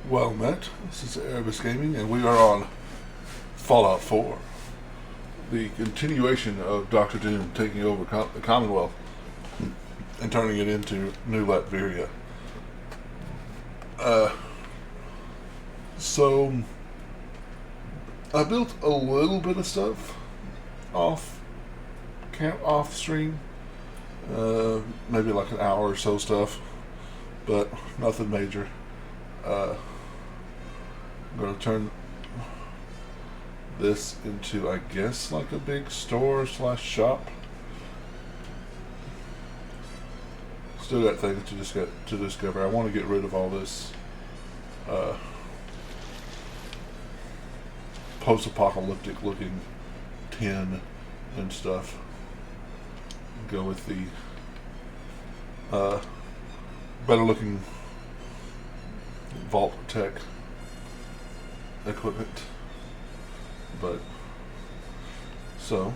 Well met. This is Erebus Gaming, and we are on Fallout 4, the continuation of Doctor Doom taking over the Commonwealth and turning it into New Latveria. So I built a little bit of stuff off stream, maybe like an hour or so stuff, but nothing major. I'm going to turn this into, I guess, like a big store / shop. Still got things to discover. I want to get rid of all this post-apocalyptic looking tin and stuff. Go with the better looking Vault Tech equipment. But so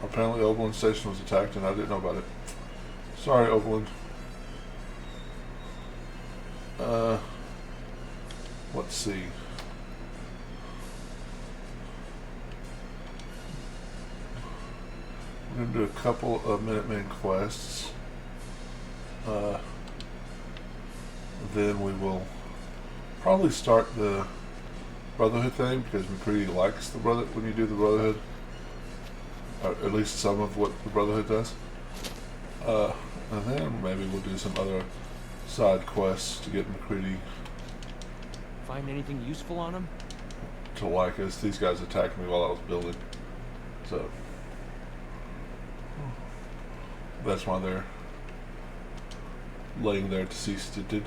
apparently Oberlin Station was attacked and I didn't know about it. Sorry, Oberlin. Let's see. We're gonna do a couple of Minutemen quests. Then we will probably start the Brotherhood thing, because McCready likes the Brotherhood when you do the Brotherhood, or at least some of what the Brotherhood does. And then maybe we'll do some other side quests to get McCready Find anything useful on him? to like us. These guys attacked me while I was building, so that's why they're laying there to cease to do it.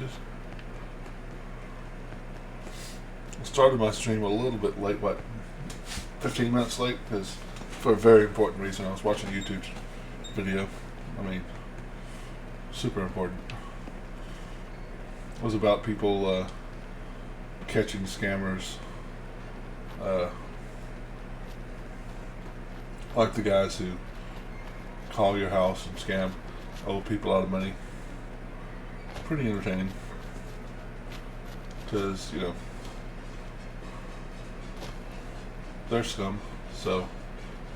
I started my stream a little bit late, 15 minutes late, because for a very important reason. I was watching a YouTube video. I mean, super important. It was about people catching scammers, like the guys who call your house and scam old people out of money. Pretty entertaining, because, you know, they're scum, so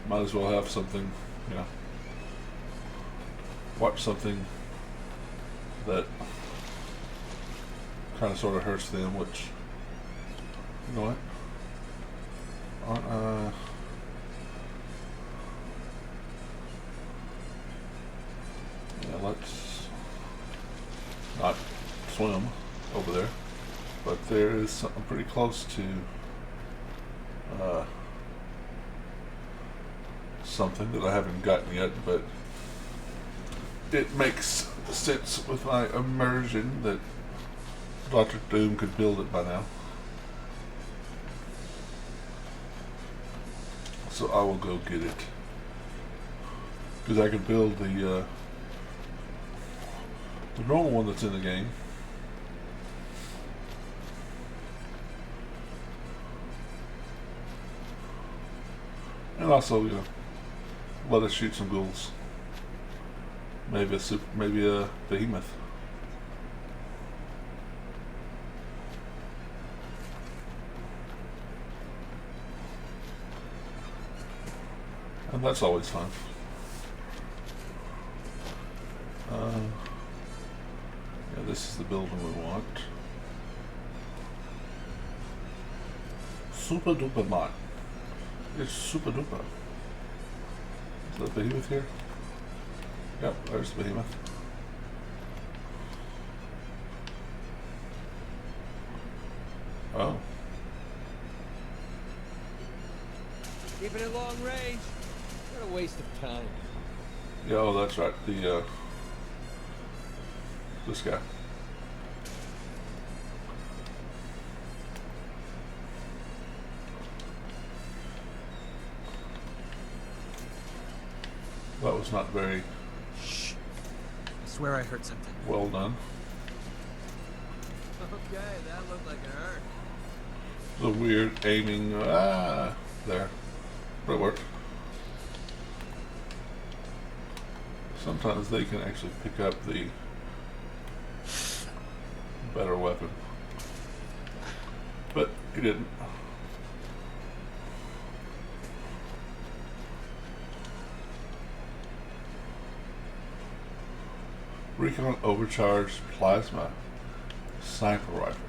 might as well have something, you know, watch something that kind of sort of hurts them, which, you know what, yeah, let's not swim over there, but there is something pretty close to something that I haven't gotten yet, but it makes sense with my immersion that Dr. Doom could build it by now. So I will go get it, because I could build the normal one that's in the game. And also, you know, let us shoot some ghouls. Maybe a behemoth. And that's always fun. Yeah, this is the building we want. Super duper mod. It's super duper. Is that behemoth here? Yep, there's the behemoth. Oh. Keeping it long range. What a waste of time. Yeah, oh, that's right. This guy. That was not very Shh. I swear I heard something. well done. Okay, that looked like it hurt. The weird aiming. There. But it worked. sometimes they can actually pick up the better weapon. But he didn't. Recon overcharged plasma sniper rifle.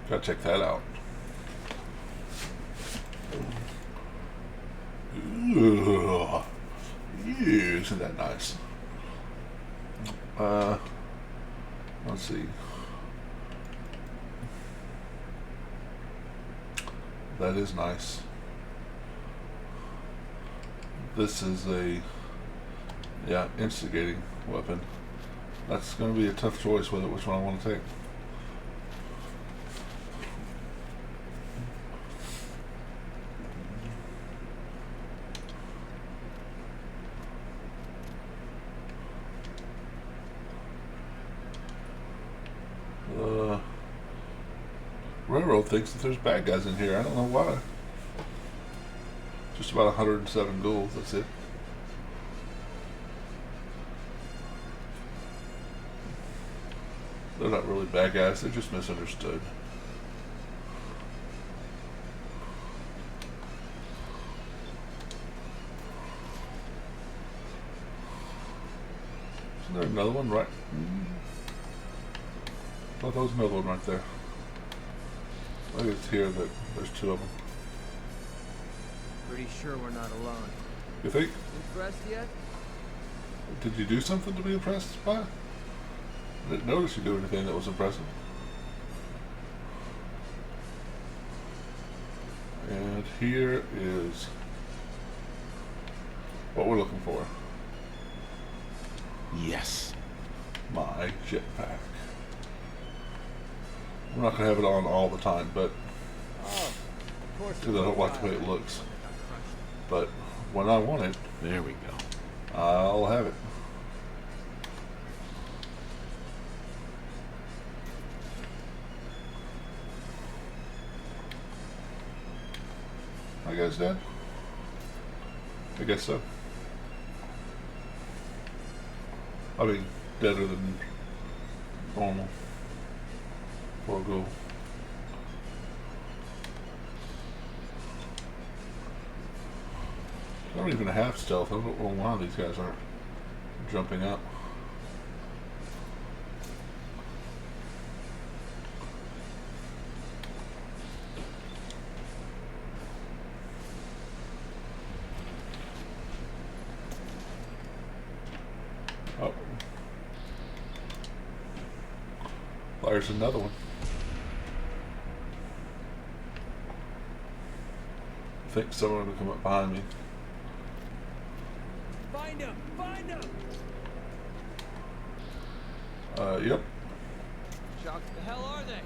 Gotta check that out. Ooh, isn't that nice? Let's see. That is nice. This is a, yeah, instigating weapon. That's going to be a tough choice whether which one I want to take. Railroad thinks that there's bad guys in here. I don't know why. Just about 107 ghouls, that's it. They're not really bad guys, they're just misunderstood. Isn't there another one right? I thought there was another one right there. Maybe it's here that there's two of them. Pretty sure we're not alone. You think? Impressed yet? Did you do something to be impressed by? I didn't notice you do anything that was impressive. And here is what we're looking for. Yes. My jetpack. I'm not going to have it on all the time, but Oh, of course. because I don't like the way it looks. But when I want it, There we go. I'll have it. Hi guys, Dad? I guess so. I mean, deader than normal. Poor ghoul. I don't even have stealth. I don't know why these guys aren't jumping up. Oh. There's another one. I think someone will come up behind me. Find him! Find him! Yep. Chuck, the hell are they?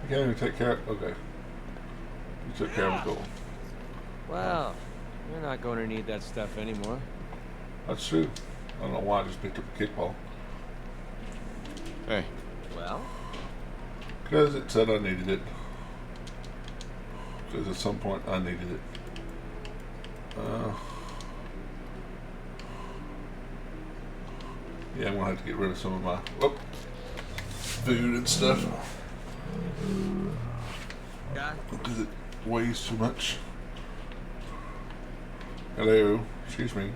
I can't even take care of. Okay. You took care of the goal. Well, you're not going to need that stuff anymore. That's true. I don't know why I just picked up a kickball. Hey. Well? Because it said I needed it. Because at some point I needed it. Yeah, I'm gonna have to get rid of some of my food and stuff Guy? because it weighs too much. Hello, excuse me.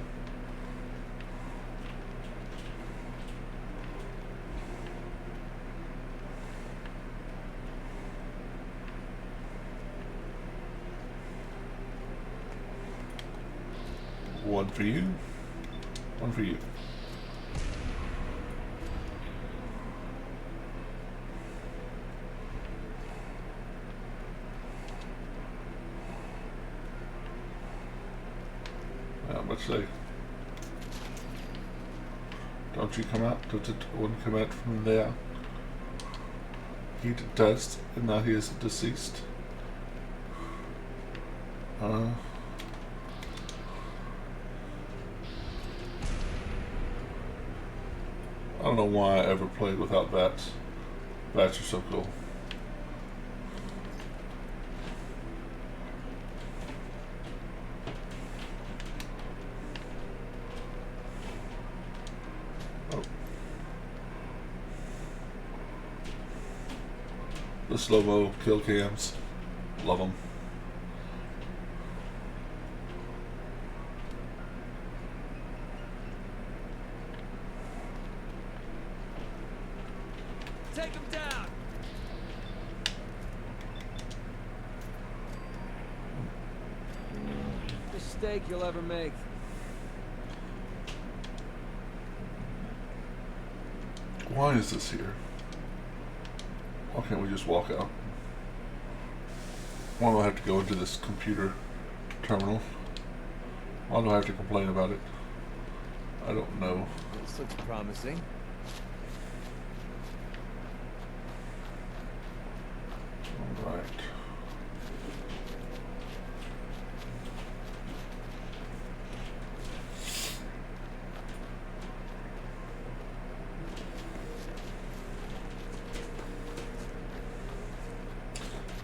One for you. One for you. Let's see. Don't you come out? Wouldn't come out from there. He did test, and now he is deceased. I don't know why I ever played without bats. Bats are so cool. The slow-mo kill cams. Love them. Take him down. Mistake you'll ever make. Why is this here? Why can't we just walk out? Why do I have to go into this computer terminal? Why do I have to complain about it? I don't know. This looks promising. All right.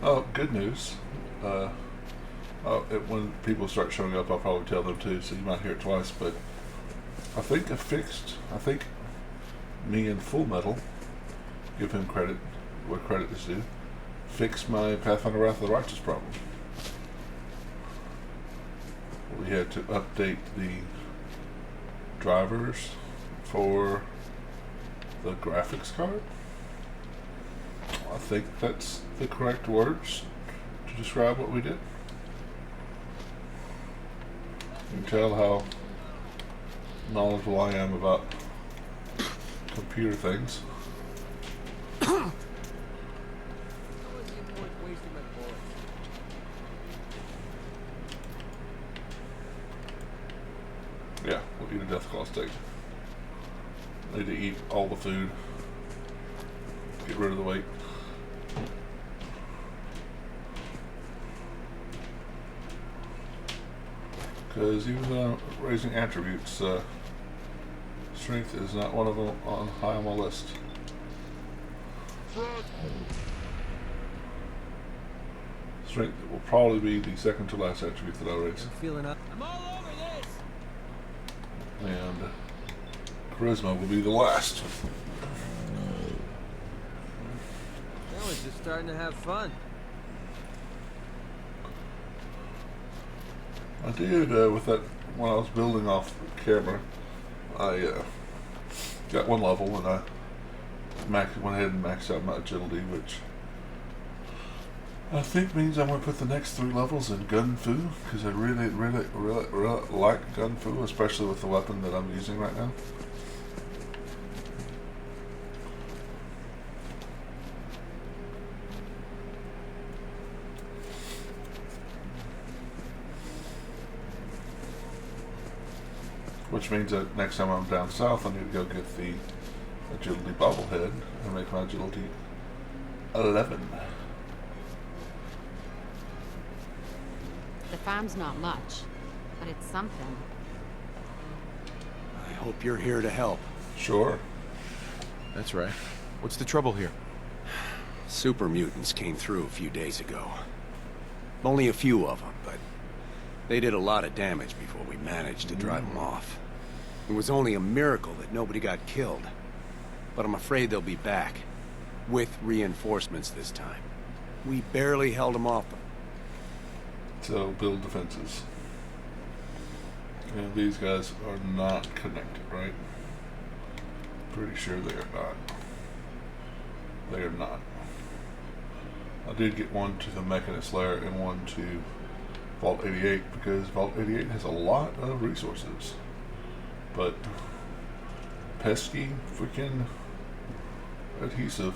Oh, good news. When people start showing up, I'll probably tell them too, so you might hear it twice, but I think I think me and Full Metal, give him credit where credit is due, fixed my Pathfinder Wrath of the Righteous problem. We had to update the drivers for the graphics card. I think that's the correct words to describe what we did. You can tell how knowledgeable I am about computer things. That wasn't even worth wasting my bullets. Yeah, we'll eat a Deathclaw steak. Need to eat all the food. Get rid of the weight. Because even though raising attributes, strength is not one of them high on my list. Strength will probably be the second to last attribute that I raise. I'm feeling up. I'm all over this. And charisma will be the last. That was just starting to have fun. I did, with that, when I was building off camera, I got one level and I went ahead and maxed out my agility, which I think means I'm going to put the next 3 levels in Gun Fu, because I really like Gun Fu, especially with the weapon that I'm using right now. Which means that next time I'm down south, I need to go get the agility bobblehead and make my agility 11. The farm's not much, but it's something. I hope you're here to help. Sure. That's right. What's the trouble here? Super mutants came through a few days ago. Only a few of them, but they did a lot of damage before we managed to drive them off. It was only a miracle that nobody got killed. But I'm afraid they'll be back. With reinforcements this time. We barely held them off. So build defenses. And these guys are not connected, right? Pretty sure they are not. They are not. I did get one to the Mechanist lair and one to Vault 88 because Vault 88 has a lot of resources. But pesky freaking adhesive.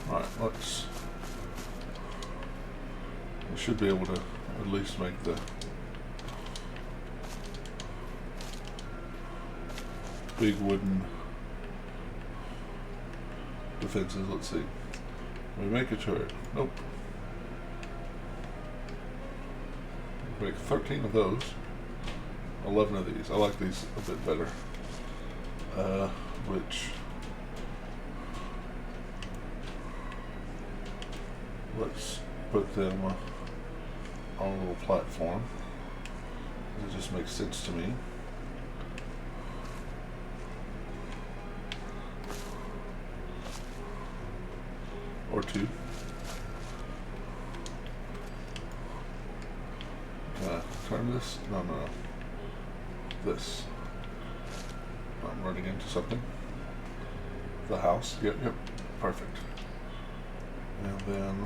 Alright, we should be able to at least make the big wooden defenses. Let's see. We make a turret. Nope. Make 13 of those. 11 of these. I like these a bit better. Which let's put them on a little platform. It just makes sense to me. 2. Can I turn this? No, no, no. This. I'm running into something. The house. Yep, yep. Perfect. And then...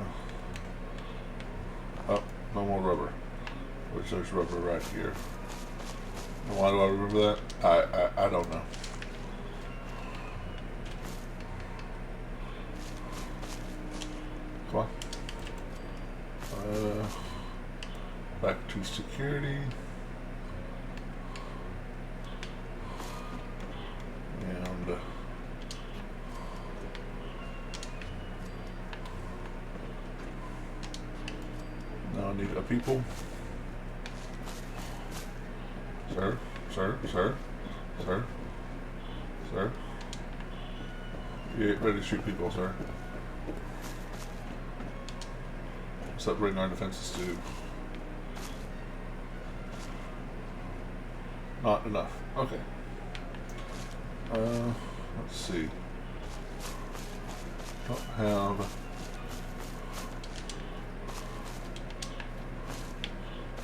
oh, no more rubber. Which there's rubber right here. And why do I remember that? I don't know. Come on. Back to security. And now I need a people. Sir, sir, sir, sir, sir. You ain't ready to shoot people, sir. What's that bring our defenses to? Not enough. Okay. Let's see. Don't have.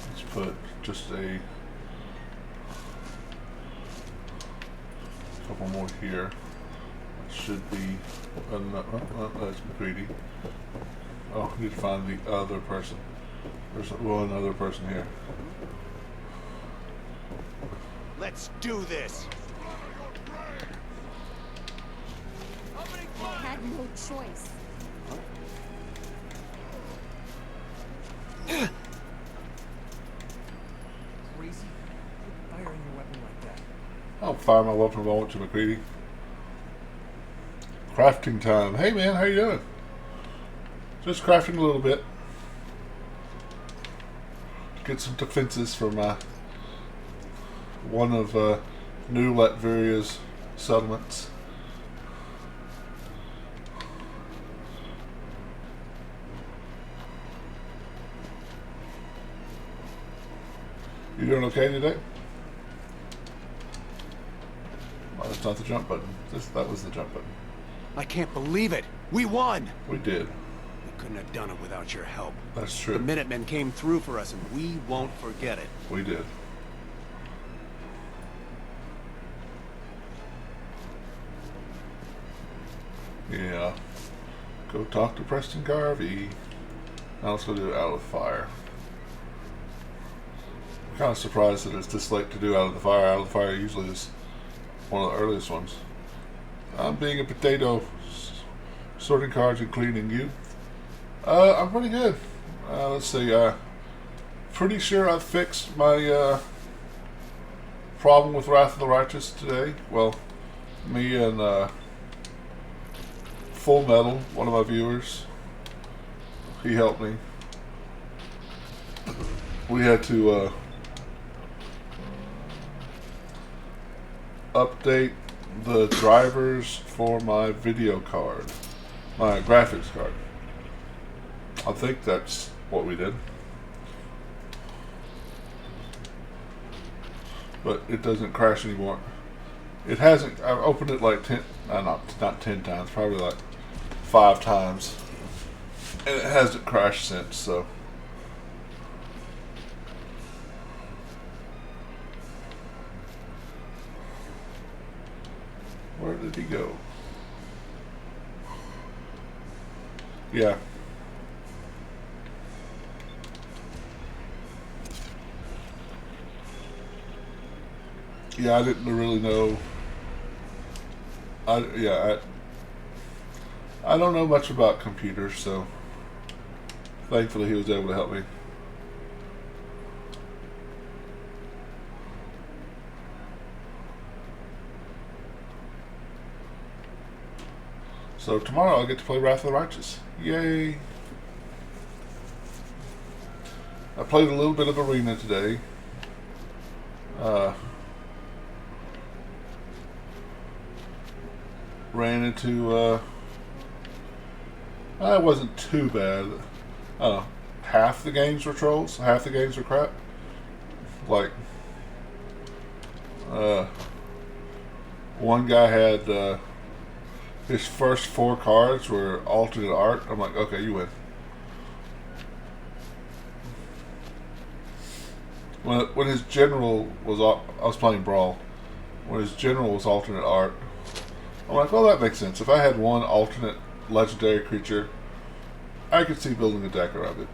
Let's put just a couple more here. That should be. That's MacReady. Oh, I need to find the other person. There's one other person here. Let's do this. I had no choice. Crazy? Quit firing your weapon like that. I'll fire my weapon if I want to, MacReady. Crafting time. Hey man, how you doing? Just crafting a little bit. Get some defenses for my one of New Latveria's settlements. You doing okay today? Oh, that's not the jump button. That was the jump button. I can't believe it. We won. We did. We couldn't have done it without your help. That's The true. Minutemen came through for us, and we won't forget it. We did. Yeah. Go talk to Preston Garvey. Now let's go do Out of the Fire. I'm kind of surprised that it's this late to do Out of the Fire. Out of the Fire usually is one of the earliest ones. I'm being a potato, sorting cards and cleaning you. I'm pretty good. Let's see. Pretty sure I fixed my problem with Wrath of the Righteous today. Well, me and Full Metal, one of my viewers, he helped me. We had to update the drivers for my video card, my graphics card. I think that's what we did. But it doesn't crash anymore. It hasn't. I've opened it like 10, not 10 times, probably like 5 times, and it hasn't crashed since. So, where did he go? Yeah. Yeah, I didn't really know. I don't know much about computers, so thankfully he was able to help me. So tomorrow I'll get to play Wrath of the Righteous. Yay! I played a little bit of Arena today. Ran into, it wasn't too bad. Half the games were trolls, half the games were crap. Like, one guy had his first 4 cards were alternate art. I'm like, okay, you win. When his general was, I was playing Brawl. When his general was alternate art, I'm like, well, that makes sense. If I had one alternate legendary creature, I could see building a deck around it.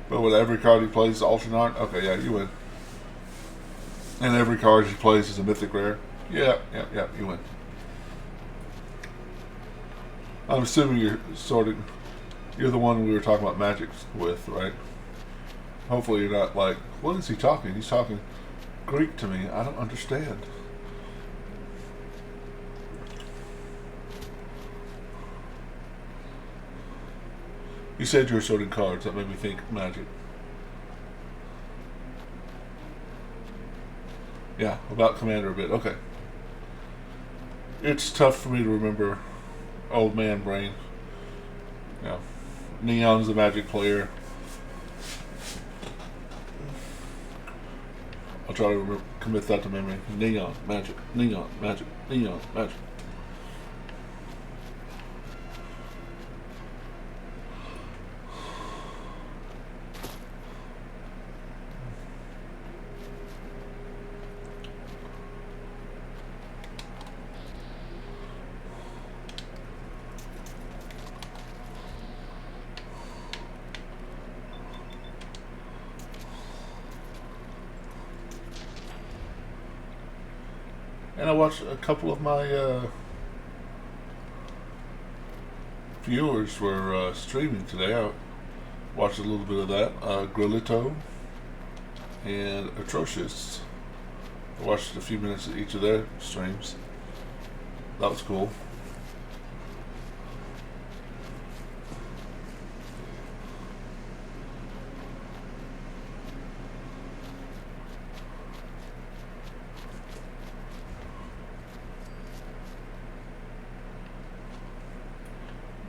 But with every card he plays is alternate art, okay, yeah, you win. And every card he plays is a mythic rare. Yeah, you win. I'm assuming you're the one we were talking about Magic with, right? Hopefully you're not like, what is he talking? He's talking Greek to me. I don't understand. You said you were sorting cards. That made me think Magic. Yeah, about Commander a bit. Okay. It's tough for me to remember old man brain. Yeah. Neon's the Magic player. I'll try to commit that to memory. Neon, Magic, Neon, Magic, Neon, Magic. And I watched a couple of my viewers were streaming today. I watched a little bit of that. Grillito and Atrocious. I watched a few minutes of each of their streams. That was cool.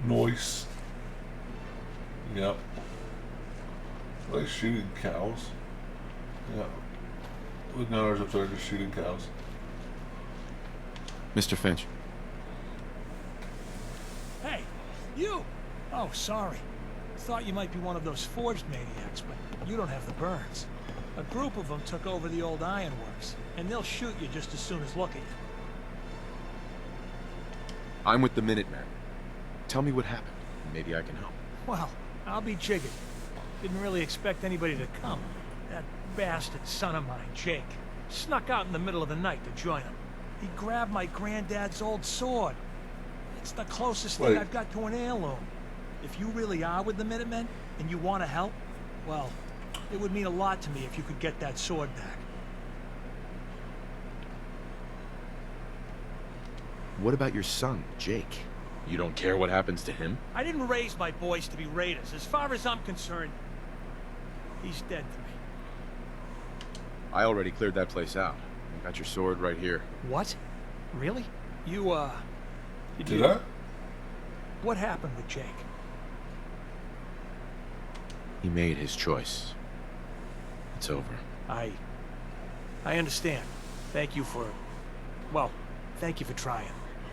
Noise. Yep. Are they shooting cows? Yeah. The gunners up there just shooting cows. Mr. Finch. Hey, you! Oh, sorry. Thought you might be one of those forged maniacs, but you don't have the burns. A group of them took over the old ironworks, and they'll shoot you just as soon as look at you. I'm with the Minutemen. Tell me what happened. Maybe I can help. Well, I'll be jiggered. Didn't really expect anybody to come. That bastard son of mine, Jake, snuck out in the middle of the night to join him. He grabbed my granddad's old sword. It's the closest thing I've got to an heirloom. If you really are with the Minutemen, and you want to help, well, it would mean a lot to me if you could get that sword back. What about your son, Jake? You don't care what happens to him? I didn't raise my boys to be raiders. As far as I'm concerned, he's dead to me. I already cleared that place out. I got your sword right here. What? Really? You, Did I? What happened with Jake? He made his choice. It's over. I understand. Thank you for... Well, thank you for trying.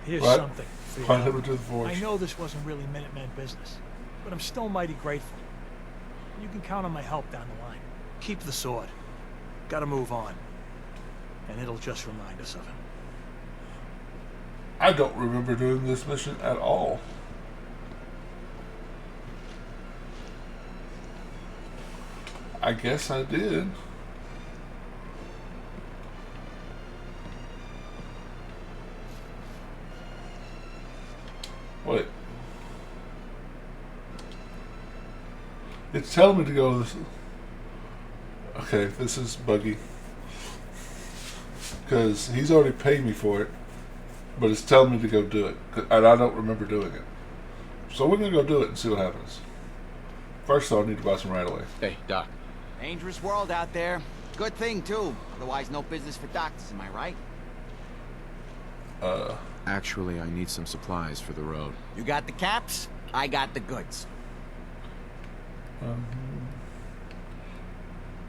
Here's What? something for Find him you. into the forge. I know this wasn't really Minutemen business, but I'm still mighty grateful. You can count on my help down the line. Keep the sword. Gotta move on. And it'll just remind us of him. I don't remember doing this mission at all. I guess I did. Wait. It's telling me to go this. Okay, this is buggy. Because he's already paid me for it. But it's telling me to go do it. And I don't remember doing it. So we're going to go do it and see what happens. First, though, I need to buy some right away. Hey, Doc. Dangerous world out there. Good thing, too. Otherwise, no business for doctors, am I right? Actually, I need some supplies for the road. You got the caps, I got the goods.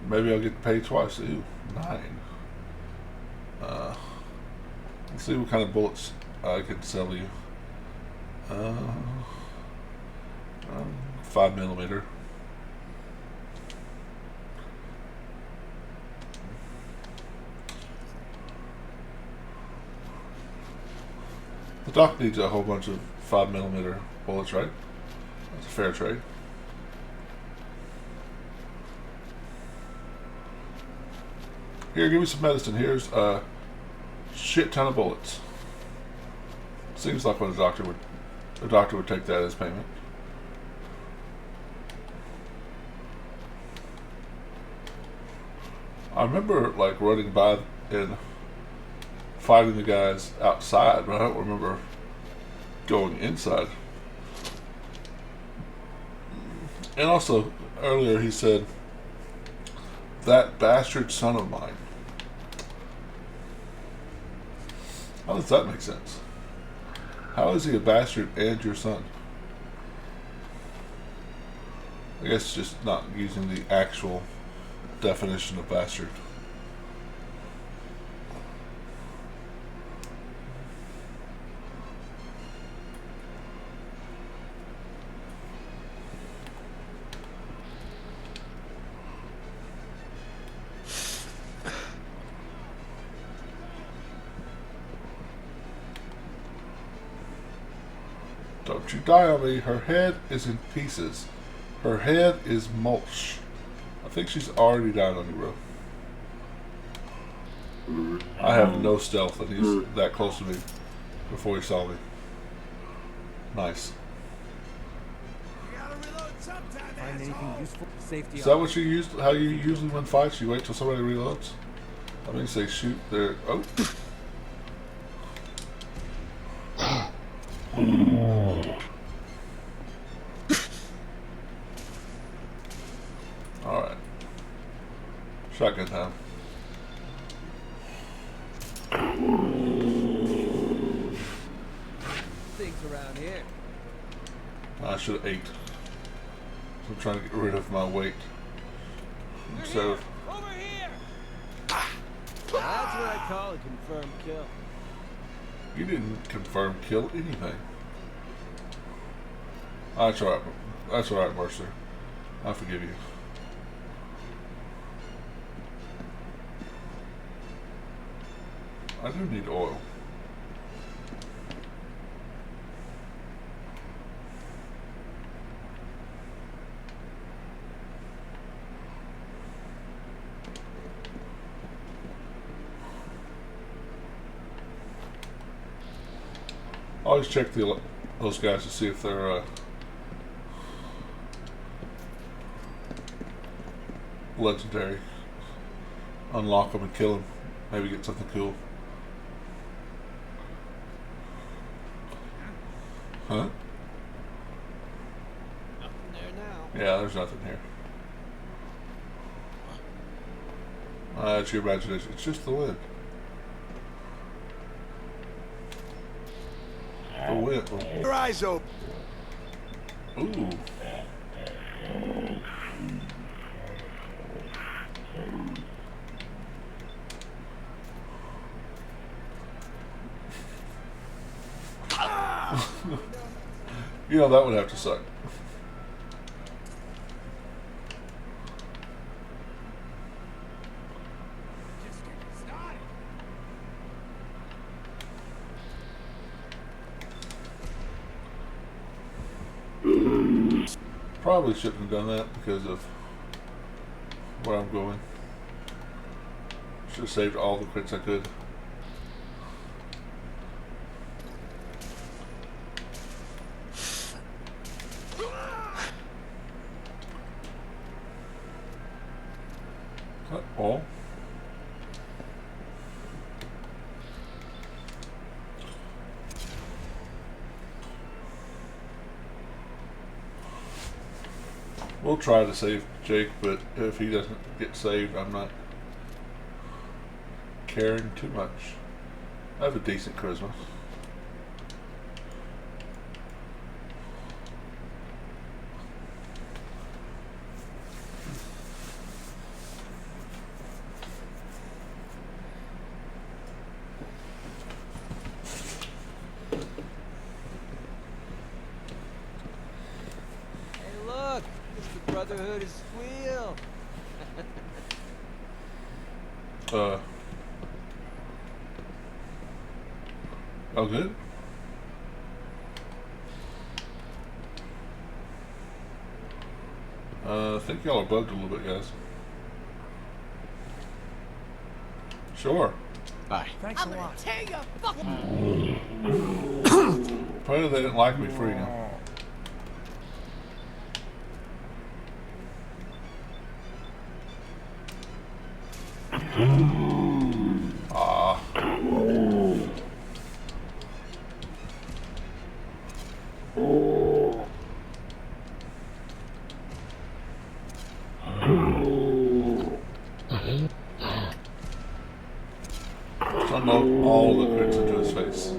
Maybe I'll get paid twice. Ooh, 9. Let's see what kind of bullets I can sell you. 5mm. The doc needs a whole bunch of 5mm bullets, right? That's a fair trade. Here, give me some medicine. Here's a shit ton of bullets. Seems like what a doctor would take that as payment. I remember like running by and fighting the guys outside, but I don't remember going inside. And also, earlier he said, "That bastard son of mine." How does that make sense? How is he a bastard and your son? I guess just not using the actual definition of bastard. Don't you die on me. Her head is in pieces. Her head is mulch. I think she's already died on you, bro. I have no stealth, and he's that close to me before he saw me. Nice. Find anything useful? Safety. Is that what you used? How you usually win fights? You wait till somebody reloads. I mean, say shoot there. Oh. All right. Shotgun time. Things around here. I should have ate. So I'm trying to get rid of my weight instead of. Over here. That's what I call a confirmed kill. You didn't confirm kill anything. That's alright. That's alright, Mercer. I forgive you. I do need oil. Always check those guys to see if they're legendary. Unlock them and kill them. Maybe get something cool. Huh? Nothing there now. Yeah, there's nothing here. It's your imagination. It's just the wind. The wind. Your eyes open. Ooh. You know, that would have to suck. Probably shouldn't have done that because of where I'm going. Should have saved all the crits I could. Cut all. We'll try to save Jake, but if he doesn't get saved, I'm not caring too much. I have a decent charisma. Brotherhood is squeal. Oh, good. I think y'all are bugged a little bit, guys. Sure. Bye. Thanks a lot. Tear your fucking... Probably they didn't like me freeing him. Ah. Unload all the crits into his face.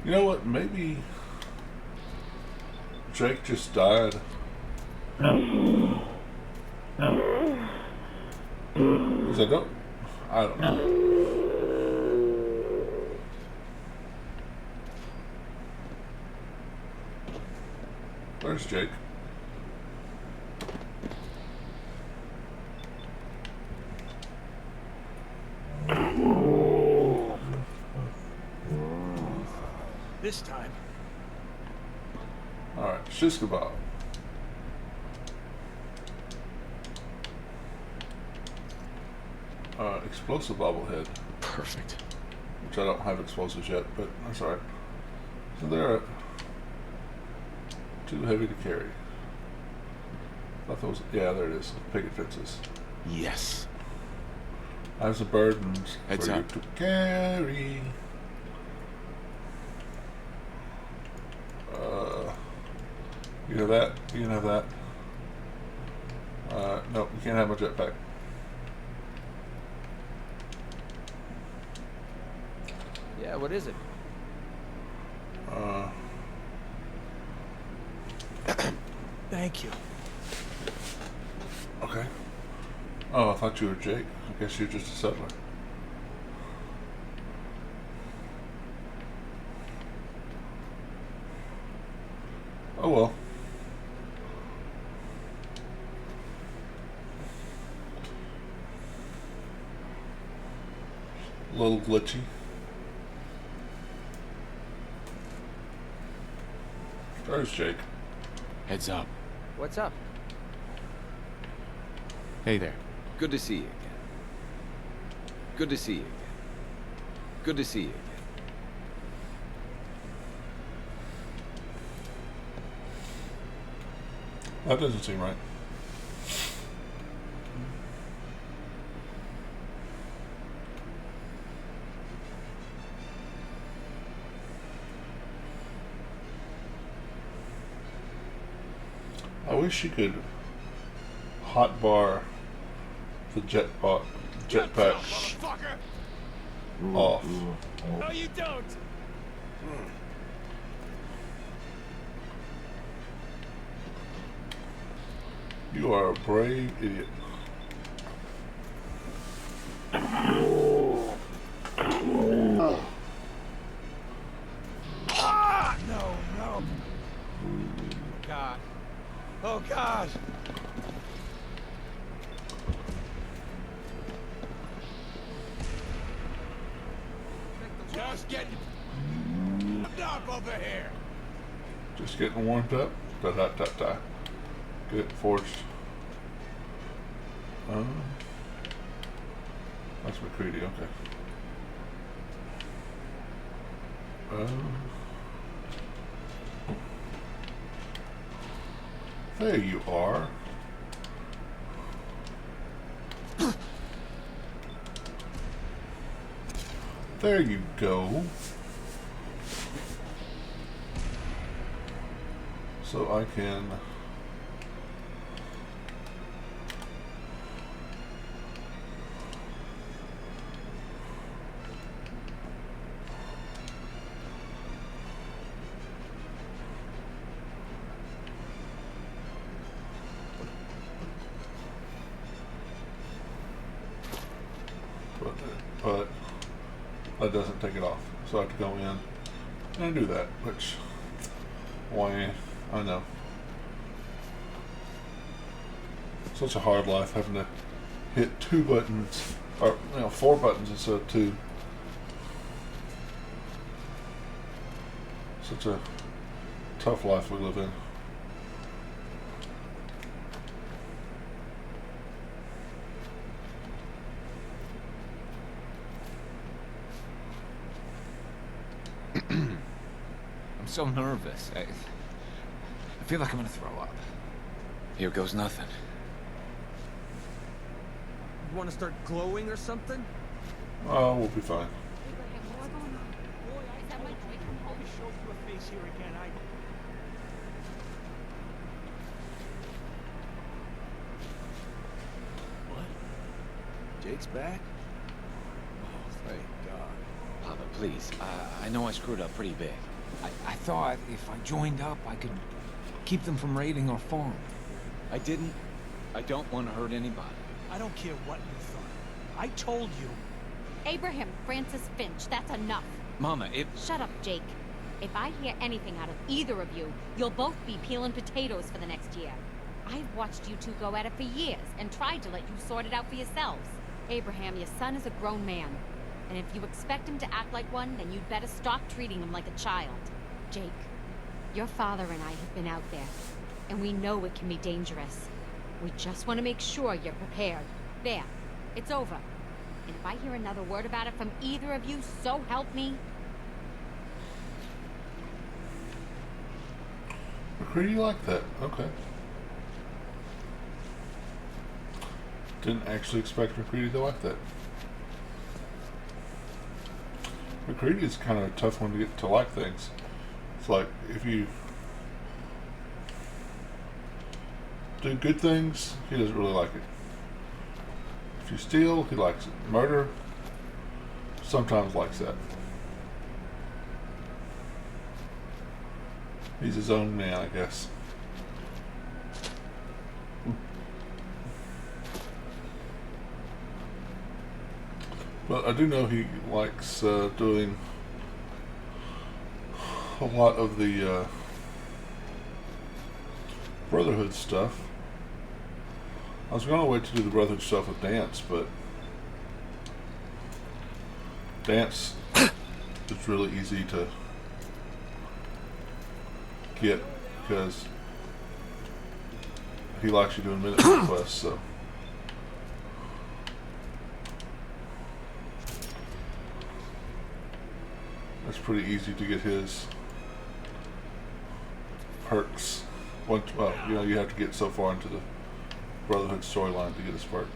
You know what? Maybe Jake just died. Because I don't know. Where's Jake? This time. Alright, shish kebab. Explosive bobblehead, Perfect. which I don't have explosives yet, but that's alright. So they're too heavy to carry. I thought those, yeah, there it is. Picket fences. Yes. As a burdens Heads for you up. to carry. You have that. You can have that. No, you can't have my jetpack. Yeah, what is it? Thank you. Okay. Oh, I thought you were Jake. I guess you're just a settler. Oh well. A little glitchy. There's Jake. Heads up. What's up? Hey there. Good to see you again. Good to see you again. Good to see you again. That doesn't seem right. I wish you could hotbar the jetpack off. No, you don't! You are a brave idiot. Ah! No, no. God. Oh, God. Just getting up over here. Just getting warmed up. Da da da da. Get forged. That's McCready, okay. There you are. There you go. So I can but that doesn't take it off. So I have to go in and do that, which, why, I know. Such a hard life having to hit 2 buttons, or 4 buttons instead of 2. Such a tough life we live in. I'm so nervous. I feel like I'm gonna throw up. Here goes nothing. You want to start glowing or something? Oh, we'll be fine. Abraham, what's going on? Boy, Is that my Drake from home? show you a face here again. What? Jake's back? Oh, thank God. Papa, please. I know I screwed up pretty big. I thought if I joined up, I could keep them from raiding our farm. I didn't. I don't want to hurt anybody. I don't care what you thought. I told you. Abraham, Francis Finch, that's enough. Mama, Shut up, Jake. If I hear anything out of either of you, you'll both be peeling potatoes for the next year. I've watched you two go at it for years and tried to let you sort it out for yourselves. Abraham, your son is a grown man. And if you expect him to act like one, then you'd better stop treating him like a child. Jake, your father and I have been out there, and we know it can be dangerous. We just want to make sure you're prepared. There, it's over. And if I hear another word about it from either of you, so help me. McCready like that. Okay. Didn't actually expect McCready to like that. McCready is kind of a tough one to get to like things. It's like if you do good things, he doesn't really like it. If you steal, he likes it. Murder, sometimes likes that. He's his own man, I guess. But I do know he likes doing a lot of the Brotherhood stuff. I was going to wait to do the Brotherhood stuff with Dance, but Dance is really easy to get because he likes you doing minute requests, so. It's pretty easy to get his perks. Well, you have to get so far into the Brotherhood storyline to get his perk.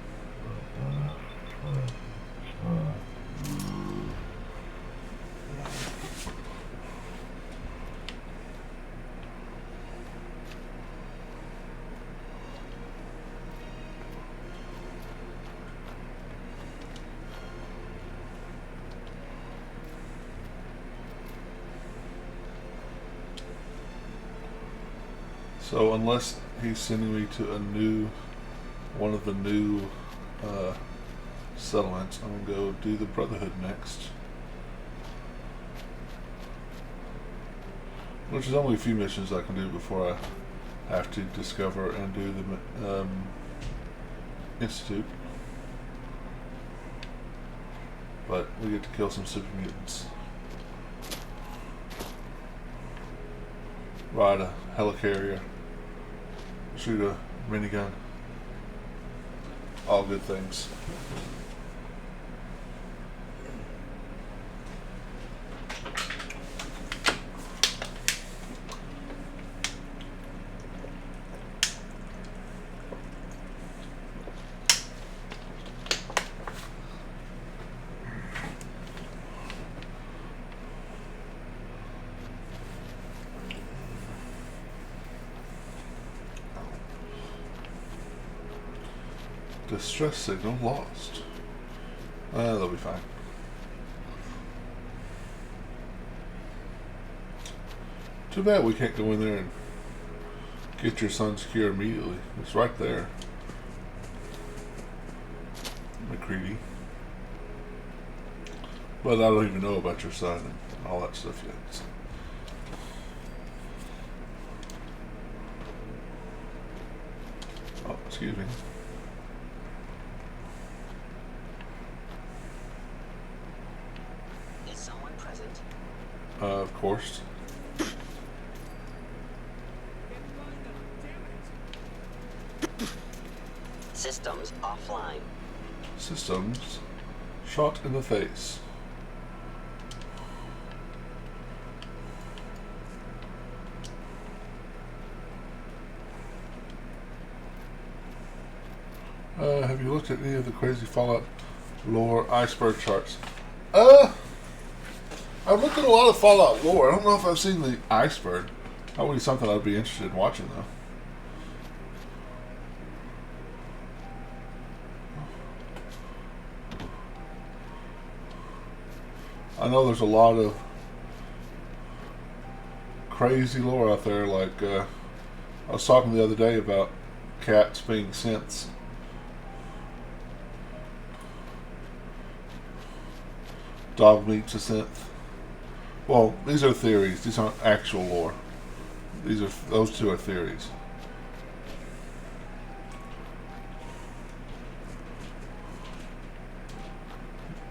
So unless he's sending me to one of the new settlements, I'm gonna go do the Brotherhood next. Which is only a few missions I can do before I have to discover and do the Institute. But we get to kill some super mutants. Ride a helicarrier. Shoot a minigun. All good things. Distress signal lost. They'll be fine. Too bad we can't go in there and get your son's cure immediately. It's right there. McCready. But I don't even know about your son and all that stuff yet. So. Oh, Excuse me. Is someone present? Of course. Systems offline. Systems shot in the face. Have you looked at any of the crazy Fallout lore iceberg charts? I've looked at a lot of Fallout lore. I don't know if I've seen the iceberg. That would be something I'd be interested in watching, though. I know there's a lot of crazy lore out there. Like, I was talking the other day about cats being synths. Dog meat's a synth. Well, these are theories. These aren't actual lore. Those two are theories.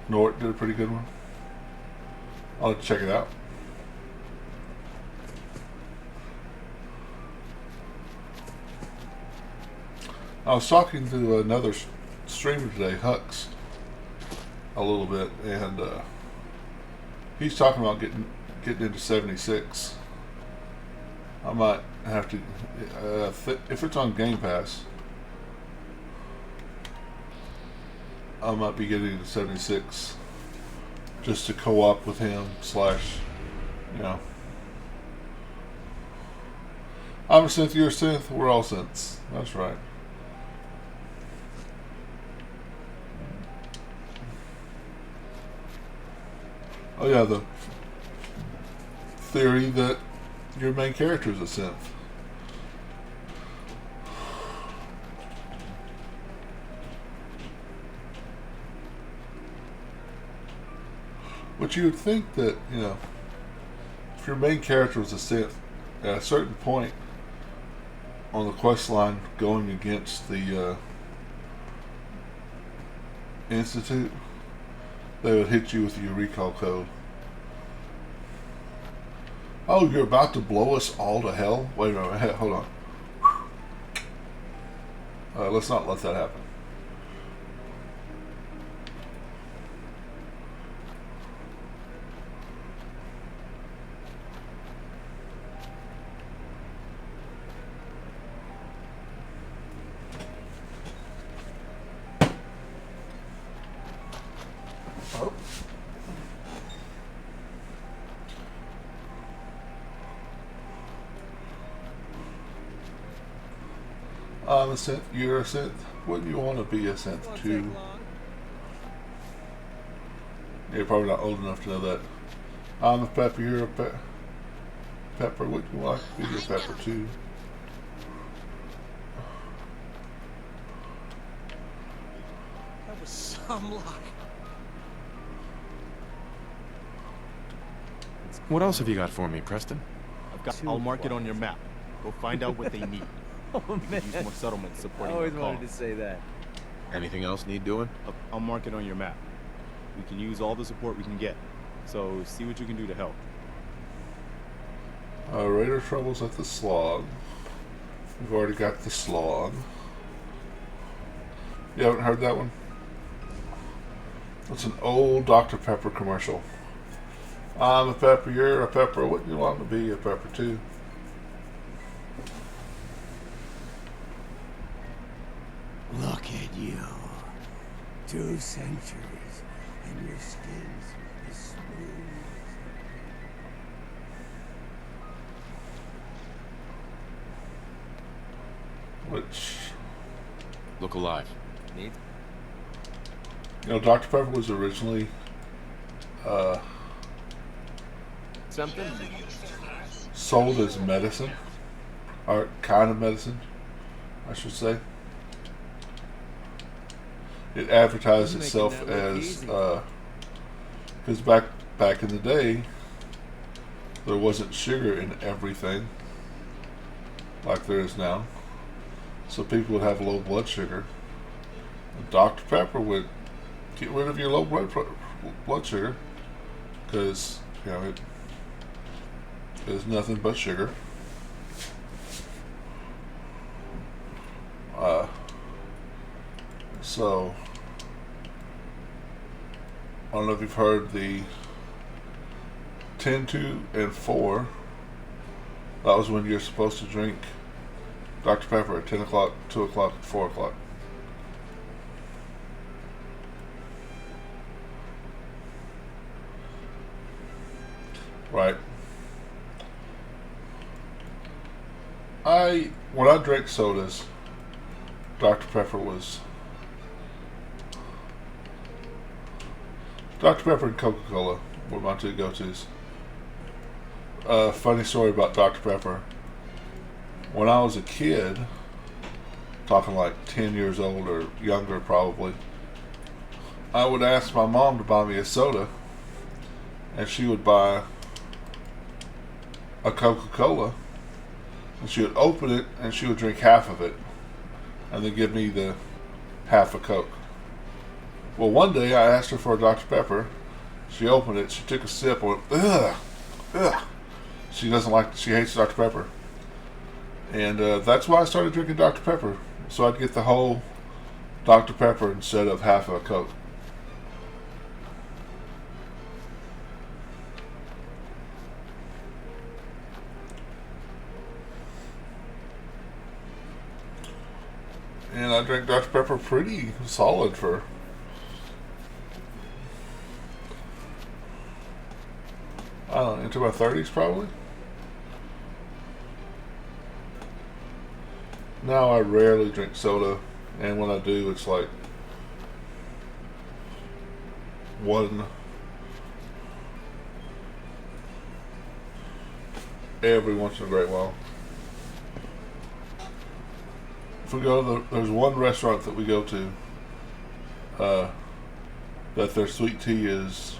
Nort did a pretty good one. I'll have to check it out. I was talking to another streamer today, Hux, a little bit, and he's talking about getting into 76. I might have to, if it's on Game Pass, I might be getting into 76 just to co-op with him / you know. I'm a synth, you're a synth, we're all synths. That's right. Oh yeah, the theory that your main character is a synth. But you would think that, you know, if your main character was a synth, at a certain point on the quest line going against the Institute, they would hit you with your recall code. Oh, you're about to blow us all to hell? Wait a minute, hold on. Let's not let that happen. Oh. I'm a synth, you're a synth. Wouldn't you want to be a synth Won't too? take long. You're probably not old enough to know that. I'm a pepper, you're a pepper. Wouldn't you like to be a pepper too? That was some luck. What else have you got for me, Preston? I'll mark it on your map. Go find out what they need. Oh man, Use more settlements I supporting always the wanted cause. to say that. Anything else need doing? I'll mark it on your map. We can use all the support we can get. So see what you can do to help. Raider troubles at the slog. We've already got the slog. You haven't heard that one? It's an old Dr. Pepper commercial. I'm a pepper, you're a pepper. Wouldn't you want to be a pepper too? Look at you. 2 centuries, and your skin's as smooth. Which, Look alive. Neat. you know, Dr. Pepper was originally Something? sold as medicine, or kind of medicine, I should say. It advertised You're making itself that look as easy. because back in the day there wasn't sugar in everything like there is now. so people would have low blood sugar. And Dr. Pepper would get rid of your low blood sugar, because you know it is nothing but sugar. So I don't know if you've heard the 10, 2, and 4. That was when you're supposed to drink Dr. Pepper at 10 o'clock, 2 o'clock, and 4 o'clock. Right. When I drank sodas, Dr. Pepper and Coca-Cola were my two go-tos. Funny story about Dr. Pepper. When I was a kid, talking like 10 years old or younger probably, I would ask my mom to buy me a soda, and she would buy a Coca-Cola, and she would open it and she would drink half of it and then give me the half a Coke. Well, one day I asked her for a Dr. Pepper. She opened it, she took a sip and went, ugh, ugh. She hates Dr. Pepper. And that's why I started drinking Dr. Pepper, so I'd get the whole Dr. Pepper instead of half of a Coke. And I drank Dr. Pepper pretty solid for I don't know, into my 30s probably. Now I rarely drink soda, and when I do, it's like one every once in a great while. If we go to there's one restaurant that we go to that their sweet tea is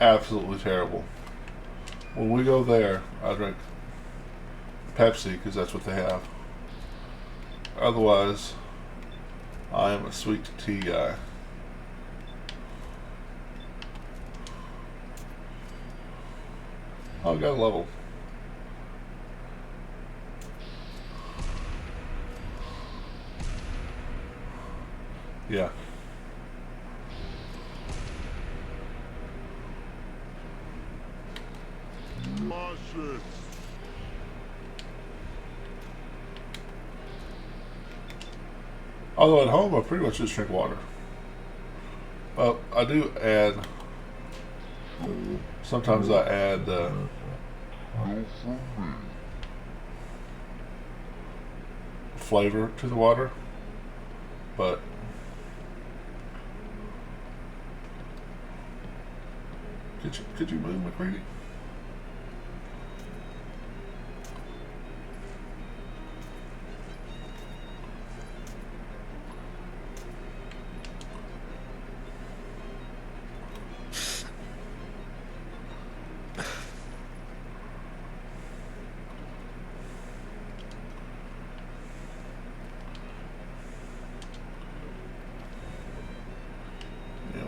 absolutely terrible. When we go there, I drink Pepsi because that's what they have. Otherwise, I am a sweet tea guy. Oh, I got a level. Yeah. Although at home I pretty much just drink water. Well, I do add, sometimes I add flavor to the water, but could you move, McCready?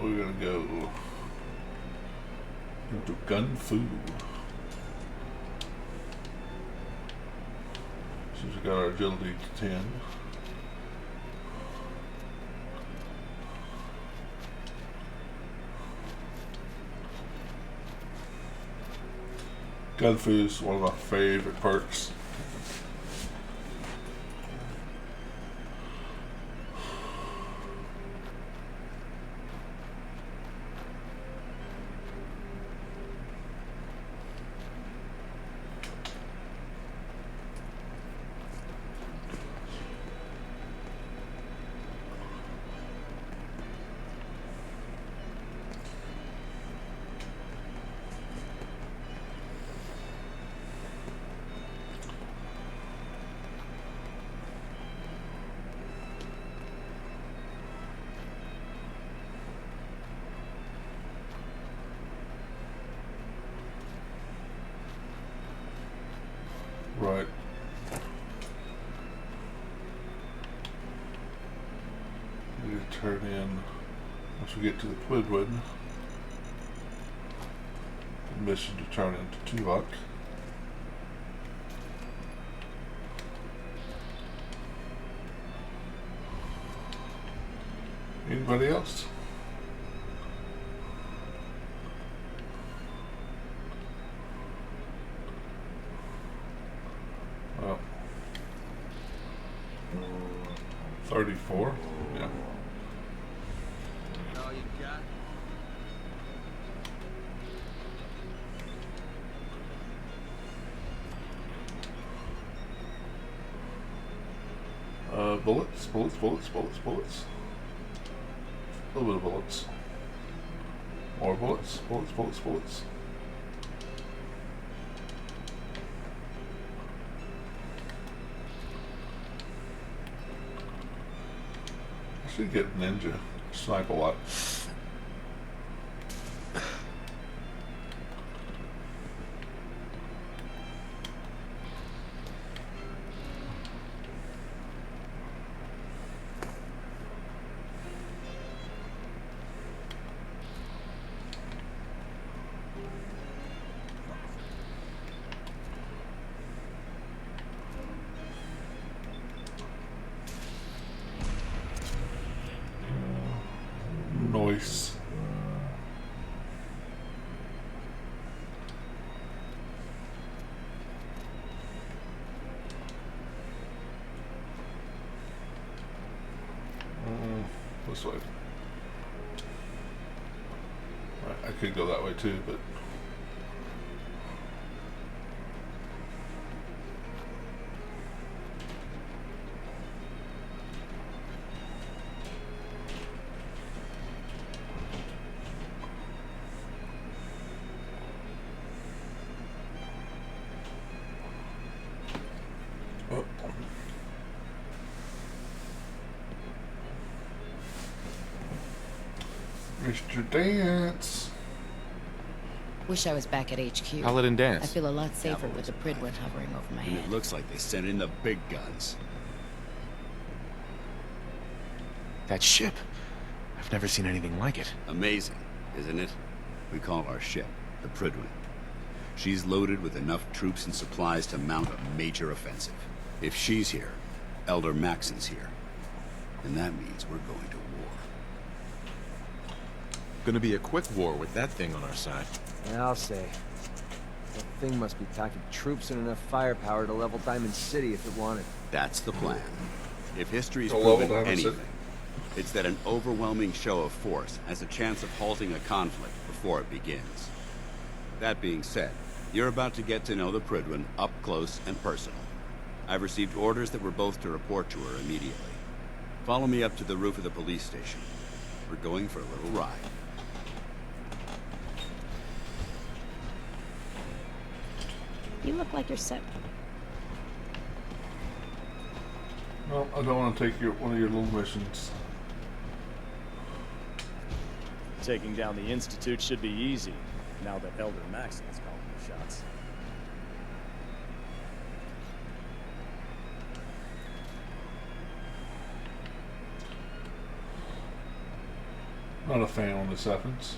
We're gonna go into gun fu. Since we got our agility to 10. Gun fu is one of my favorite perks. Right. once we get to the Quidwood, the mission to turn into Tuvok. Anybody else? Well, 34. Yeah. All you got? Bullets. A little bit of bullets. More bullets. I should get ninja. Snipe a lot. Noise. This way. I could go that way too, but Mr. Dance. Wish I was back at HQ. Paladin Dance. I feel a lot safer with the Prydwen hovering over my And head. it looks like they sent in the big guns. That ship. I've never seen anything like it. Amazing, isn't it? We call our ship the Prydwen. She's loaded with enough troops and supplies to mount a major offensive. If she's here, Elder Maxon's here. And that means we're going to war. Gonna be a quick war with that thing on our side. Yeah, I'll say. That thing must be packing troops and enough firepower to level Diamond City if it wanted. That's the plan. If history's To level proven Diamond City? anything, it's that an overwhelming show of force has a chance of halting a conflict before it begins. That being said, you're about to get to know the Prydwen up close and personal. I've received orders that we're both to report to her immediately. Follow me up to the roof of the police station. We're going for a little ride. You look like you're set. Well, I don't want to take one of your little missions. Taking down the Institute should be easy, now that Elder Maxon's calling the shots. Not a fan on this happens.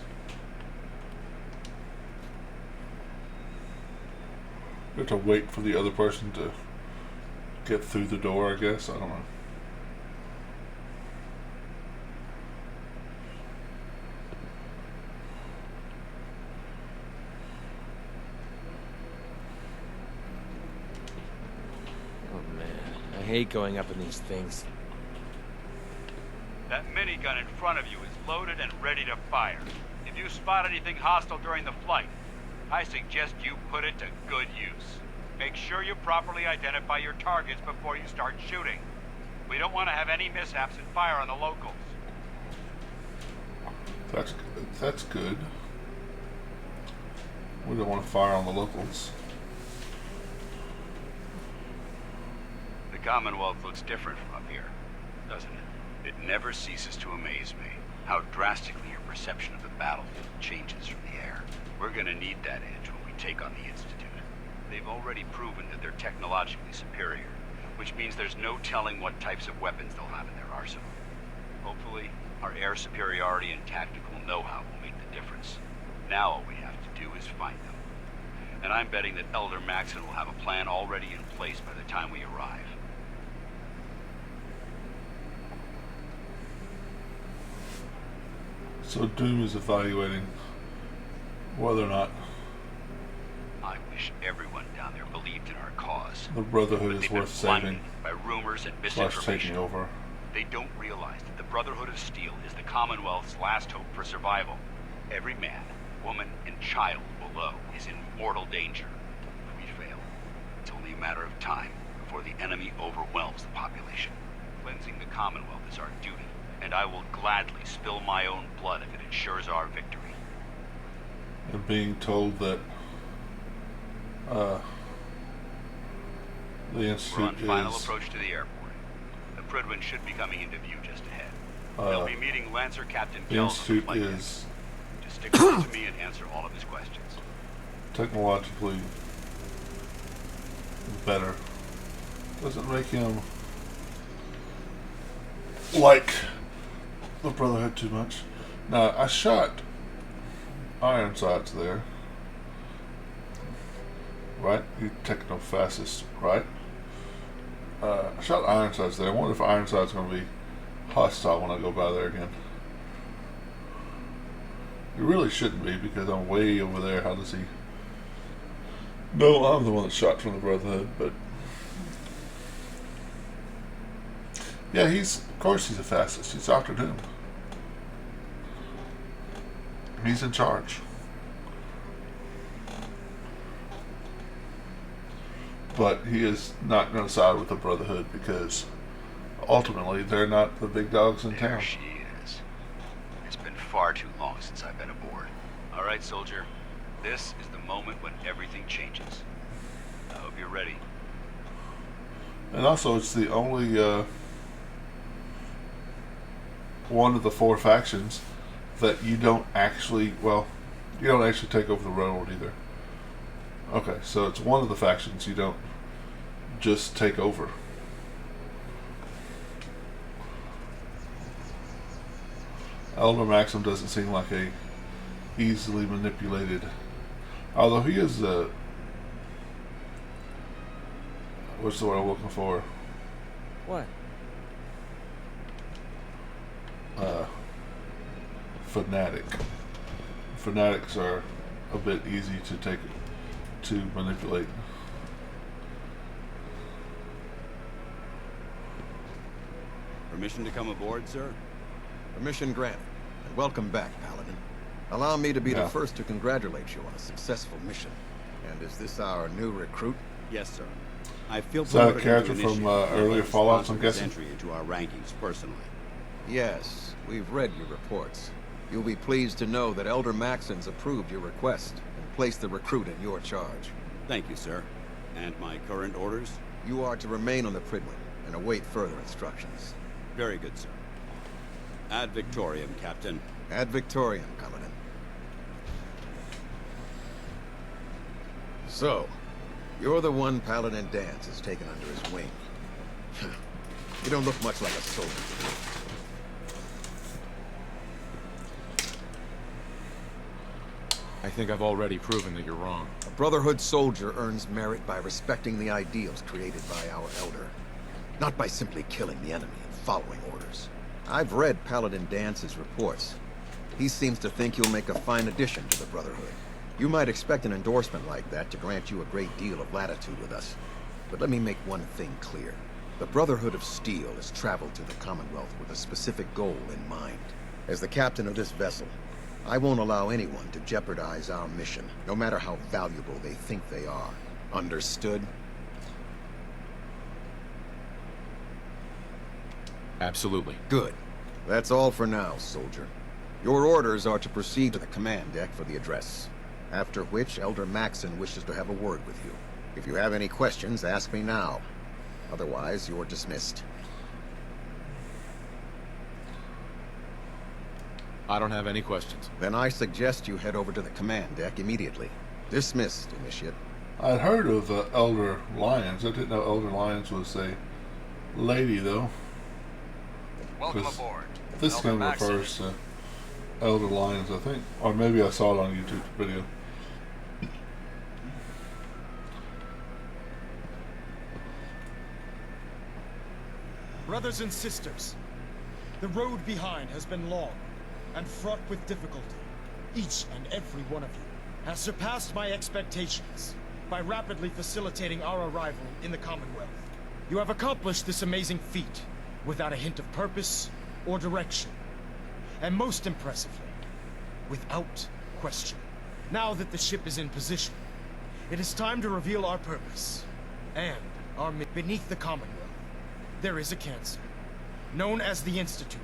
You have to wait for the other person to get through the door, I guess. I don't know. Oh man, I hate going up in these things. That minigun in front of you is loaded and ready to fire. If you spot anything hostile during the flight, I suggest you put it to good use. Make sure you properly identify your targets before you start shooting. We don't want to have any mishaps and fire on the locals. That's good. We don't want to fire on the locals. The Commonwealth looks different from up here, doesn't it? It never ceases to amaze me how drastically your perception of the battlefield changes from the air. We're gonna need that edge when we take on the Institute. They've already proven that they're technologically superior, which means there's no telling what types of weapons they'll have in their arsenal. Hopefully, our air superiority and tactical know-how will make the difference. Now all we have to do is find them. And I'm betting that Elder Maxon will have a plan already in place by the time we arrive. So Doom is evaluating whether or not I wish everyone down there believed in our cause. the Brotherhood But is they've been worth saving blinded by rumors and / misinformation. taking over. They don't realize that the Brotherhood of Steel is the Commonwealth's last hope for survival. Every man, woman, and child below is in mortal danger. If we fail, it's only a matter of time before the enemy overwhelms the population. Cleansing the Commonwealth is our duty, and I will gladly spill my own blood if it ensures our victory. And being told that the We're on Institute final is approach to the airport. The Prydwen should be coming into view just ahead. They'll be meeting Lancer Captain the Kells on the Institute flight deck. is Just stick close to me and answer all of his questions. technologically better. Doesn't make him like the Brotherhood too much. Now, I shot Ironsides there. Right? You techno-fascist, right? I shot Ironsides there. I wonder if Ironside's going to be hostile when I go by there again. He really shouldn't be, because I'm way over there. How does he... No, I'm the one that shot from the Brotherhood, but... Yeah, of course he's a fascist. He's Dr. Doom. He's in charge. But he is not going to side with the Brotherhood, because ultimately they're not the big dogs in There town. she is. It's been far too long since I've been aboard. All right, soldier. This is the moment when everything changes. I hope you're ready. And also, it's the only one of the 4 factions that you don't actually, well, you don't actually take over the railroad either. Okay, so it's one of the factions you don't just take over. Elder Maxim doesn't seem like a easily manipulated, although he is what's the word I'm looking for? What? Fanatic. Fanatics are a bit easy to manipulate. Permission to come aboard, sir? Permission granted. And welcome back, Paladin. Allow me to be Yeah. the first to congratulate you on a successful mission. And is this our new recruit? Yes, sir. I feel Is that a promoted character into from initiate, and earlier I'm Fallouts, I'm responsible for his guessing? entry into our rankings personally. Yes, we've read your reports. You'll be pleased to know that Elder Maxon's approved your request and placed the recruit in your charge. Thank you, sir. And my current orders? You are to remain on the Prydwen and await further instructions. Very good, sir. Ad Victoriam, Captain. Ad Victoriam, Paladin. So, you're the one Paladin Danse has taken under his wing. You don't look much like a soldier to me. I think I've already proven that you're wrong. A Brotherhood soldier earns merit by respecting the ideals created by our Elder, not by simply killing the enemy and following orders. I've read Paladin Dance's reports. He seems to think you'll make a fine addition to the Brotherhood. You might expect an endorsement like that to grant you a great deal of latitude with us. But let me make one thing clear. The Brotherhood of Steel has traveled to the Commonwealth with a specific goal in mind. As the captain of this vessel, I won't allow anyone to jeopardize our mission, no matter how valuable they think they are. Understood? Absolutely. Good. That's all for now, soldier. Your orders are to proceed to the command deck for the address, after which Elder Maxon wishes to have a word with you. If you have any questions, ask me now. Otherwise, you're dismissed. I don't have any questions. Then I suggest you head over to the command deck immediately. Dismissed, Initiate. I'd heard of Elder Lyons. I didn't know Elder Lyons was a lady, though. Welcome 'Cause aboard. this Elder game Maxson refers to Elder Lions, I think. Or maybe I saw it on a YouTube video. Brothers and sisters, the road behind has been long and fraught with difficulty. Each and every one of you has surpassed my expectations by rapidly facilitating our arrival in the Commonwealth. You have accomplished this amazing feat without a hint of purpose or direction. And most impressively, without question. Now that the ship is in position, it is time to reveal our purpose and our beneath the Commonwealth. There is a cancer, known as the Institute.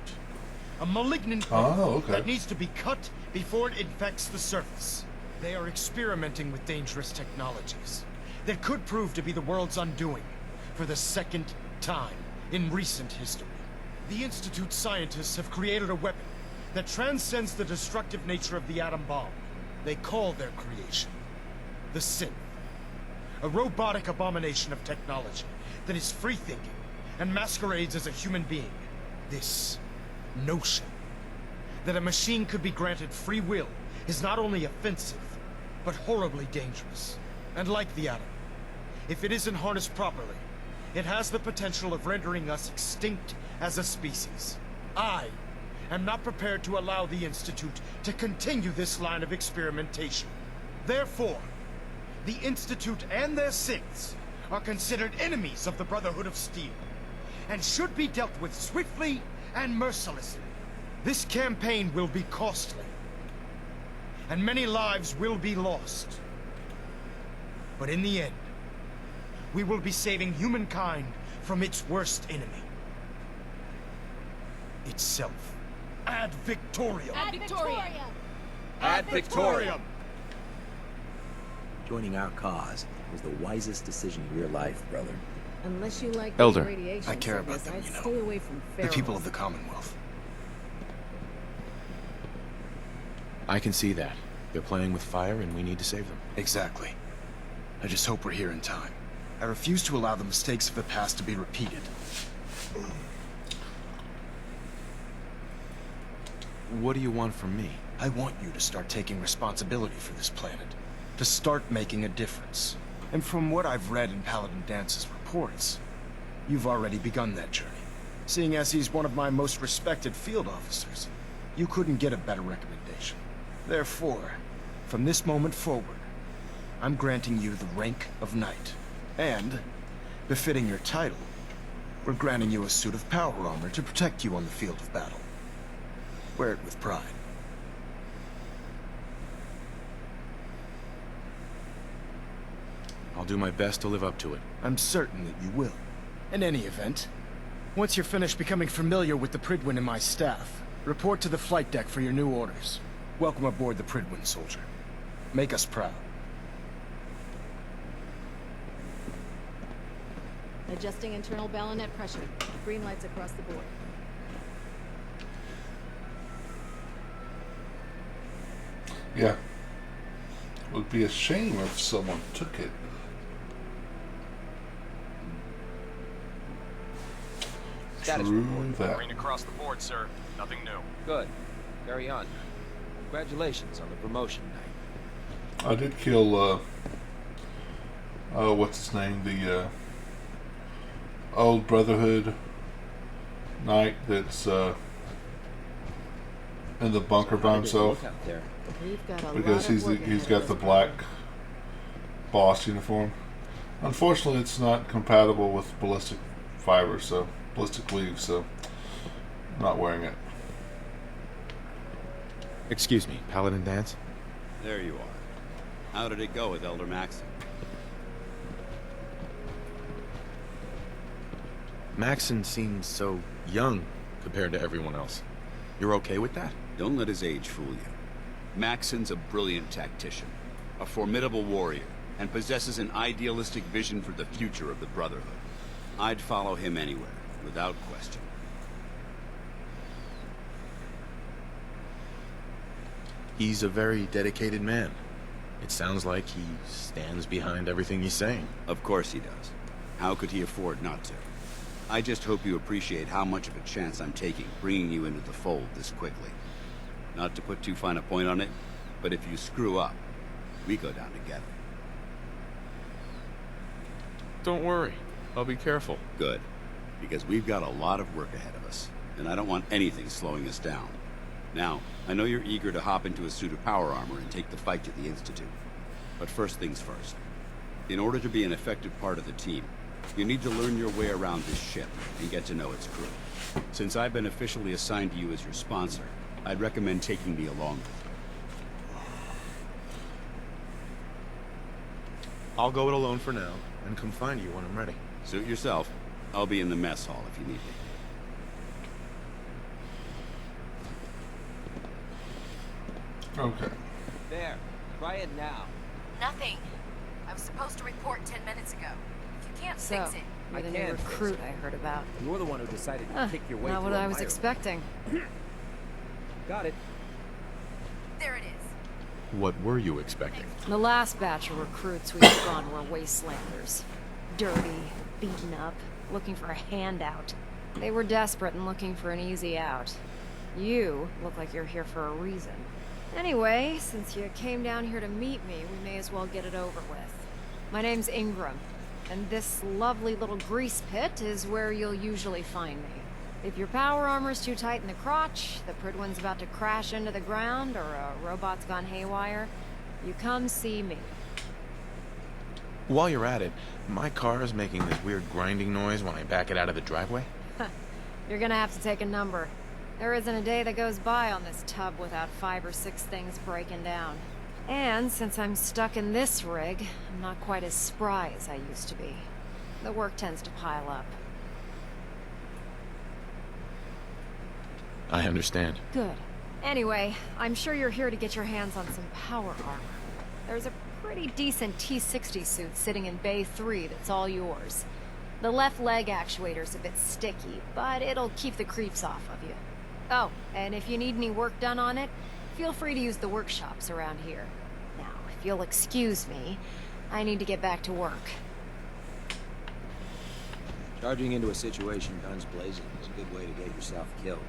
A malignant growth that needs to be cut before it infects the surface. They are experimenting with dangerous technologies that could prove to be the world's undoing for the second time in recent history. The Institute scientists have created a weapon that transcends the destructive nature of the atom bomb. They call their creation the Synth. A robotic abomination of technology that is free-thinking and masquerades as a human being. This notion that a machine could be granted free will is not only offensive, but horribly dangerous. And like the atom, if it isn't harnessed properly, it has the potential of rendering us extinct as a species. I am not prepared to allow the Institute to continue this line of experimentation. Therefore, the Institute and their synths are considered enemies of the Brotherhood of Steel, and should be dealt with swiftly and mercilessly. This campaign will be costly, and many lives will be lost. But in the end, we will be saving humankind from its worst enemy. Itself. Ad Victoriam! Ad Victoriam! Ad Victoriam! Joining our cause was the wisest decision of your life, brother. Unless you like Elder, radiation I care about sickness, them, I'd you know. stay away from The people Pharaohs. of the Commonwealth. I can see that. They're playing with fire and we need to save them. Exactly. I just hope we're here in time. I refuse to allow the mistakes of the past to be repeated. What do you want from me? I want you to start taking responsibility for this planet. To start making a difference. And from what I've read in Paladin Dance's reports, you've already begun that journey. Seeing as he's one of my most respected field officers, you couldn't get a better recommendation. Therefore, from this moment forward, I'm granting you the rank of Knight. And, befitting your title, we're granting you a suit of power armor to protect you on the field of battle. Wear it with pride. I'll do my best to live up to it. I'm certain that you will. In any event, once you're finished becoming familiar with the Prydwen and my staff, report to the flight deck for your new orders. Welcome aboard the Prydwen, soldier. Make us proud. Adjusting internal bayonet pressure. Green lights across the board. Yeah. It would be a shame if someone took it. Status True report. that. Green across the board, sir. Nothing new. Good. Carry on. Congratulations on the promotion, Knight. I did kill, what's his name? The, old Brotherhood Knight that's, in the bunker by himself. We've got a Because lot of he's got the black boss uniform. Unfortunately, it's not compatible with ballistic fiber, so ballistic weave, so I'm not wearing it. Excuse me, Paladin Dance? There you are. How did it go with Elder Maxson? Maxson seems so young compared to everyone else. You're okay with that? Don't let his age fool you. Maxson's a brilliant tactician, a formidable warrior, and possesses an idealistic vision for the future of the Brotherhood. I'd follow him anywhere, without question. He's a very dedicated man. It sounds like he stands behind everything he's saying. Of course he does. How could he afford not to? I just hope you appreciate how much of a chance I'm taking bringing you into the fold this quickly. Not to put too fine a point on it, but if you screw up, we go down together. Don't worry. I'll be careful. Good. Because we've got a lot of work ahead of us, and I don't want anything slowing us down. Now, I know you're eager to hop into a suit of power armor and take the fight to the Institute. But first things first. In order to be an effective part of the team, you need to learn your way around this ship and get to know its crew. Since I've been officially assigned to you as your sponsor, I'd recommend taking me along with you. I'll go it alone for now, and come find you when I'm ready. Suit yourself. I'll be in the mess hall if you need me. Okay. There. Try it now. Nothing. I was supposed to report 10 minutes ago. If you can't fix it... You're the new recruit I heard about. You're the one who decided to kick your way Not through what a I was mire. expecting. Got it. There it is. What were you expecting? The last batch of recruits we took on were wastelanders. Dirty, beaten up, looking for a handout. They were desperate and looking for an easy out. You look like you're here for a reason. Anyway, since you came down here to meet me, we may as well get it over with. My name's Ingram, and this lovely little grease pit is where you'll usually find me. If your power armor's too tight in the crotch, the Pridwen's about to crash into the ground, or a robot's gone haywire, you come see me. While you're at it, my car is making this weird grinding noise when I back it out of the driveway. You're gonna have to take a number. There isn't a day that goes by on this tub without 5 or 6 things breaking down. And since I'm stuck in this rig, I'm not quite as spry as I used to be. The work tends to pile up. I understand. Good. Anyway, I'm sure you're here to get your hands on some power armor. There's a pretty decent T-60 suit sitting in Bay 3 that's all yours. The left leg actuator's a bit sticky, but it'll keep the creeps off of you. Oh, and if you need any work done on it, feel free to use the workshops around here. Now, if you'll excuse me, I need to get back to work. Charging into a situation guns blazing is a good way to get yourself killed.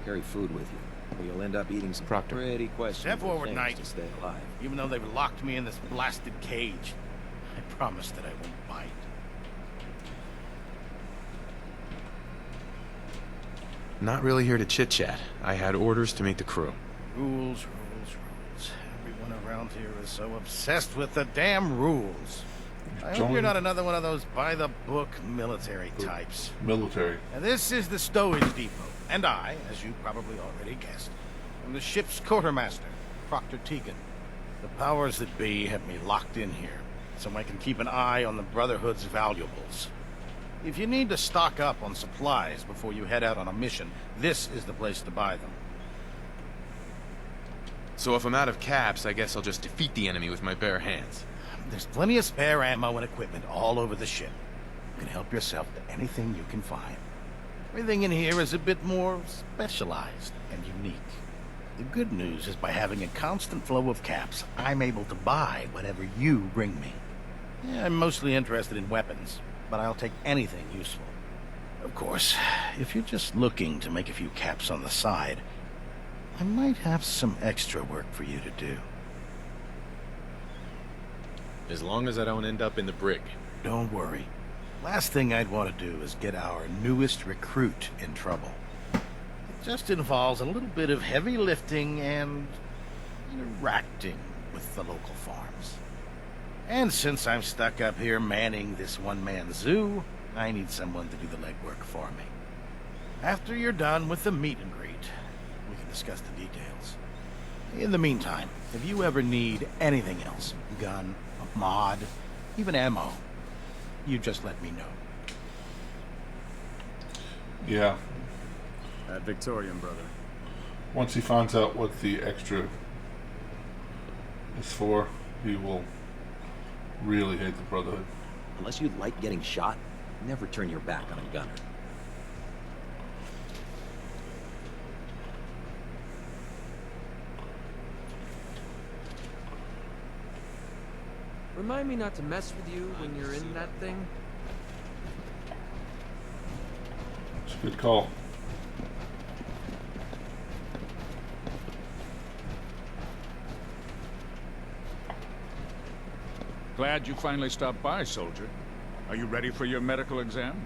Carry food with you, or you'll end up eating some pretty questionable Step forward, things Knight. to stay alive. Even though they've locked me in this blasted cage, I promise that I won't bite. Not really here to chit-chat. I had orders to meet the crew. Rules, rules, rules. Everyone around here is so obsessed with the damn rules. I hope you're not another one of those by-the-book military types. Military. And this is the stowage depot, and I, as you probably already guessed, am the ship's quartermaster, Proctor Tegan. The powers that be have me locked in here, so I can keep an eye on the Brotherhood's valuables. If you need to stock up on supplies before you head out on a mission, this is the place to buy them. So if I'm out of caps, I guess I'll just defeat the enemy with my bare hands. There's plenty of spare ammo and equipment all over the ship. You can help yourself to anything you can find. Everything in here is a bit more specialized and unique. The good news is by having a constant flow of caps, I'm able to buy whatever you bring me. Yeah, I'm mostly interested in weapons, but I'll take anything useful. Of course, if you're just looking to make a few caps on the side, I might have some extra work for you to do. As long as I don't end up in the brig. Don't worry. Last thing I'd want to do is get our newest recruit in trouble. It just involves a little bit of heavy lifting and interacting with the local farms. And since I'm stuck up here manning this one-man zoo, I need someone to do the legwork for me. After you're done with the meet and greet, we can discuss the details. In the meantime, if you ever need anything else, gun, a mod, even ammo, you just let me know. Yeah. At Victorian, brother. Once he finds out what the extra is for, he will really hate the Brotherhood. Unless you like getting shot, never turn your back on a gunner. Remind me not to mess with you when you're in that thing. It's a good call. Glad you finally stopped by, soldier. Are you ready for your medical exam?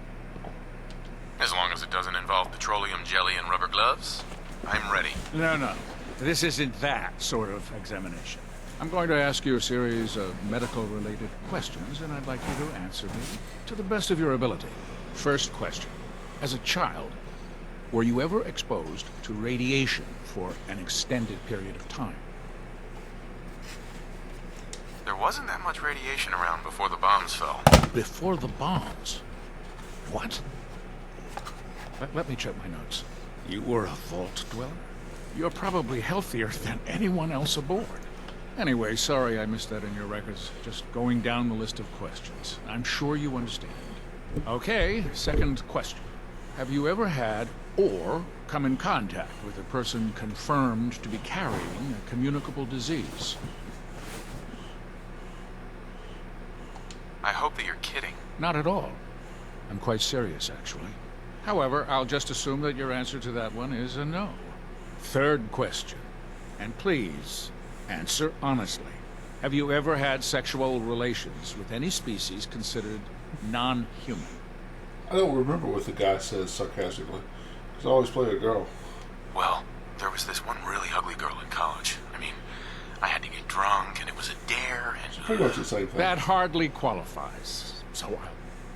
As long as it doesn't involve petroleum jelly and rubber gloves, I'm ready. No. This isn't that sort of examination. I'm going to ask you a series of medical-related questions, and I'd like you to answer me to the best of your ability. First question. As a child, were you ever exposed to radiation for an extended period of time? There wasn't that much radiation around before the bombs fell. Before the bombs? What? Let me check my notes. You were a vault dweller? You're probably healthier than anyone else aboard. Anyway, sorry I missed that in your records. Just going down the list of questions. I'm sure you understand. Okay, second question. Have you ever had or come in contact with a person confirmed to be carrying a communicable disease? I hope that you're kidding. Not at all. I'm quite serious, actually. However, I'll just assume that your answer to that one is a no. Third question. And please, answer honestly. Have you ever had sexual relations with any species considered non-human? I don't remember what the guy says sarcastically. He's always played a girl. Well, there was this one really ugly girl in college. I mean, I had to get drunk, and it was a dare, and... Pretty much the same thing. That hardly qualifies, so I'll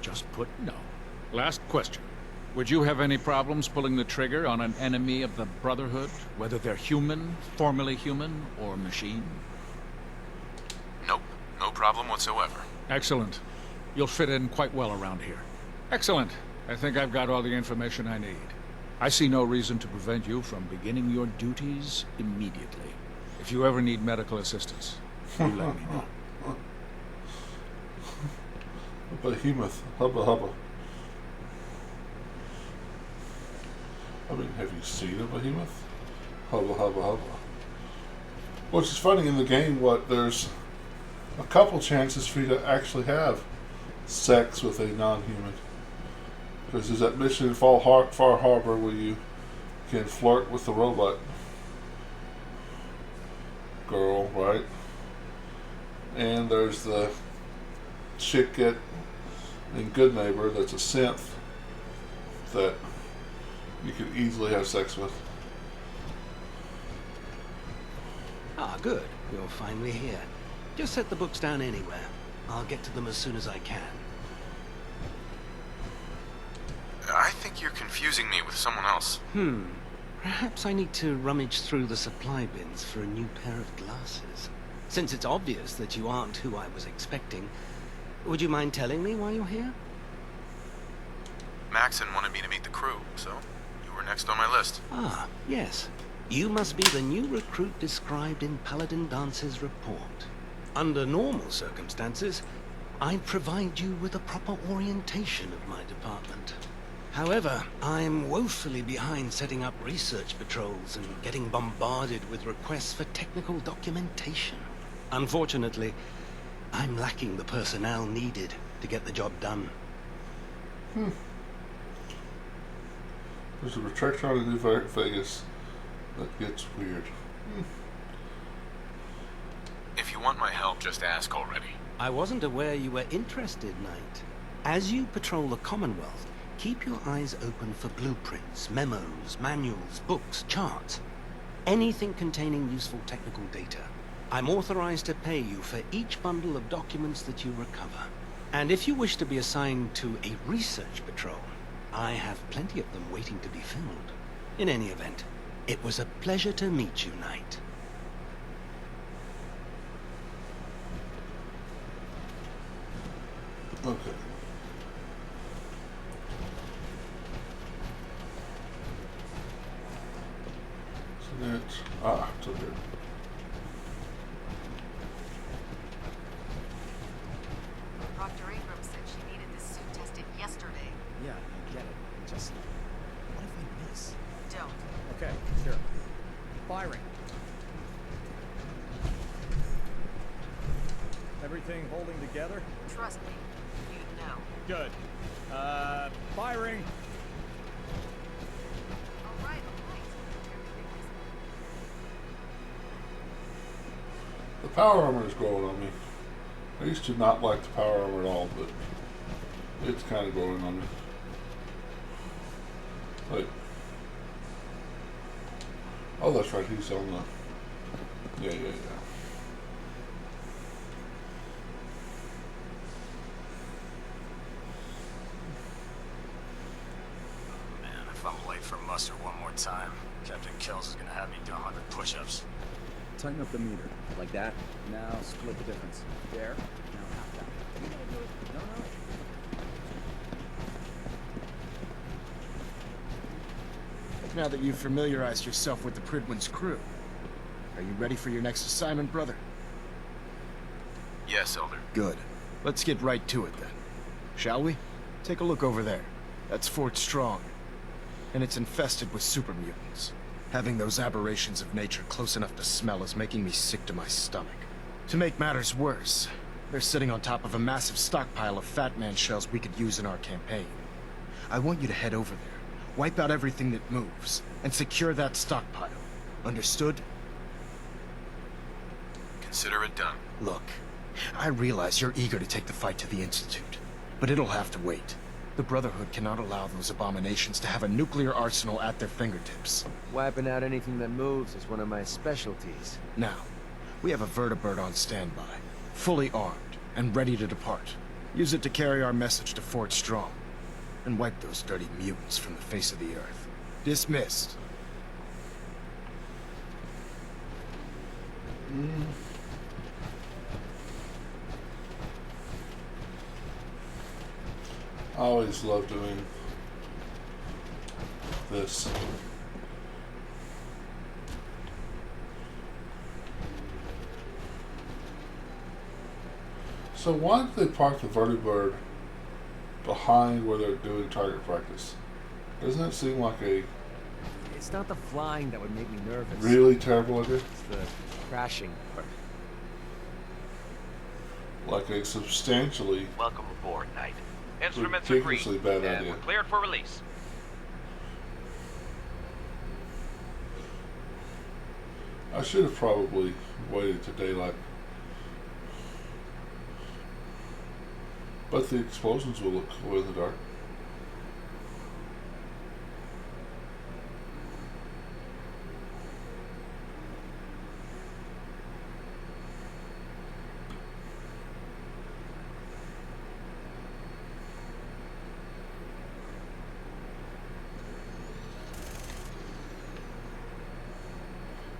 just put no. Last question. Would you have any problems pulling the trigger on an enemy of the Brotherhood, whether they're human, formerly human, or machine? Nope. No problem whatsoever. Excellent. You'll fit in quite well around here. Excellent. I think I've got all the information I need. I see no reason to prevent you from beginning your duties immediately. If you ever need medical assistance, you let me know. A behemoth. Hubba hubba. I mean, have you seen a behemoth? Hubba hubba hubba. Which is funny in the game, there's a couple chances for you to actually have sex with a non-human. Because there's that mission in Far Harbor where you can flirt with the robot girl, right? And there's the chick in Good Neighbor that's a synth that you could easily have sex with. Ah, good. You're finally here. Just set the books down anywhere. I'll get to them as soon as I can. I think you're confusing me with someone else. Perhaps I need to rummage through the supply bins for a new pair of glasses. Since it's obvious that you aren't who I was expecting, would you mind telling me why you're here? Maxon wanted me to meet the crew, so you were next on my list. Ah, yes. You must be the new recruit described in Paladin Dance's report. Under normal circumstances, I'd provide you with a proper orientation of my department. However, I'm woefully behind setting up research patrols and getting bombarded with requests for technical documentation. Unfortunately, I'm lacking the personnel needed to get the job done. There's a retraction on New Vegas that gets weird. If you want my help, just ask already. I wasn't aware you were interested, Knight. As you patrol the Commonwealth, keep your eyes open for blueprints, memos, manuals, books, charts. Anything containing useful technical data. I'm authorized to pay you for each bundle of documents that you recover. And if you wish to be assigned to a research patrol, I have plenty of them waiting to be filled. In any event, it was a pleasure to meet you, Knight. Okay. So that's it's over here. Dr. Abrams said she needed this suit tested yesterday. Yeah, I get it. Just, what if I miss? Don't. Okay, sure. Firing. Whatever everything holding together? Trust me, you'd know. Good. Firing. All right. The power armor is growing on me. I used to not like the power armor at all, but it's kind of growing on me. Wait. Oh, that's right. He's on the... Yeah. Man, if I'm late for muster one more time, Captain Kells is gonna have me do 100 push-ups. Tighten up the meter. Like that. Now split the difference. There. Now half that. No. Now that you've familiarized yourself with the Prydwen's crew, are you ready for your next assignment, brother? Yes, Elder. Good. Let's get right to it then. Shall we? Take a look over there. That's Fort Strong. And it's infested with super mutants. Having those aberrations of nature close enough to smell is making me sick to my stomach. To make matters worse, they're sitting on top of a massive stockpile of Fat Man shells we could use in our campaign. I want you to head over there, wipe out everything that moves, and secure that stockpile. Understood? Consider it done. Look, I realize you're eager to take the fight to the Institute, but it'll have to wait. The Brotherhood cannot allow those abominations to have a nuclear arsenal at their fingertips. Wiping out anything that moves is one of my specialties. Now, we have a vertibird on standby, fully armed and ready to depart. Use it to carry our message to Fort Strong, and wipe those dirty mutants from the face of the earth. Dismissed. I always love doing this. So why did they park the vertibird behind where they're doing target practice? Doesn't it seem like a It's not the flying that would make me nervous. really terrible idea? It's the crashing part. Like a substantially Welcome aboard, Knight. Instruments are green, ridiculously bad and idea. we're cleared for release. I should have probably waited to daylight. But the explosions will look cool in the dark.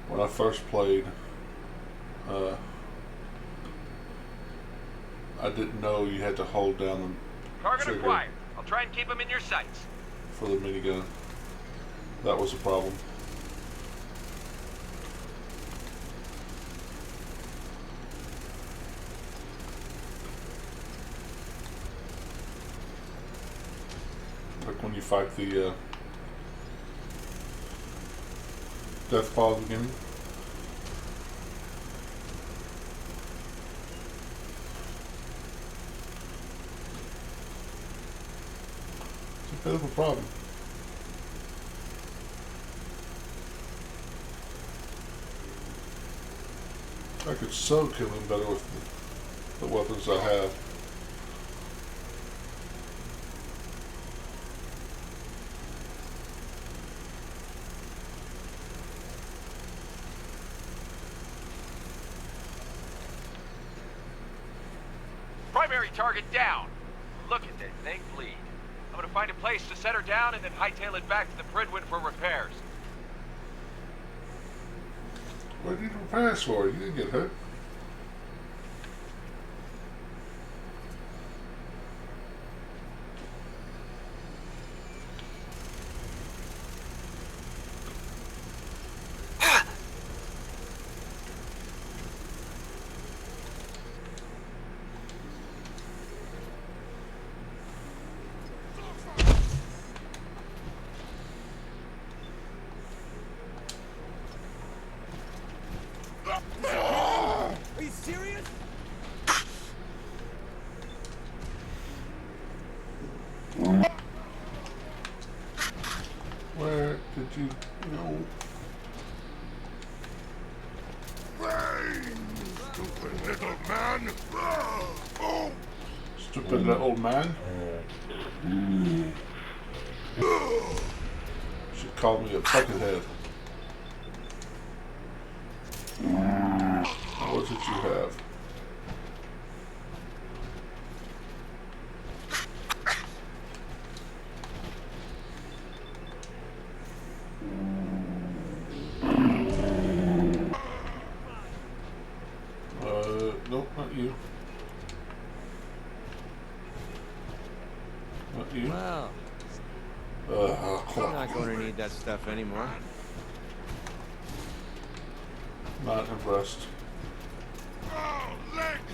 When I first played, I didn't know you had to hold down the Target trigger acquired. I'll try and keep them in your sights. for the minigun. That was a problem. Like when you fight the death claw at the beginning. It's a bit of a problem. I could so kill him better with the weapons I have. Primary target down. Look at that thing bleed. I'm gonna find a place to set her down and then hightail it back to the Prydwen for repairs. What do you need repairs for? You didn't get hurt. Stupid little old man. She called me a buckethead. What did you have? Nope, not you. Not you. Well, I'm not going to need that stuff anymore. Not impressed. I'll make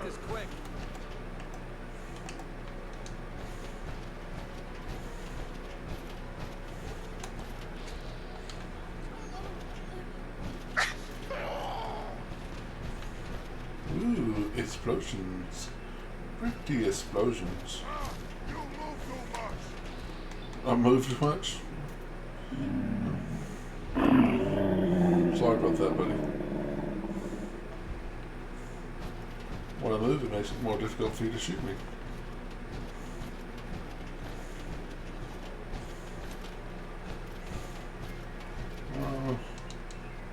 this quick. Ooh, explosions. Pretty explosions. I moved too much? Sorry about that, buddy. When I move, it makes it more difficult for you to shoot me.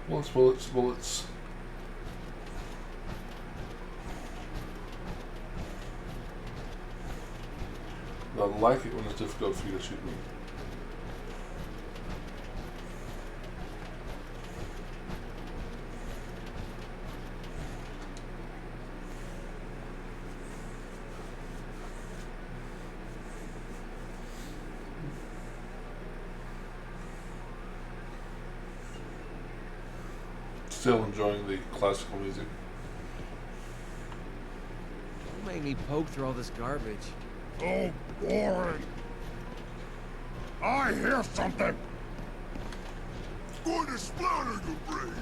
Bullets, bullets, bullets. I like it when it's difficult for you to shoot me. Still enjoying the classical music. Don't make me poke through all this garbage. Oh, boring. I hear something. It's going to splatter your brain.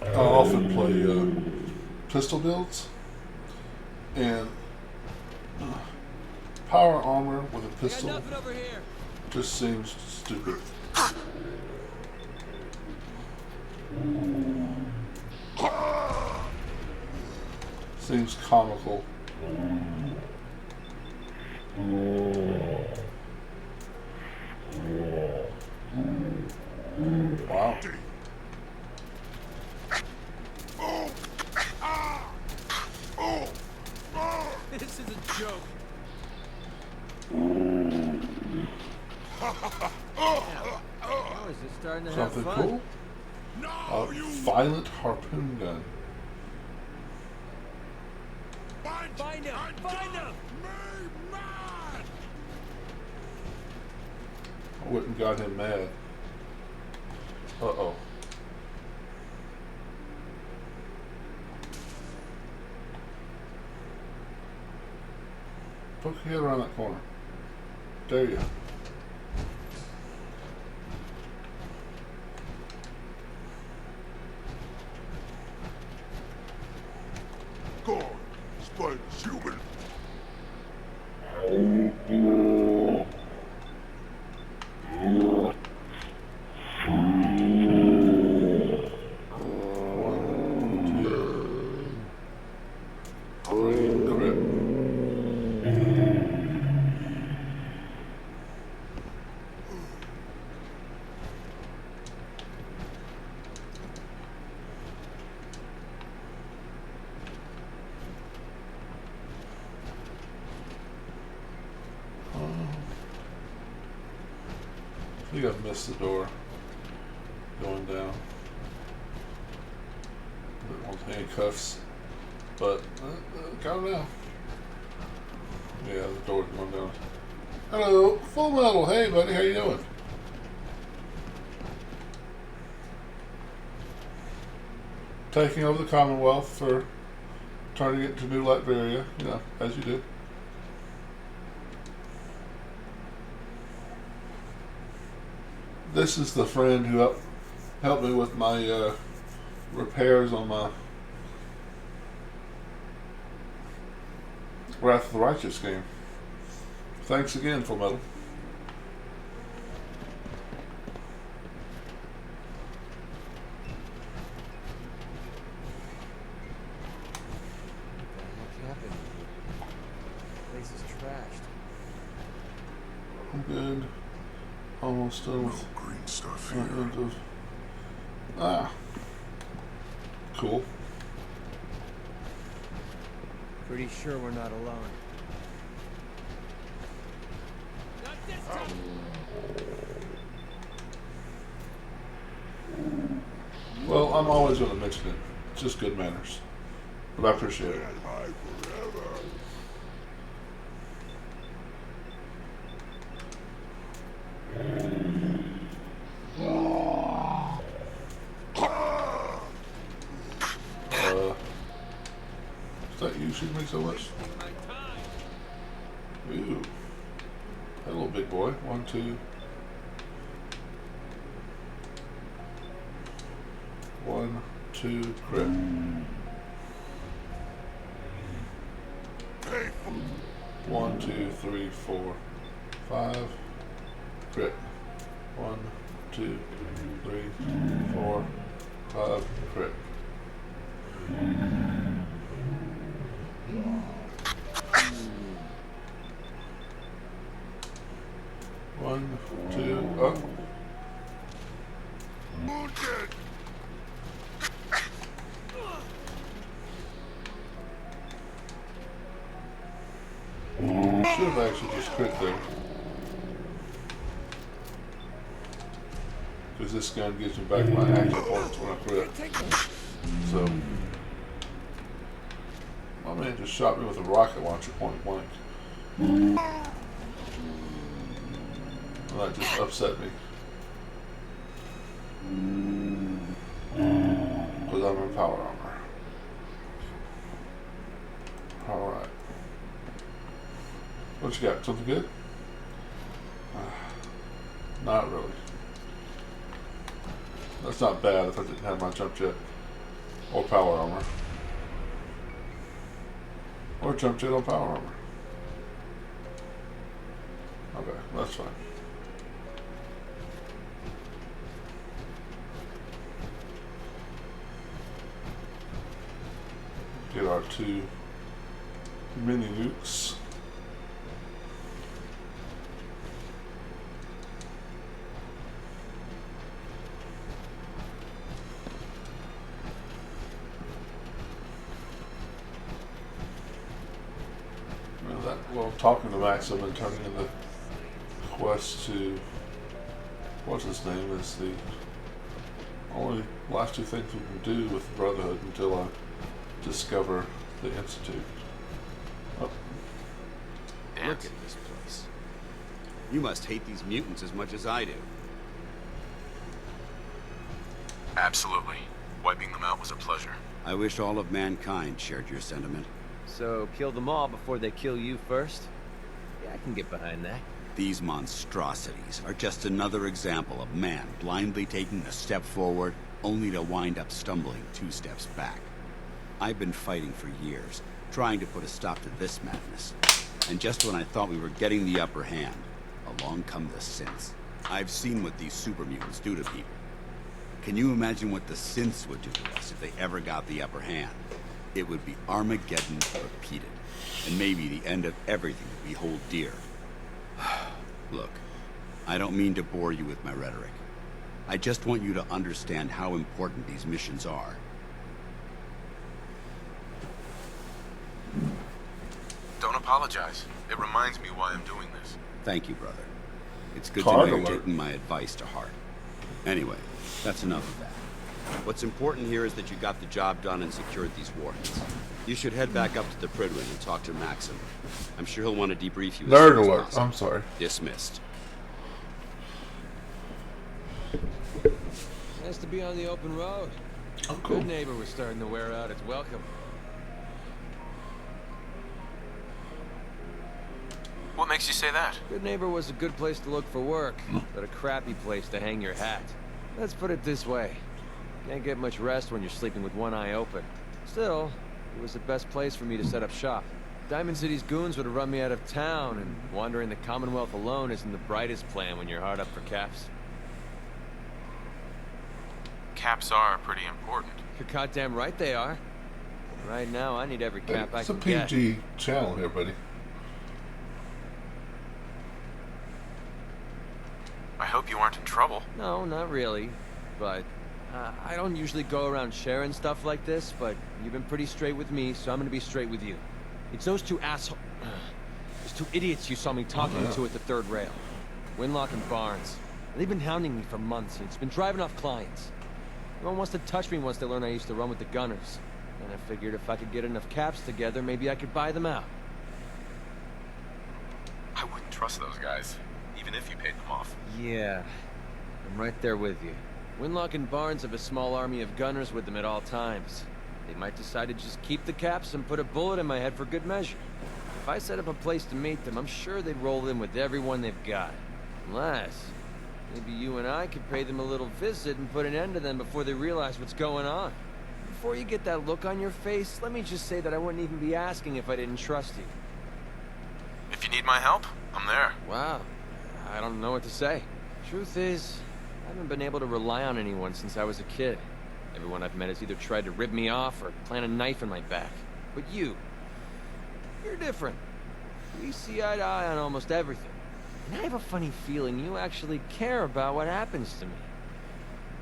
I often play pistol builds, and power armor with a pistol just seems stupid. Seems comical. Wow. This is a joke. How is it starting to have Something fun? cool? A violent harpoon gun. Find him! Find him! I went and got him mad. Uh-oh. Poke your head around that corner. Dare you. God, Spider's human. I think I've missed the door going down. Didn't want handcuffs, but got it now. Yeah, the door's going down. Hello, Full Metal. Hey, buddy, how you doing? Taking over the Commonwealth for turning it into New Latveria, you know, as you do. This is the friend who helped me with my repairs on my Wrath of the Righteous game. Thanks again, Full Metal. What happened? The place is trashed. I'm good. Almost done with green stuff here. Ah. Cool. Pretty sure we're not alone. Well, I'm always going to mention it. It's just good manners. But I appreciate it. Is that you shooting me so much? Ooh. Hello, big boy. 1, 2. 1, 2, crit. 1, 2, 3, 4, 5. Crit. 1, 2, 3, 4, 5. Crit. 1, 2, up. Should have actually just crit there. Because this gun gives me back my action points when I crit. So, my man just shot me with a rocket launcher point blank. And that just upset me. Because I'm in power armor. Alright. What you got? Something good? Not really. That's not bad if I didn't have my jump jet. Or power armor. Or jump jet or power armor. Okay, that's fine. Get our 2 mini nukes. Well, talking to Maxim and turning in the quest to what's his name is the only last 2 things we can do with the Brotherhood until I discover the Institute. Oh. Look at this place. You must hate these mutants as much as I do. Absolutely. Wiping them out was a pleasure. I wish all of mankind shared your sentiment. So, kill them all before they kill you first? Yeah, I can get behind that. These monstrosities are just another example of man blindly taking a step forward, only to wind up stumbling 2 steps back. I've been fighting for years, trying to put a stop to this madness. And just when I thought we were getting the upper hand, along come the synths. I've seen what these super mutants do to people. Can you imagine what the synths would do to us if they ever got the upper hand? It would be Armageddon repeated, and maybe the end of everything that we hold dear. Look, I don't mean to bore you with my rhetoric. I just want you to understand how important these missions are. Don't apologize. It reminds me why I'm doing this. Thank you, brother. It's good to know you're taking my advice to heart. Anyway, that's enough of that. What's important here is that you got the job done and secured these warheads. You should head back up to the Prydwen and talk to Maxim. I'm sure he'll want to debrief you. Nerd alert. I'm sorry. Dismissed. Nice to be on the open road. Oh, cool. Good neighbor was starting to wear out its welcome. What makes you say that? Good neighbor was a good place to look for work, but a crappy place to hang your hat. Let's put it this way. Can't get much rest when you're sleeping with one eye open. Still, it was the best place for me to set up shop. Diamond City's goons would have run me out of town, and wandering the Commonwealth alone isn't the brightest plan when you're hard up for caps. Caps are pretty important. You're goddamn right they are. Right now, I need every cap I It's a can get. PG channel here, buddy. I hope you aren't in trouble. No, not really. But I don't usually go around sharing stuff like this, but you've been pretty straight with me, so I'm gonna be straight with you. It's those two those two idiots you saw me talking to at the third rail. Winlock and Barnes. They've been hounding me for months, and it's been driving off clients. No one wants to touch me once they learn I used to run with the Gunners. And I figured if I could get enough caps together, maybe I could buy them out. I wouldn't trust those guys, even if you paid them off. Yeah, I'm right there with you. Winlock and Barnes have a small army of gunners with them at all times. They might decide to just keep the caps and put a bullet in my head for good measure. If I set up a place to meet them, I'm sure they'd roll in with everyone they've got. Unless, maybe you and I could pay them a little visit and put an end to them before they realize what's going on. Before you get that look on your face, let me just say that I wouldn't even be asking if I didn't trust you. If you need my help, I'm there. Wow, I don't know what to say. Truth is, I haven't been able to rely on anyone since I was a kid. Everyone I've met has either tried to rip me off or plant a knife in my back. But you're different. We see eye to eye on almost everything. And I have a funny feeling you actually care about what happens to me.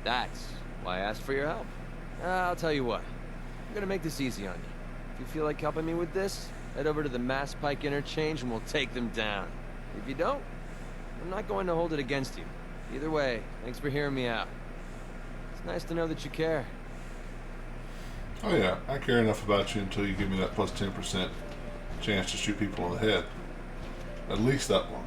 That's why I asked for your help. I'll tell you what. I'm gonna make this easy on you. If you feel like helping me with this, head over to the Mass Pike interchange and we'll take them down. If you don't, I'm not going to hold it against you. Either way, thanks for hearing me out. It's nice to know that you care. Oh yeah, I care enough about you until you give me that plus 10% chance to shoot people in the head. At least that one.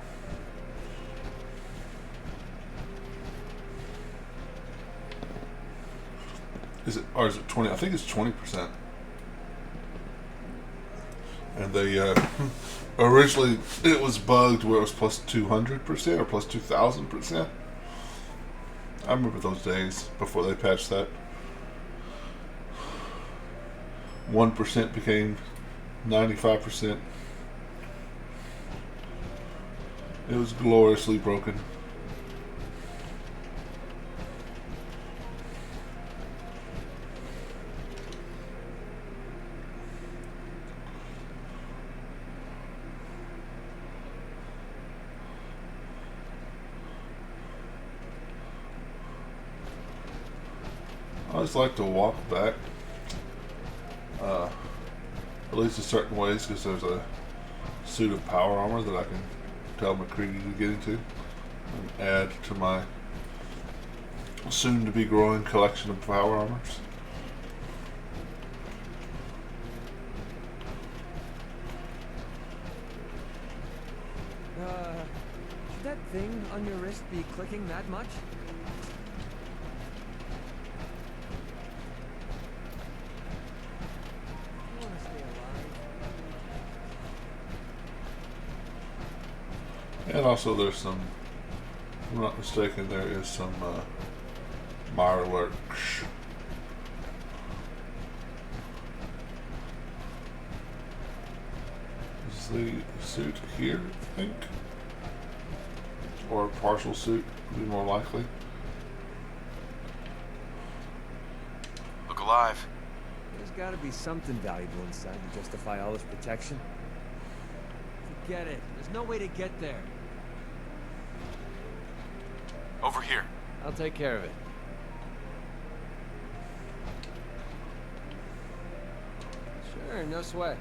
Is it 20? I think it's 20%. And they originally it was bugged where it was plus 200% or plus 2,000%. I remember those days before they patched that. 1% became 95%. It was gloriously broken. I always like to walk back, at least in certain ways, because there's a suit of power armor that I can tell McCready to get into and add to my soon-to-be growing collection of power armors. Should that thing on your wrist be clicking that much? And also there's some, if I'm not mistaken, there is some Mirelurks. Is the suit here, I think? Or a partial suit would be more likely. Look alive. There's gotta be something valuable inside to justify all this protection. Forget it. There's no way to get there. Over here. I'll take care of it. Sure, no sweat.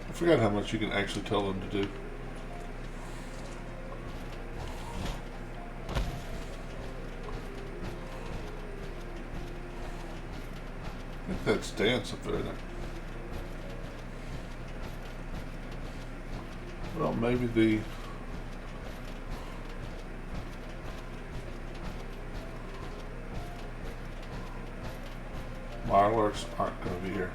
I forgot how much you can actually tell them to do. I think that's dance up there, isn't it? Well, maybe the Mirelurks aren't going to be here.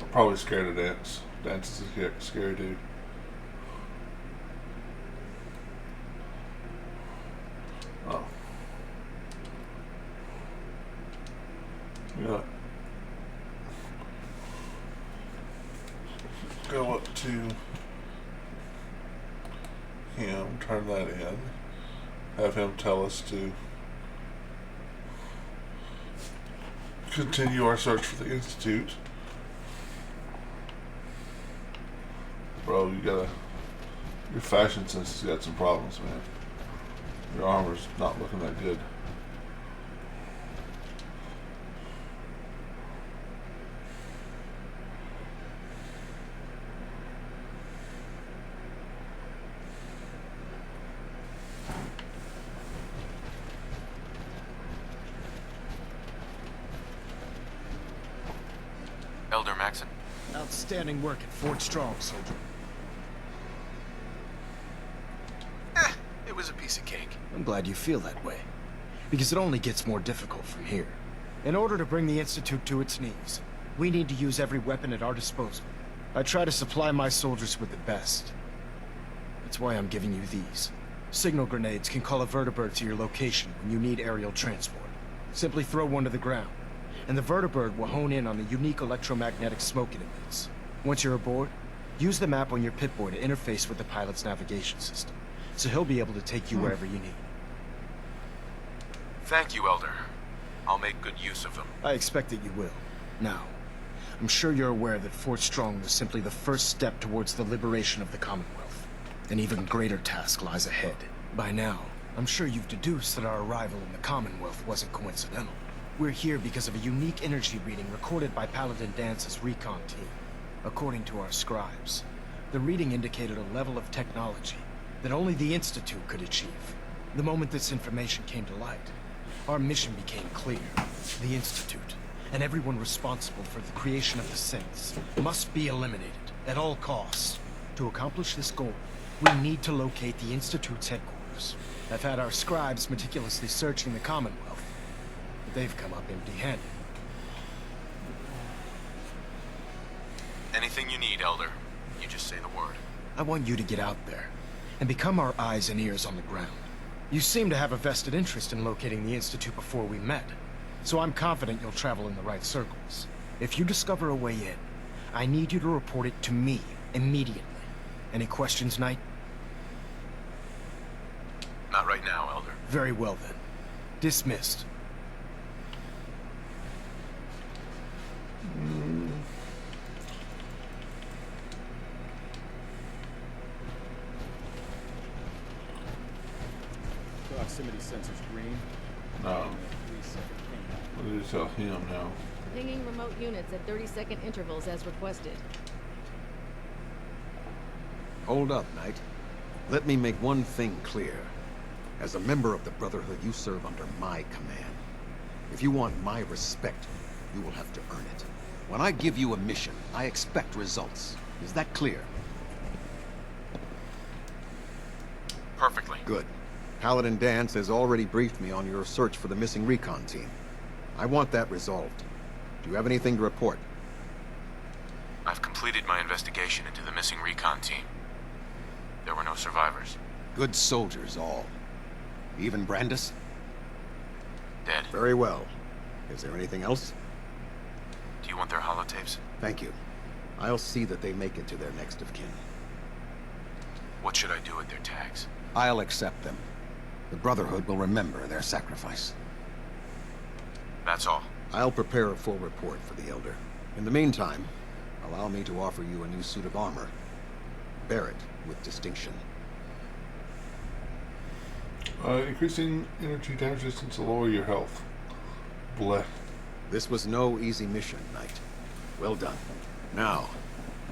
I'm probably scared of Dance. Dance is a scary dude. him, turn that in, have him tell us to continue our search for the Institute. Bro, your fashion sense has got some problems, man. Your armor's not looking that good. Elder Maxon. Outstanding work at Fort Strong, soldier. It was a piece of cake. I'm glad you feel that way, because it only gets more difficult from here. In order to bring the Institute to its knees, we need to use every weapon at our disposal. I try to supply my soldiers with the best. That's why I'm giving you these. Signal grenades can call a vertibird to your location when you need aerial transport. Simply throw one to the ground, and the vertibird will hone in on the unique electromagnetic smoke it emits. Once you're aboard, use the map on your Pip-Boy to interface with the pilot's navigation system, so he'll be able to take you wherever you need. Thank you, Elder. I'll make good use of them. I expect that you will. Now, I'm sure you're aware that Fort Strong was simply the first step towards the liberation of the Commonwealth. An even greater task lies ahead. By now, I'm sure you've deduced that our arrival in the Commonwealth wasn't coincidental. We're here because of a unique energy reading recorded by Paladin Dance's recon team. According to our scribes, the reading indicated a level of technology that only the Institute could achieve. The moment this information came to light, our mission became clear. The Institute, and everyone responsible for the creation of the Saints, must be eliminated at all costs. To accomplish this goal, we need to locate the Institute's headquarters. I've had our scribes meticulously searching the Commonwealth, but they've come up empty-handed. Anything you need, Elder. You just say the word. I want you to get out there and become our eyes and ears on the ground. You seem to have a vested interest in locating the Institute before we met, so I'm confident you'll travel in the right circles. If you discover a way in, I need you to report it to me immediately. Any questions, Knight? Not right now, Elder. Very well then. Dismissed. Proximity sensors green. No. What did you tell him now? Pinging remote units at 30-second intervals as requested. Hold up, Knight. Let me make one thing clear. As a member of the Brotherhood, you serve under my command. If you want my respect, you will have to earn it. When I give you a mission, I expect results. Is that clear? Perfectly. Good. Paladin Dance has already briefed me on your search for the missing recon team. I want that resolved. Do you have anything to report? I've completed my investigation into the missing recon team. There were no survivors. Good soldiers, all. Even Brandis? Dead. Very well. Is there anything else? Do you want their holotapes? Thank you. I'll see that they make it to their next of kin. What should I do with their tags? I'll accept them. The Brotherhood will remember their sacrifice. That's all. I'll prepare a full report for the Elder. In the meantime, allow me to offer you a new suit of armor. Bear it with distinction. Increasing energy damage resistance to lower your health. Bleh. This was no easy mission, Knight. Well done. Now,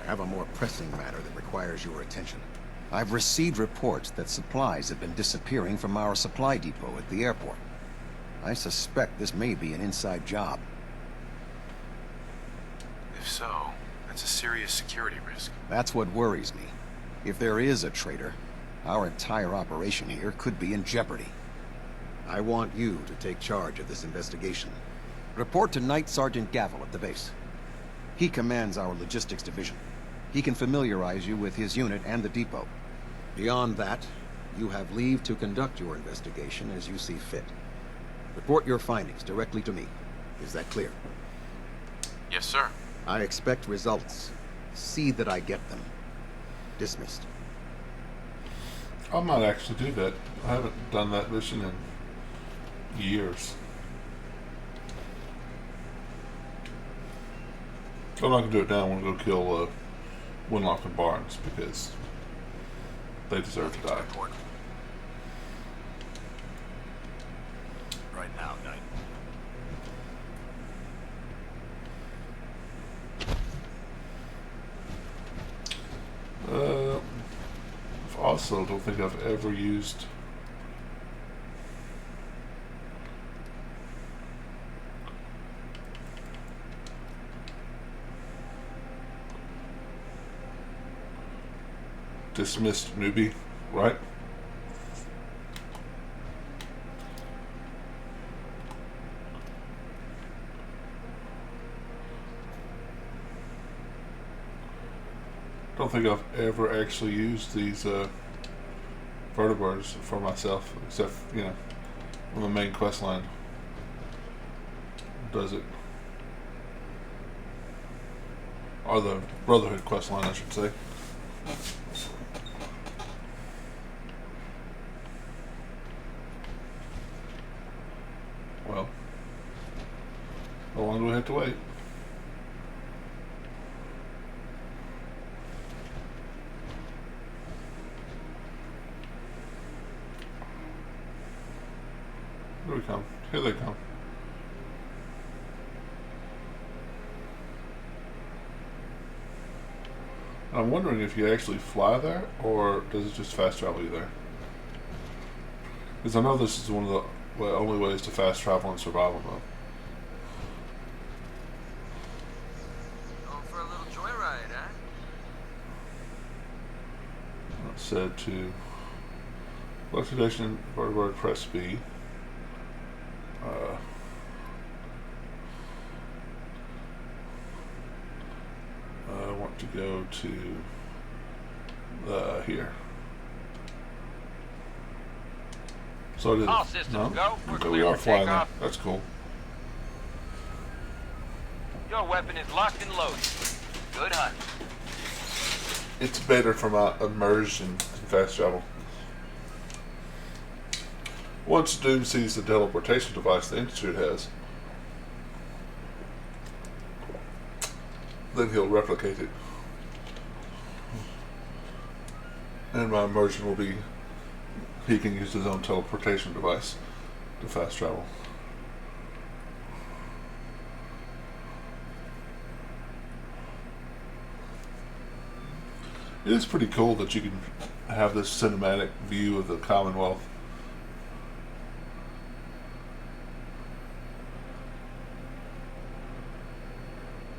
I have a more pressing matter that requires your attention. I've received reports that supplies have been disappearing from our supply depot at the airport. I suspect this may be an inside job. If so, that's a serious security risk. That's what worries me. If there is a traitor, our entire operation here could be in jeopardy. I want you to take charge of this investigation. Report to Knight Sergeant Gavel at the base. He commands our logistics division. He can familiarize you with his unit and the depot. Beyond that, you have leave to conduct your investigation as you see fit. Report your findings directly to me. Is that clear? Yes, sir. I expect results. See that I get them. Dismissed. I might actually do that. I haven't done that mission in years. I'm not going to do it now. I'm going to go kill Winlock and Barnes because they deserve to die. Right now, Knight. I also don't think I've ever used dismissed newbie, right? Don't think I've ever actually used these vertebrates for myself, except, you know, on the main quest line does it. Or the Brotherhood quest line, I should say. Well, how long do we have to wait? Here we come. Here they come. I'm wondering if you actually fly there, or does it just fast travel you there? Because I know this is one of the only ways to fast travel in survival mode. Going for a little joyride, huh? It said to Electrification vertebrate, press B. I want to go to here. So it is. All systems No? go. We're Okay, we clear are for flying there. takeoff. That's cool. Your weapon is locked and loaded. Good hunt. It's better for my immersion in fast travel. Once Doom sees the teleportation device the Institute has, then he'll replicate it. And my immersion will be, he can use his own teleportation device to fast travel. It is pretty cool that you can have this cinematic view of the Commonwealth.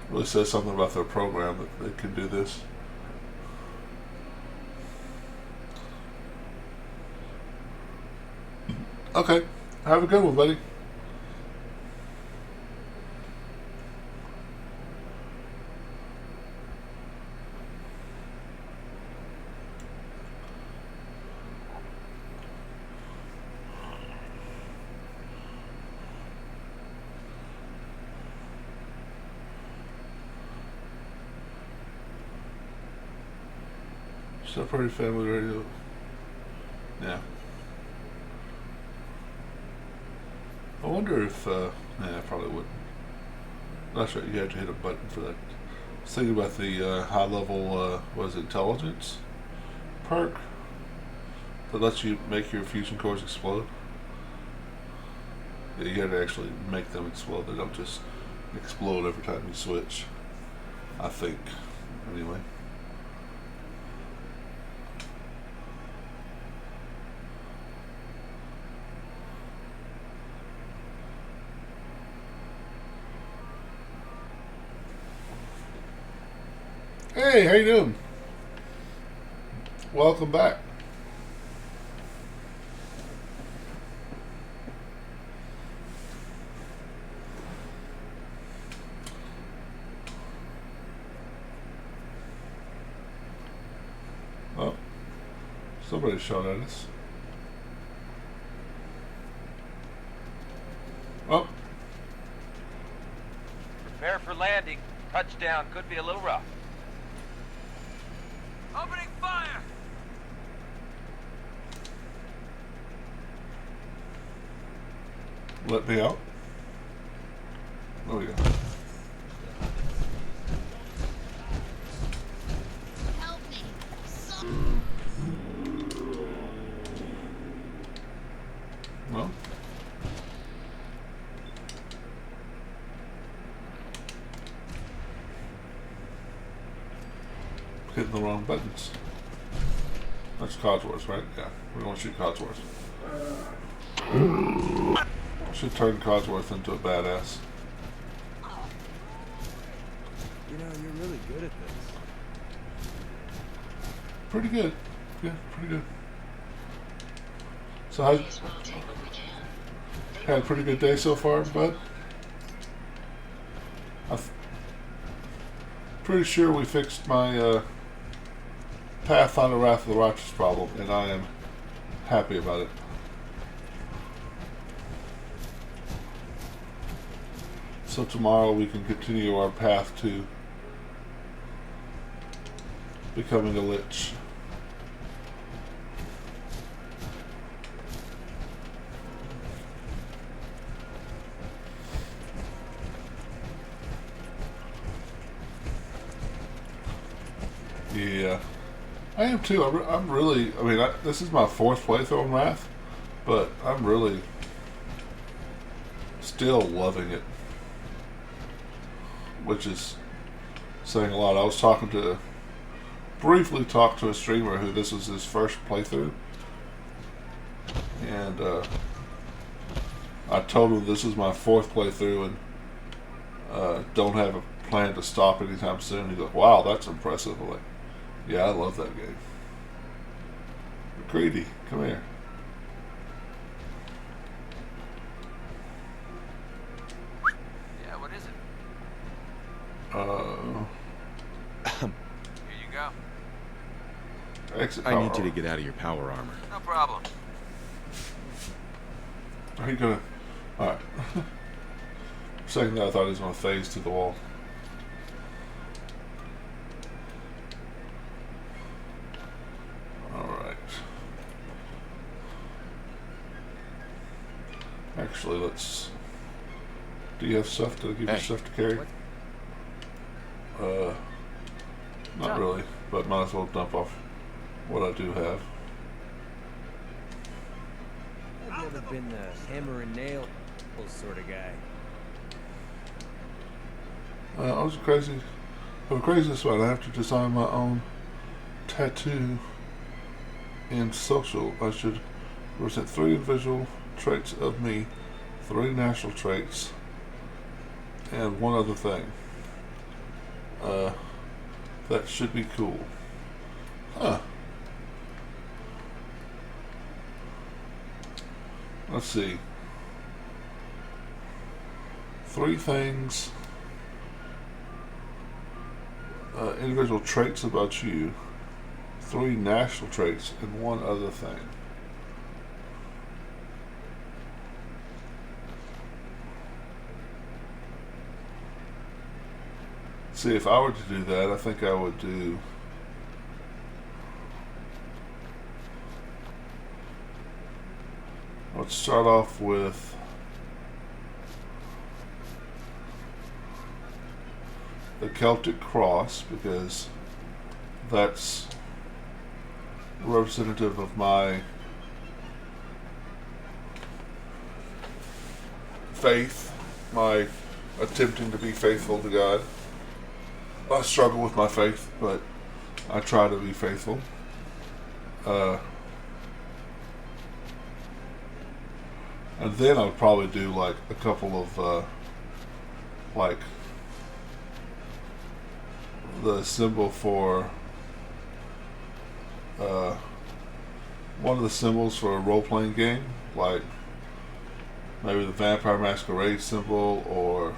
Really says something about their program that they can do this. Okay, have a good one, buddy. Pretty family radio. Yeah. I wonder if, nah, I probably wouldn't. That's right, you have to hit a button for that. I was thinking about the high level, what is it, intelligence perk that lets you make your fusion cores explode. Yeah, you have to actually make them explode. They don't just explode every time you switch. I think, anyway. Hey, how you doing? Welcome back. Oh, somebody shot at us. Oh. Prepare for landing. Touchdown could be a little rough. Opening fire! let me out. Oh yeah. Well. Hitting the wrong buttons. That's Codsworth, right? Yeah, we don't want to shoot Codsworth. Should turn Codsworth into a badass. You know, you're really good at this. Pretty good. Yeah, pretty good. So I had a pretty good day so far, bud. I'm pretty sure we fixed my Pathfinder Wrath of the Righteous problem, and I am happy about it. So tomorrow we can continue our path to becoming a lich. Yeah, I am too. I'm really, I mean, this is my 4th playthrough on Wrath, but I'm really still loving it, which is saying a lot. I was briefly talked to a streamer who this was his first playthrough, and I told him this is my 4th playthrough and don't have a plan to stop anytime soon. He's like, wow, that's impressive. I'm like, yeah, I love that game. McCready, come here. Yeah, what is it? Here you go. Exit I power need you to armor. get out of your power armor. No problem. Are you gonna? Alright. For a second there, I thought he was gonna phase to the wall. Alright. Actually, let's. Do you have stuff to give you stuff to carry? Not really, but might as well dump off what I do have. I've never been the hammer and nail sort of guy. I was crazy. I'm crazy this one. I have to design my own tattoo in social. I should represent 3 individual traits of me, 3 national traits, and 1 other thing. That should be cool. Huh. Let's see. 3 things. Individual traits about you. 3 national traits and 1 other thing. See, if I were to do that, I think I would do let's start off with the Celtic Cross, because that's representative of my faith, my attempting to be faithful to God. I struggle with my faith, but I try to be faithful. And then I would probably do like a couple of like the symbol for one of the symbols for a role-playing game, like maybe the Vampire Masquerade symbol, or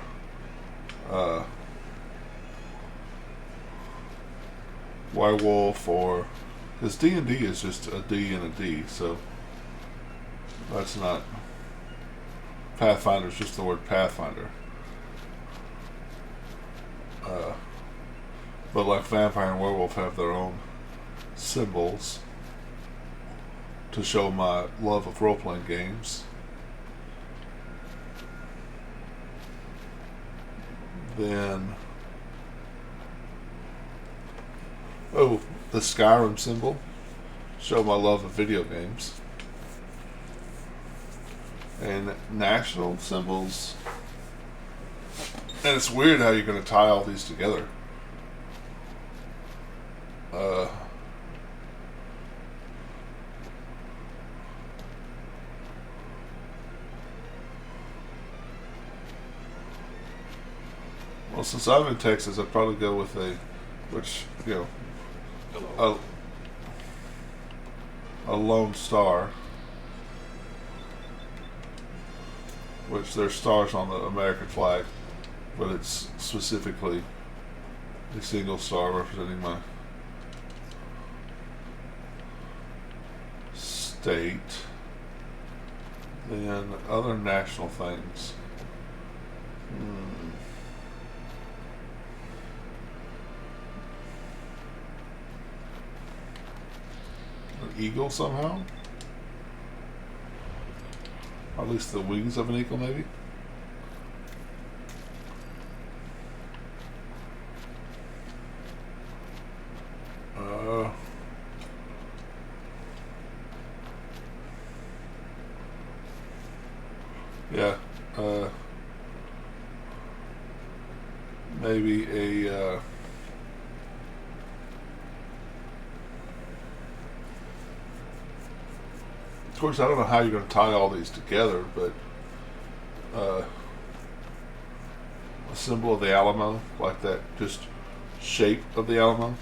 werewolf, or because D&D is just a D and a D, so that's not. Pathfinder is just the word Pathfinder. But like Vampire and Werewolf have their own symbols to show my love of role-playing games. Then, oh, the Skyrim symbol. Show my love of video games. And national symbols. And it's weird how you're going to tie all these together. Well, since I'm in Texas, I'd probably go with a lone star. Which there's stars on the American flag, but it's specifically a single star representing my state. Then other national things. An eagle somehow? Or at least the wings of an eagle, maybe? Yeah. Maybe a, of course, I don't know how you're going to tie all these together, but a symbol of the Alamo, like that, just shape of the Alamo.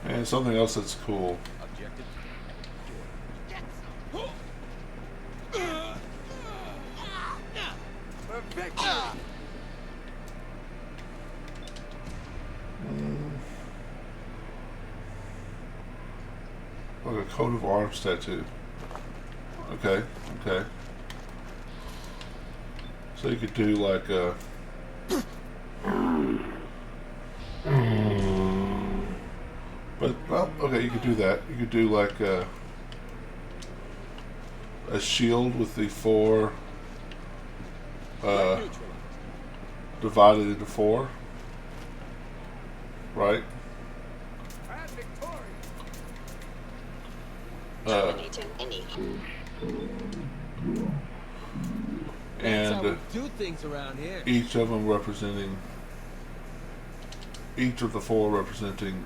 And something else that's cool. Like a coat of arms tattoo. Okay, okay. So you could do like a but, well, okay, you could do that. You could do like a shield with the four divided into four, right? And do things around here. Each of them representing, each of the four representing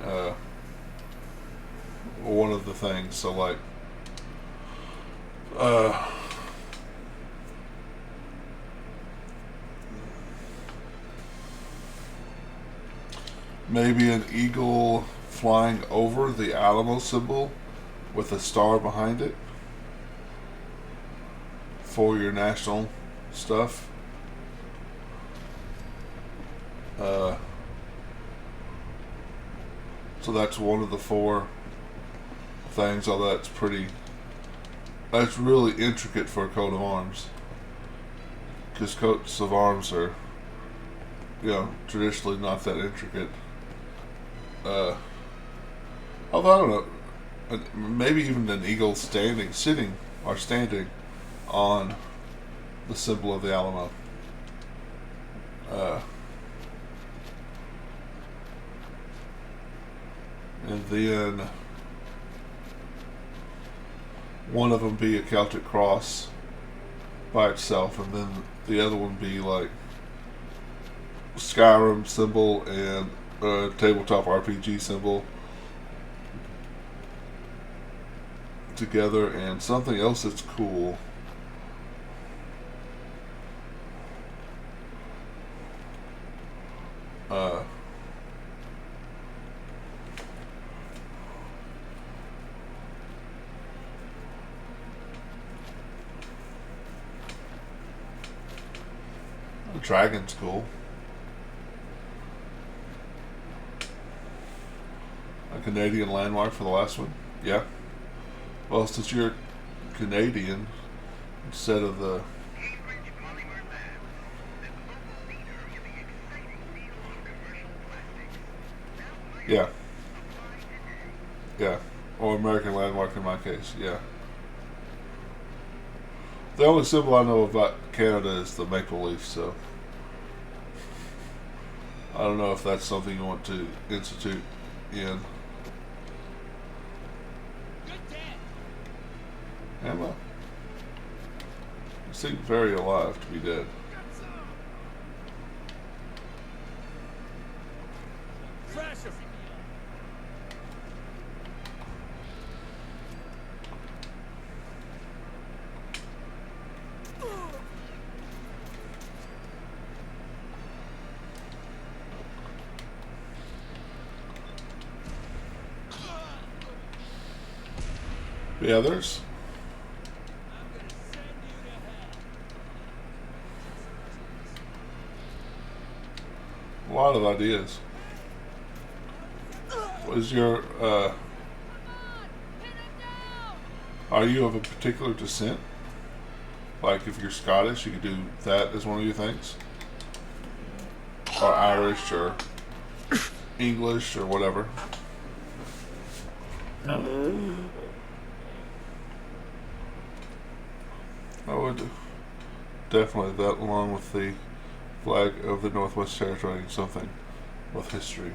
one of the things. So like maybe an eagle flying over the Alamo symbol with a star behind it for your national stuff. So that's one of the four things. Although that's really intricate for a coat of arms, because coats of arms are, traditionally not that intricate. Although I don't know, maybe even an eagle standing on the symbol of the Alamo. And then one of them be a Celtic cross by itself, and then the other one be like Skyrim symbol and tabletop RPG symbol together, and something else that's cool. The dragon's cool. A Canadian landmark for the last one. Yeah. Well, since you're Canadian, instead of the. Yeah. Yeah. Or American Landmark in my case, yeah. The only symbol I know about Canada is the maple leaf, so I don't know if that's something you want to institute in. Emma. You seem very alive to be dead. The others? A lot of ideas. Was your, are you of a particular descent? Like if you're Scottish, you could do that as one of your things? Or Irish, or English, or whatever. I would definitely that, along with the flag of the Northwest Territory, something with history.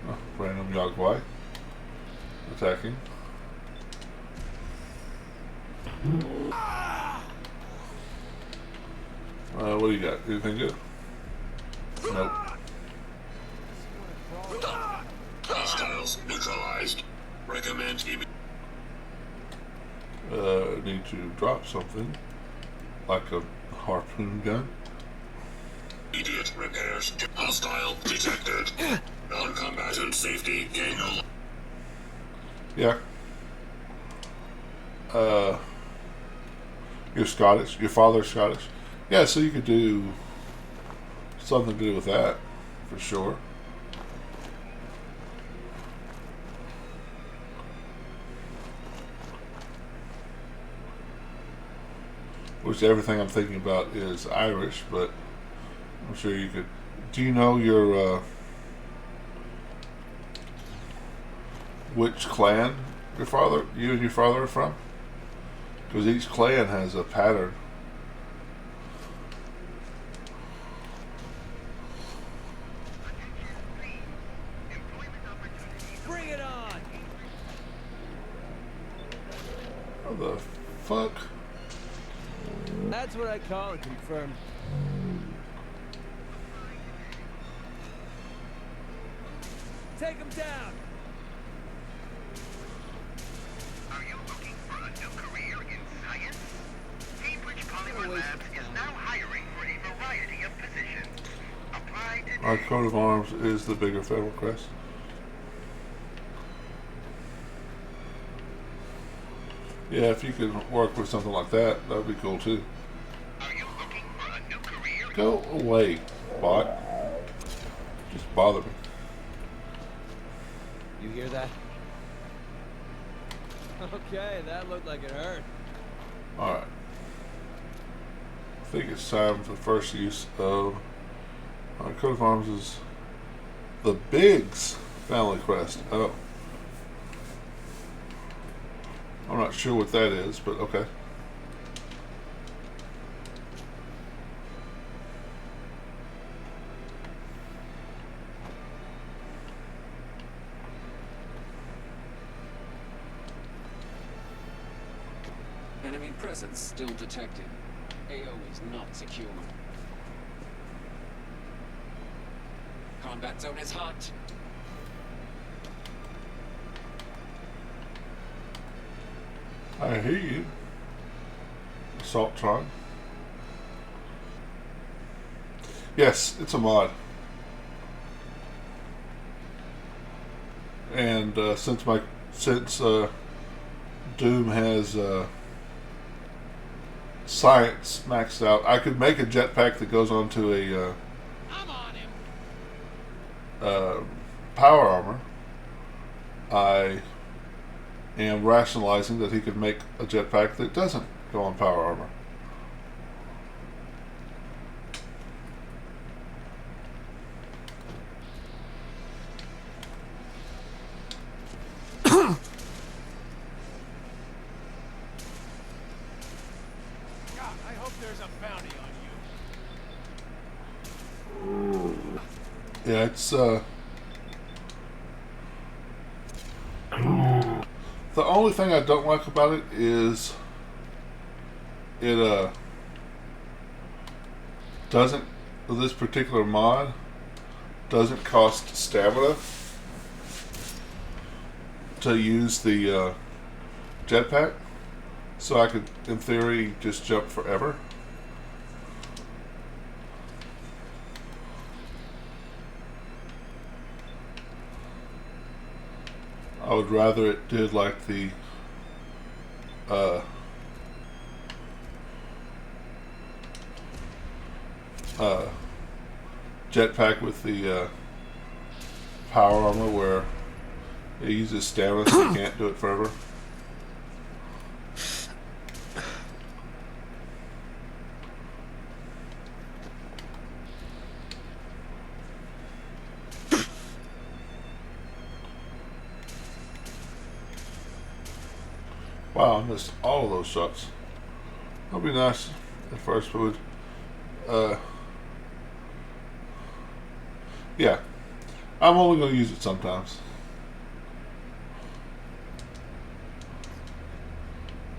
Oh, random Yogwai attacking. What do you got? Anything good? Nope. Hostiles neutralized. Recommend Need to drop something, like a harpoon gun. immediate repairs. Hostile detected. Non-combatant safety gain. Yeah. You're Scottish. Your father's Scottish. Yeah, so you could do something to do with that, for sure. Which everything I'm thinking about is Irish, but I'm sure you could. Do you know your which clan you and your father are from? Because each clan has a pattern. Bring it on! What the fuck? That's what I call it, confirmed. Take him down! Are you looking for a new career in science? Cambridge Polymer Labs is now hiring for a variety of positions. Apply today. Our coat of arms is the bigger federal crest. Yeah, if you could work with something like that, that would be cool too. Are you looking for a new career? Go away, bot. Just bother me. You hear that? Okay, that looked like it hurt. Alright. I think it's time for the first use of our coat of arms is the Biggs family crest. Oh. I'm not sure what that is, but okay. Enemy presence still detected. AO is not secure. Combat zone is hot. I hear you. Assaultron. Yes, it's a mod. And since Doom has science maxed out, I could make a jetpack that goes onto a power armor. I and rationalizing that he could make a jetpack that doesn't go on power armor. I hope there's a bounty on you. Yeah, it's the only thing I don't like about it is it doesn't, this particular mod doesn't cost stamina to use the jetpack, so I could in theory just jump forever. I would rather it did like the jetpack with the power armor, where it uses stamina, so you can't do it forever. Wow, I missed all of those shots. That'd be nice at first, but would, yeah, I'm only going to use it sometimes.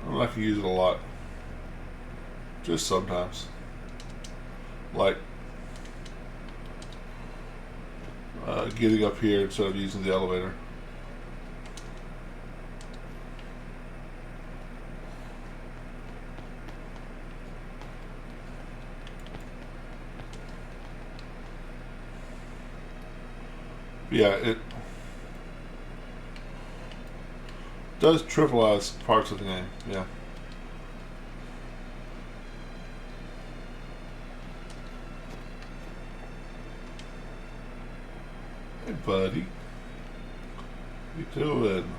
I'm not going to use it a lot. Just sometimes. Like getting up here instead of using the elevator. Yeah, it does trivialize parts of the game, yeah. Hey, buddy. What you doing?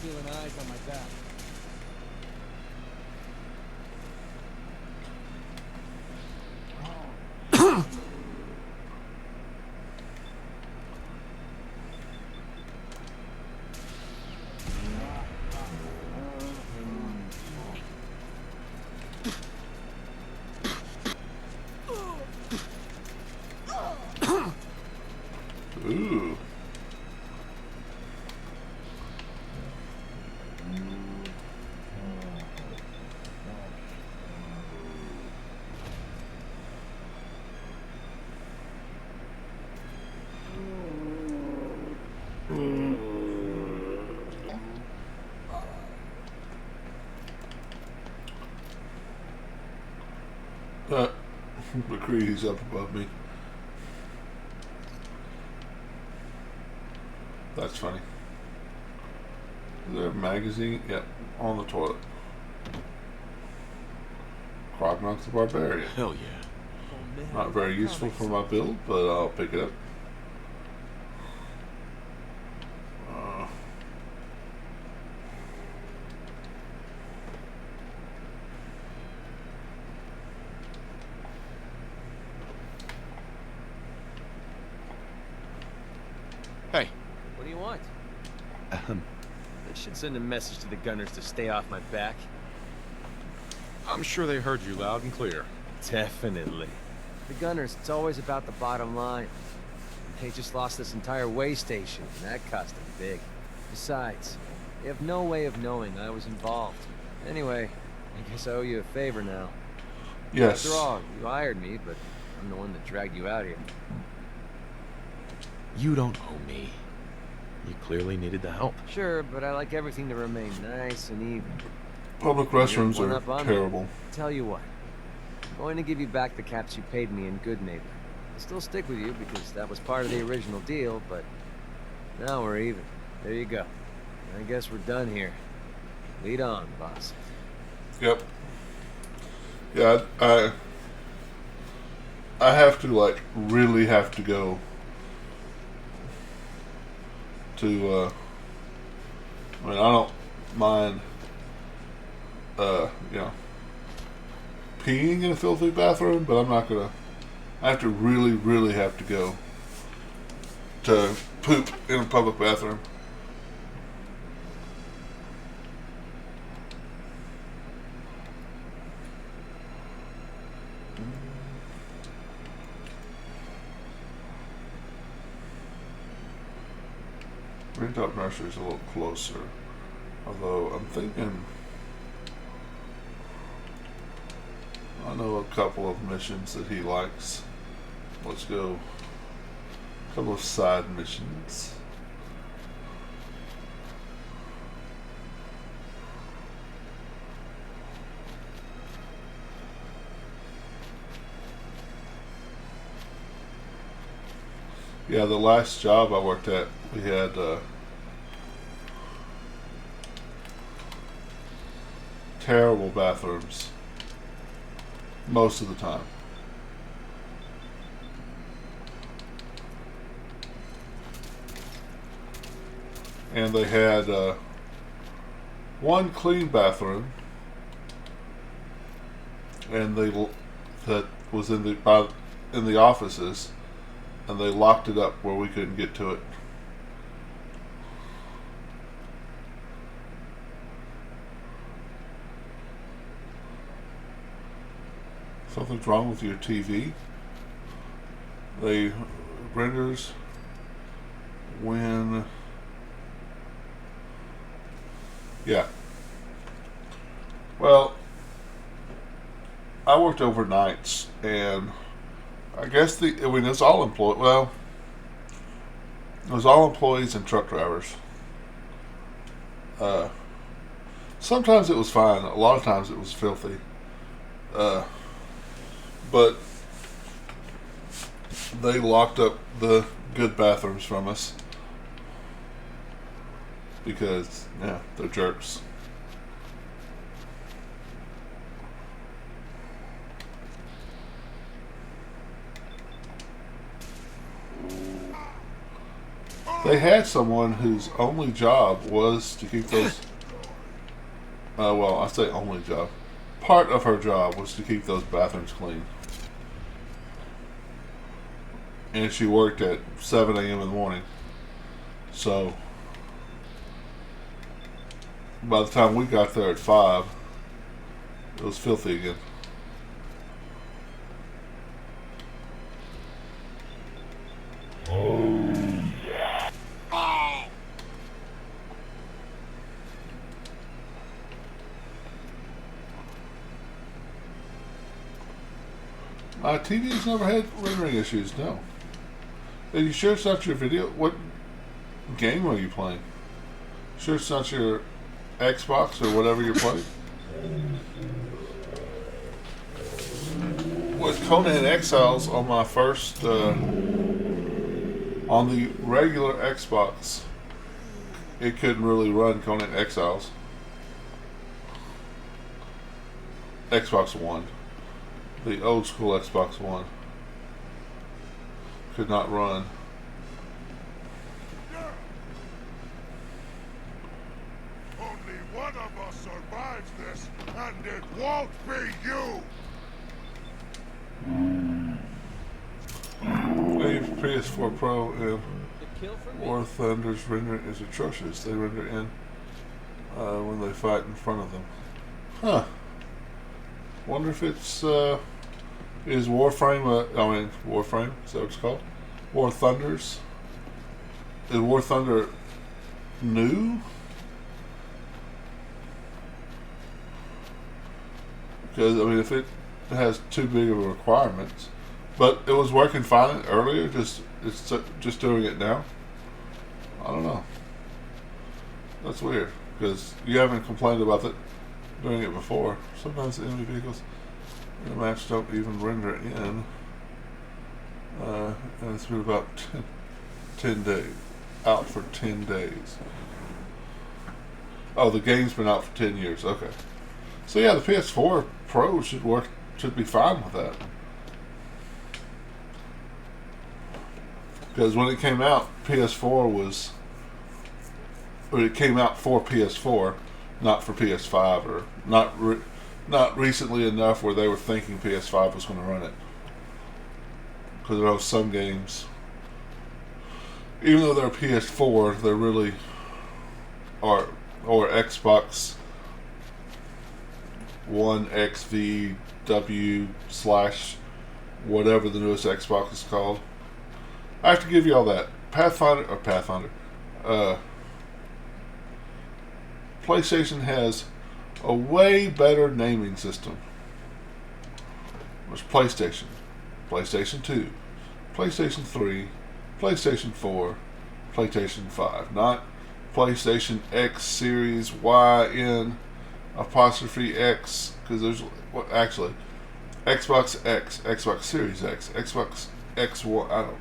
Feeling eyes on my back. Ooh. McCready's up above me. That's funny. Is there a magazine? Yep, on the toilet. Crognon's the Barbarian. Hell yeah. Not very useful for my build, but I'll pick it up. Hey. What do you want? They should send a message to the gunners to stay off my back. I'm sure they heard you loud and clear. Definitely. The gunners, it's always about the bottom line. They just lost this entire way station, and that cost them big. Besides, they have no way of knowing I was involved. Anyway, I guess I owe you a favor now. Yes. After all, you hired me, but I'm the one that dragged you out here. You don't owe me. You clearly needed the help. Sure, but I like everything to remain nice and even. Public restrooms One up are on terrible. me. Tell you what, I'm going to give you back the caps you paid me in Good Neighbor. I'll still stick with you because that was part of the original deal, but now we're even. There you go. I guess we're done here. Lead on, boss. Yep. Yeah, I have to, like, really have to go to, I mean, I don't mind, you know, peeing in a filthy bathroom, but I'm not gonna, I have to really have to go to poop in a public bathroom. Ringtop Nursery is a little closer, although I'm thinking I know a couple of missions that he likes. Let's go. A couple of side missions. Yeah, the last job I worked at, we had terrible bathrooms most of the time. And they had one clean bathroom, and that was in the offices, and they locked it up where we couldn't get to it. Something's wrong with your TV. They renders when, yeah. Well, I worked overnights, and I guess I mean, it's all employees. Well, it was all employees and truck drivers. Sometimes it was fine. A lot of times it was filthy. But they locked up the good bathrooms from us because, yeah, they're jerks. They had someone whose only job was to keep those, well, I say only job. Part of her job was to keep those bathrooms clean. And she worked at 7 a.m. in the morning. So, by the time we got there at 5, it was filthy again. My TV's never had rendering issues, no. Are you sure it's not your video? What game are you playing? Sure it's not your Xbox or whatever you're playing? With Conan Exiles on my first, on the regular Xbox, it couldn't really run Conan Exiles. Xbox One. The old school Xbox One could not run. Only one of us survives this, and it won't be you! The PS4 Pro and War Thunder's rendering is atrocious. They render in when they fight in front of them. Huh. Wonder if it's is Warframe Warframe, is that what it's called? War Thunders? Is War Thunder new? Because, I mean, if it has too big of a requirement, but it was working fine earlier, it's just doing it now? I don't know. That's weird, because you haven't complained about it doing it before. Sometimes the enemy vehicles in the match don't even render in. And it's been about 10 days. Out for 10 days. Oh, the game's been out for 10 years. Okay. So yeah, the PS4 Pro should be fine with that. Because when it came out, it came out for PS4, not for PS5, or not recently enough where they were thinking PS5 was going to run it. Because there are some games, even though they're PS4, they're really or Xbox One XVW / whatever the newest Xbox is called. I have to give you all that. Pathfinder. PlayStation has a way better naming system. There's PlayStation, PlayStation 2, PlayStation 3, PlayStation 4, PlayStation 5. Not PlayStation X Series YN apostrophe X, because there's actually Xbox X, Xbox Series X, Xbox X1. I don't know.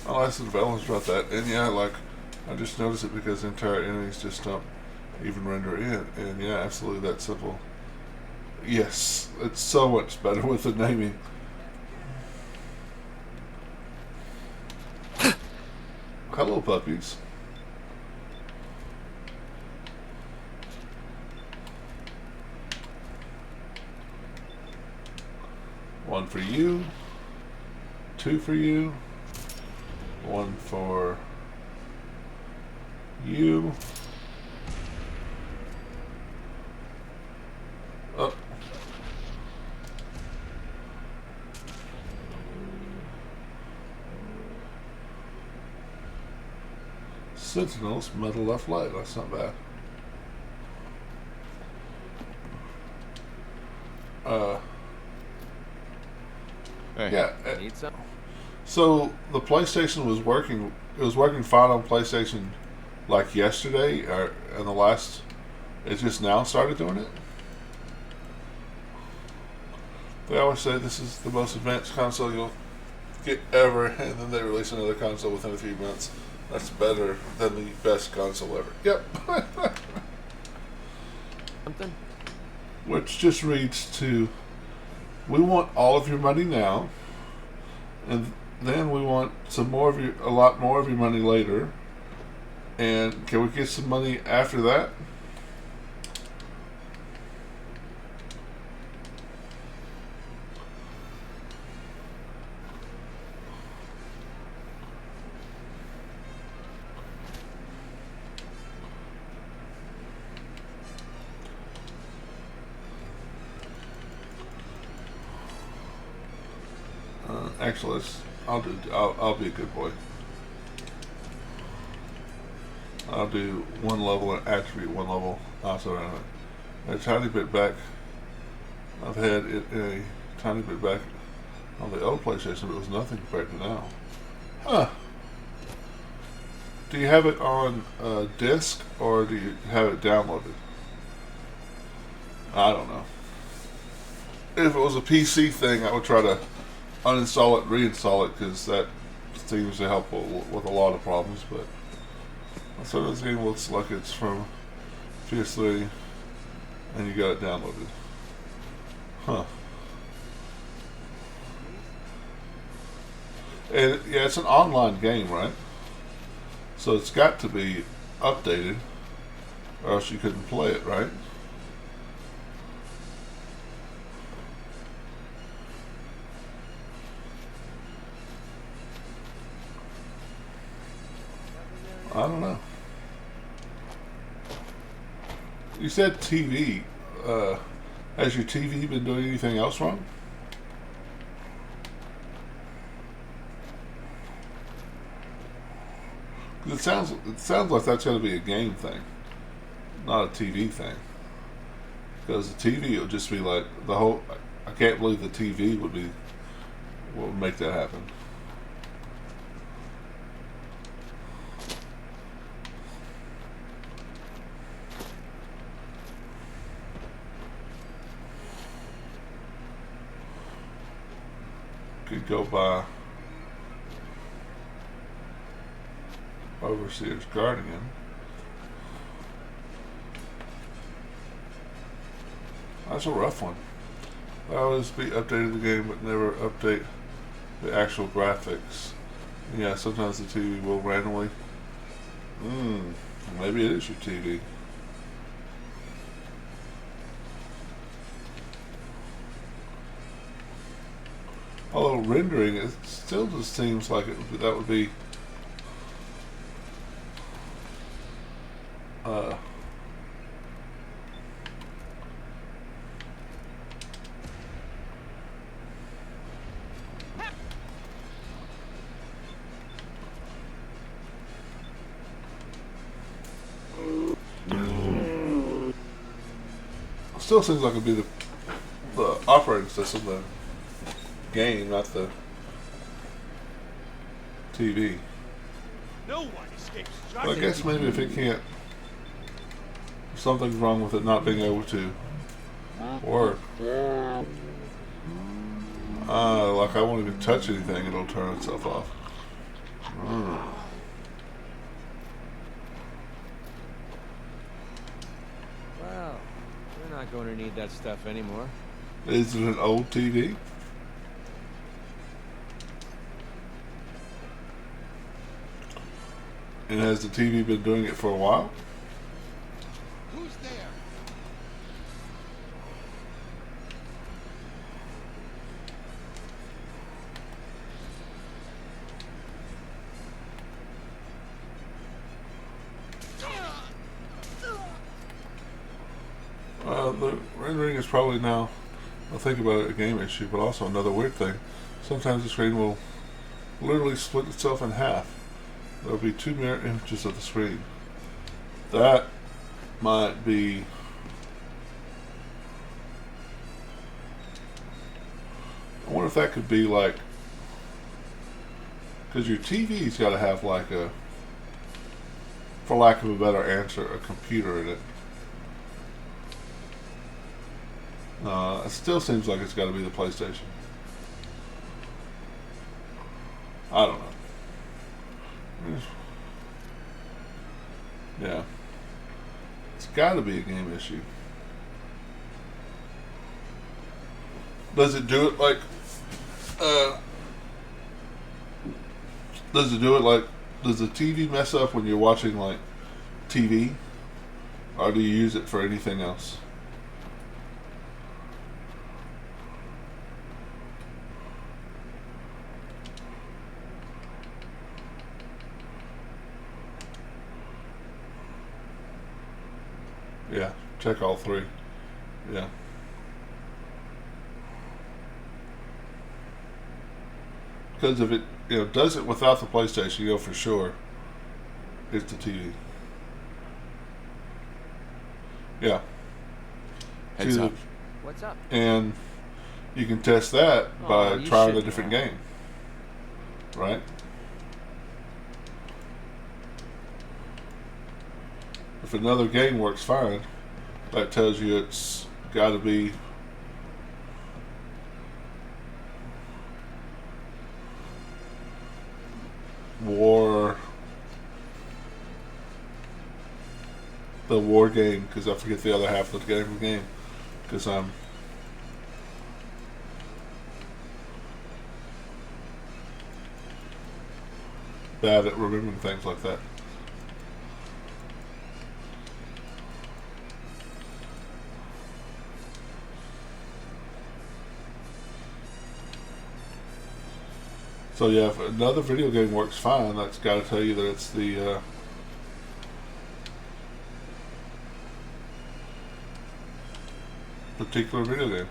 I'll ask the developers about that. And yeah, like I just noticed it because entire enemies just don't even render in. And yeah, absolutely that simple. Yes, it's so much better with the naming. Hello, puppies. One for you, two for you, one for you. Oh. Sentinels, metal left light. That's not bad. Hey, yeah. Need some? So the PlayStation was working. It was working fine on PlayStation, like yesterday, and the last. It just now started doing it. They always say this is the most advanced console you'll get ever, and then they release another console within a few months. That's better than the best console ever. Yep. Something? Which just reads to, we want all of your money now, and then we want a lot more of your money later. And can we get some money after that? Actually, I'll be a good boy. I'll do one level and attribute one level also around it. A tiny bit back. I've had it a tiny bit back on the old PlayStation, but it was nothing compared to now. Huh. Do you have it on disc or do you have it downloaded? I don't know. If it was a PC thing, I would try to uninstall it, reinstall it, because that seems to help with a lot of problems. But so this game looks like it's from PS3, and you got it downloaded. Huh. And yeah, it's an online game, right? So it's got to be updated, or else you couldn't play it, right? I don't know. You said TV. Has your TV been doing anything else wrong? It sounds like that's going to be a game thing, not a TV thing. Because the TV will just be like the whole. I can't believe the TV would make that happen. Could go by Overseer's Guardian. That's a rough one. They always be updating the game, but never update the actual graphics. Yeah, sometimes the TV will randomly. Maybe it is your TV. Although rendering, it still just seems like that would be still seems like it'd be the operating system, the game, not the TV. No one escapes But I guess maybe if it can't, something's wrong with it not being able to work. Like I won't even touch anything, it'll turn itself off. Well, we're not going to need that stuff anymore. Is it an old TV? And has the TV been doing it for a while? Who's there? The rendering is probably now, I'll think about it, a game issue, but also another weird thing. Sometimes the screen will literally split itself in half. There'll be 2 mirror images of the screen. That might be I wonder if that could be like, because your TV's got to have like a, for lack of a better answer, a computer in it. It still seems like it's got to be the PlayStation. I don't know. Yeah. It's got to be a game issue. Does it do it like... does it do it like... Does the TV mess up when you're watching like TV? Or do you use it for anything else? Yeah, check all 3. Yeah. Because if it, does it without the PlayStation, you know for sure it's the TV. Yeah. Heads up. What's up? And you can test that by trying a different game. Right? If another game works fine, that tells you it's got to be the war game, because I forget the other half of the game, because I'm bad at remembering things like that. So yeah, if another video game works fine, that's got to tell you that it's the particular video game.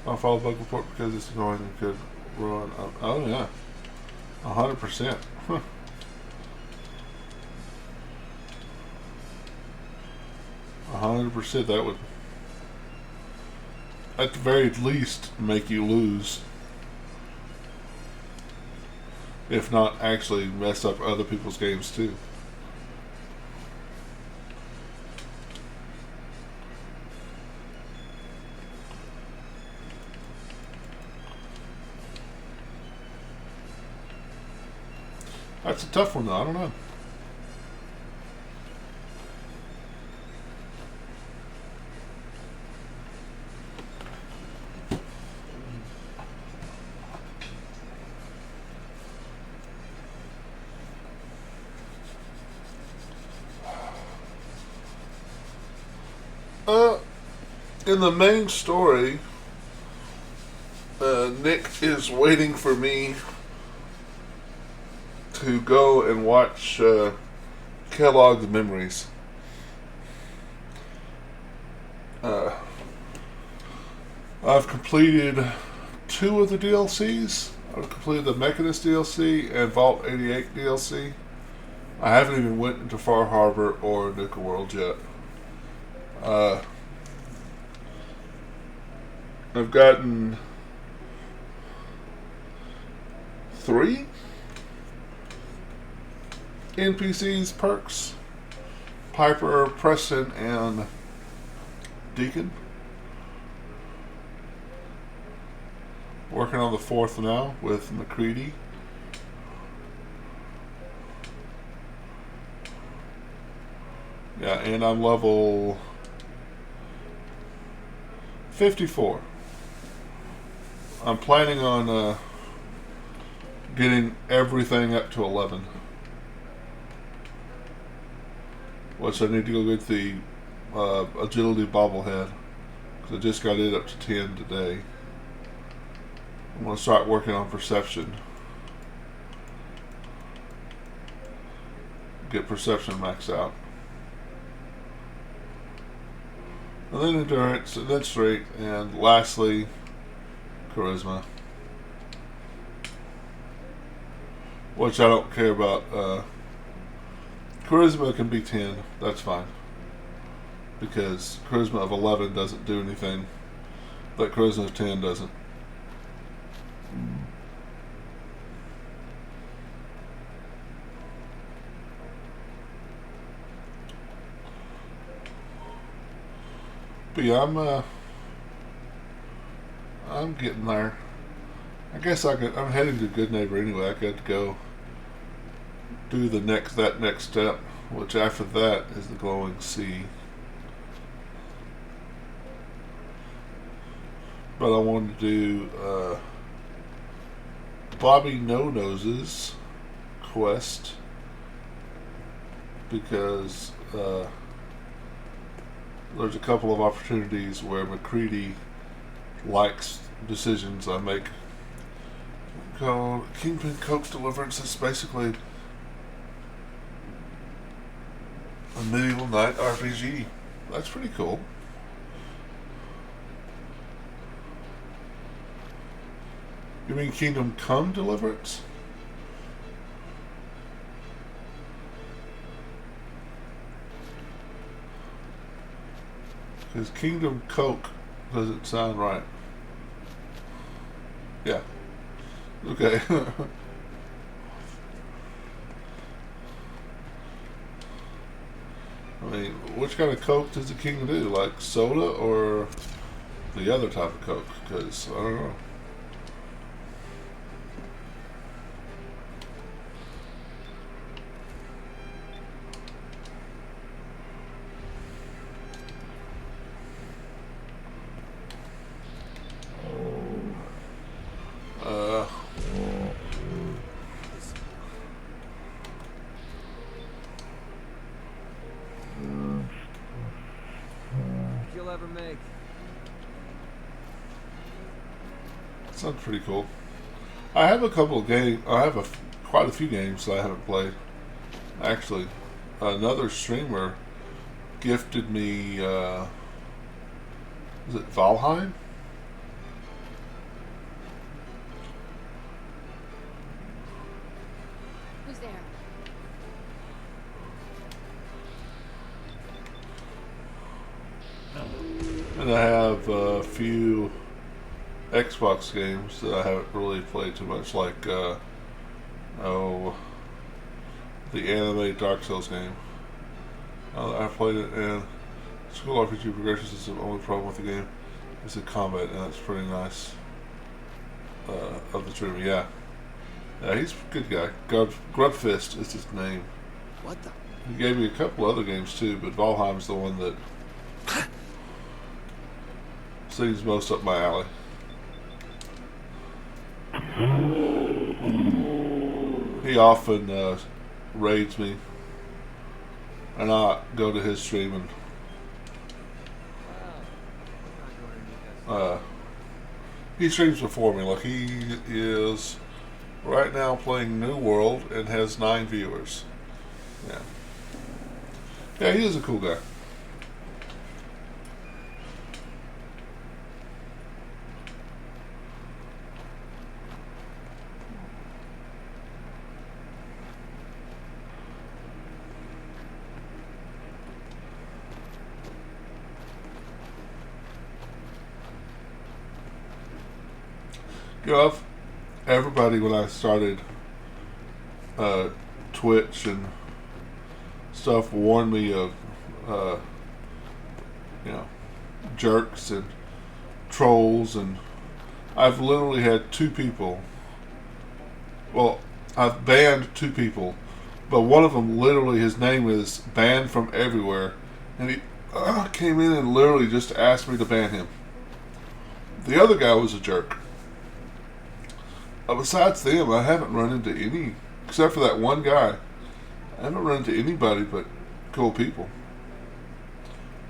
I'll follow bug report because it's annoying and could run. Oh yeah, 100%. 100%. That would, at the very least, make you lose. If not actually mess up other people's games too. That's a tough one, though. I don't know. In the main story, Nick is waiting for me to go and watch Kellogg's Memories. I've completed 2 of the DLCs. I've completed the Mechanist DLC and Vault 88 DLC. I haven't even went into Far Harbor or Nuka World yet. I've gotten 3 NPCs perks: Piper, Preston, and Deacon. Working on the 4th now with McCready. Yeah, and I'm level 54. I'm planning on getting everything up to 11. Which I need to go get the agility bobblehead, because I just got it up to 10 today. I'm going to start working on perception. Get perception maxed out. And then endurance, and then strength, and lastly, charisma. Which I don't care about. Charisma can be 10, that's fine. Because charisma of 11 doesn't do anything that charisma of 10 doesn't. But yeah, I'm getting there. I guess I'm heading to Good Neighbor anyway. I got to go do that next step, which after that is the Glowing Sea. But I wanted to do Bobby No Nose's quest because there's a couple of opportunities where McCready likes decisions I make. Called Kingpin Coke's Deliverance. It's basically a medieval knight RPG. That's pretty cool. You mean Kingdom Come Deliverance? Because Kingdom Coke doesn't sound right. Yeah. Okay. I mean, which kind of Coke does the king do? Like soda or the other type of Coke? Because, I don't know. You'll ever make. Sounds pretty cool. I have a couple of games. I have quite a few games that I haven't played. Actually, another streamer gifted me. Is it Valheim? Who's there? And I have a few Xbox games that I haven't really played too much, like the anime Dark Souls game. I played it, and School RPG Progression is the only problem with the game is the combat, and it's pretty nice. Of the streamer, yeah. Yeah, he's a good guy. Grubfist is his name. What the? He gave me a couple other games too, but Valheim's the one that seems most up my alley. He often raids me, and I go to his stream and he streams before me. Like, he is right now playing New World and has 9 viewers. Yeah. Yeah, he is a cool guy. You know, everybody, when I started Twitch and stuff, warned me of, you know, jerks and trolls, and I've literally had 2 people. Well, I've banned 2 people, but one of them, literally, his name is Banned from Everywhere, and he came in and literally just asked me to ban him. The other guy was a jerk. Besides them, I haven't run into any, except for that one guy. I haven't run into anybody but cool people.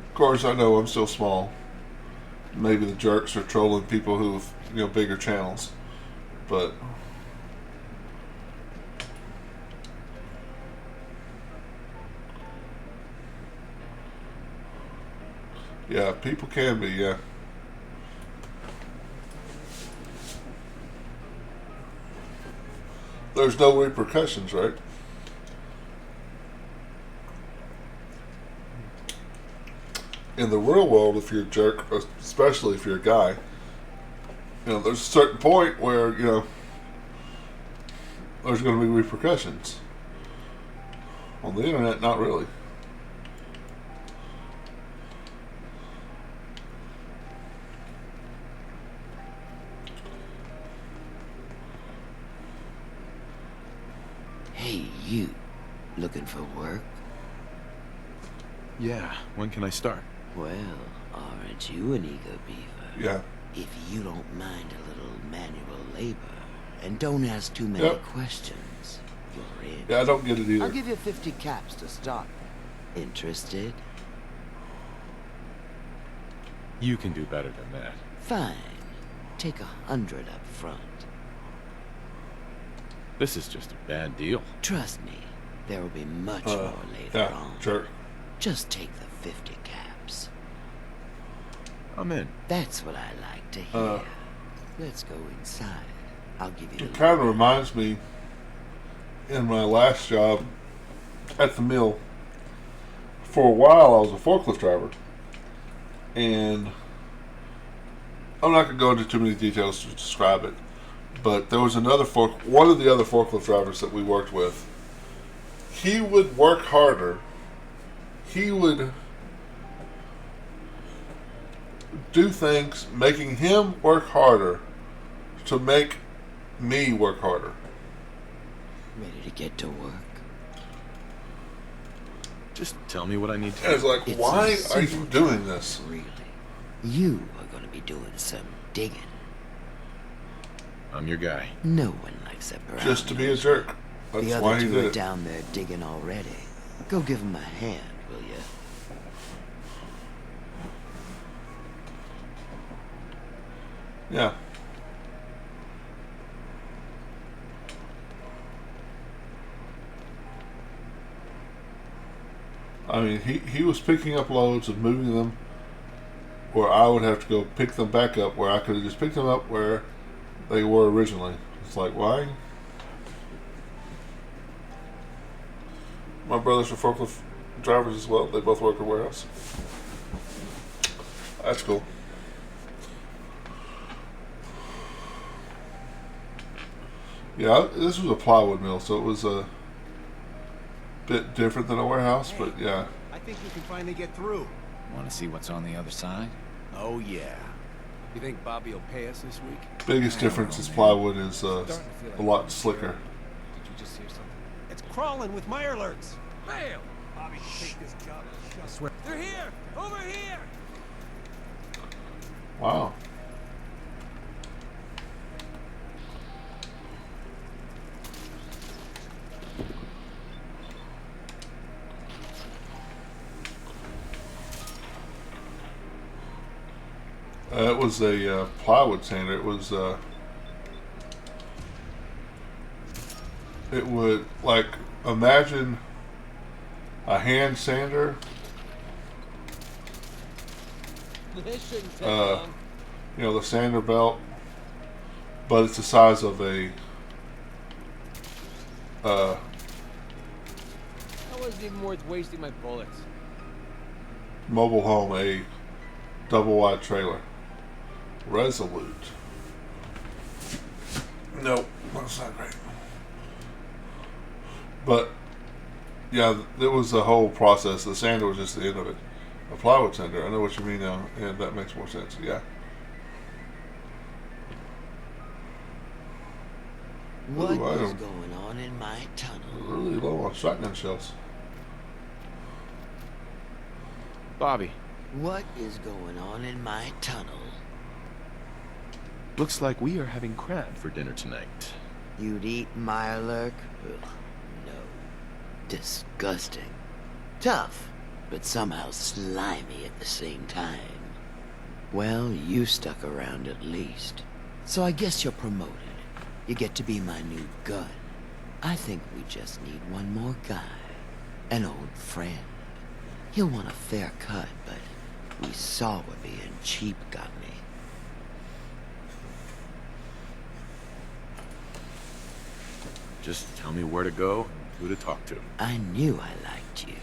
Of course, I know I'm still small. Maybe the jerks are trolling people who have, you know, bigger channels. But yeah, people can be, yeah. There's no repercussions, right? In the real world, if you're a jerk, especially if you're a guy, you know, there's a certain point where, you know, there's going to be repercussions. On the internet, not really. Hey, you. Looking for work? Yeah, when can I start? Well, aren't you an ego beaver? Yeah. If you don't mind a little manual labor, and don't ask too many questions, you're in. Yeah, I don't get it either. I'll give you 50 caps to start. Interested? You can do better than that. Fine. Take 100 up front. This is just a bad deal. Trust me, there will be much more later on. Sure. Just take the 50 caps. I'm in. That's what I like to hear. Let's go inside. I'll give you. It kind of reminds me, in my last job at the mill, for a while I was a forklift driver, and I'm not going to go into too many details to describe it, but there was one of the other forklift drivers that we worked with. He would work harder. He would do things making him work harder to make me work harder. Ready to get to work? Just tell me what I need to do. And it's like, why are you doing this? Really? You are going to be doing some digging. I'm your guy. No one likes a brown Just to be a jerk. That's the why other he two did are it. down there digging already. Go give them a hand, will you? Yeah. I mean, he was picking up loads and moving them where I would have to go pick them back up, where I could have just picked them up where they were originally. It's like, why? My brothers are forklift drivers as well. They both work at a warehouse. That's cool. Yeah, this was a plywood mill, so it was a bit different than a warehouse, but yeah. I think we can finally get through. Want to see what's on the other side? Oh, yeah. You think Bobby will pay us this week? Biggest difference is plywood is a lot slicker. Did you just hear something? It's crawling with Mirelurks. Fail! Bobby can take this job. I swear. They're here! Over here! Wow. It was a plywood sander. It was it would, like, imagine a hand sander. You know, the sander belt, but it's the size of a That wasn't even worth wasting my bullets. mobile home, a double wide trailer. Resolute. Nope, that's not great. But yeah, it was the whole process. The sander was just the end of it. A plywood sander. I know what you mean now, and that makes more sense. Yeah. What Ooh, I is am going on in my tunnel? really low on shotgun shells. Bobby. What is going on in my tunnel? Looks like we are having crab for dinner tonight. You'd eat Mirelurk? Ugh, no. Disgusting. Tough, but somehow slimy at the same time. Well, you stuck around at least. So I guess you're promoted. You get to be my new gun. I think we just need one more guy. An old friend. He'll want a fair cut, but we saw what being cheap got me. Just tell me where to go, who to talk to. I knew I liked you.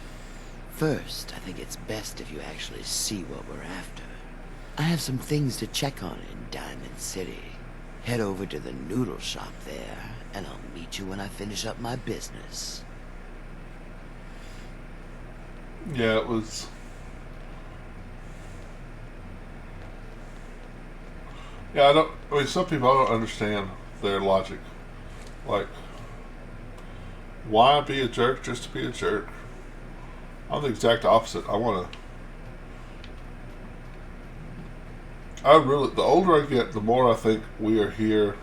First, I think it's best if you actually see what we're after. I have some things to check on in Diamond City. Head over to the noodle shop there, and I'll meet you when I finish up my business. Yeah, it was. Yeah, I mean, some people, I don't understand their logic. Like, why be a jerk just to be a jerk? I'm the exact opposite. The older I get, the more I think we are here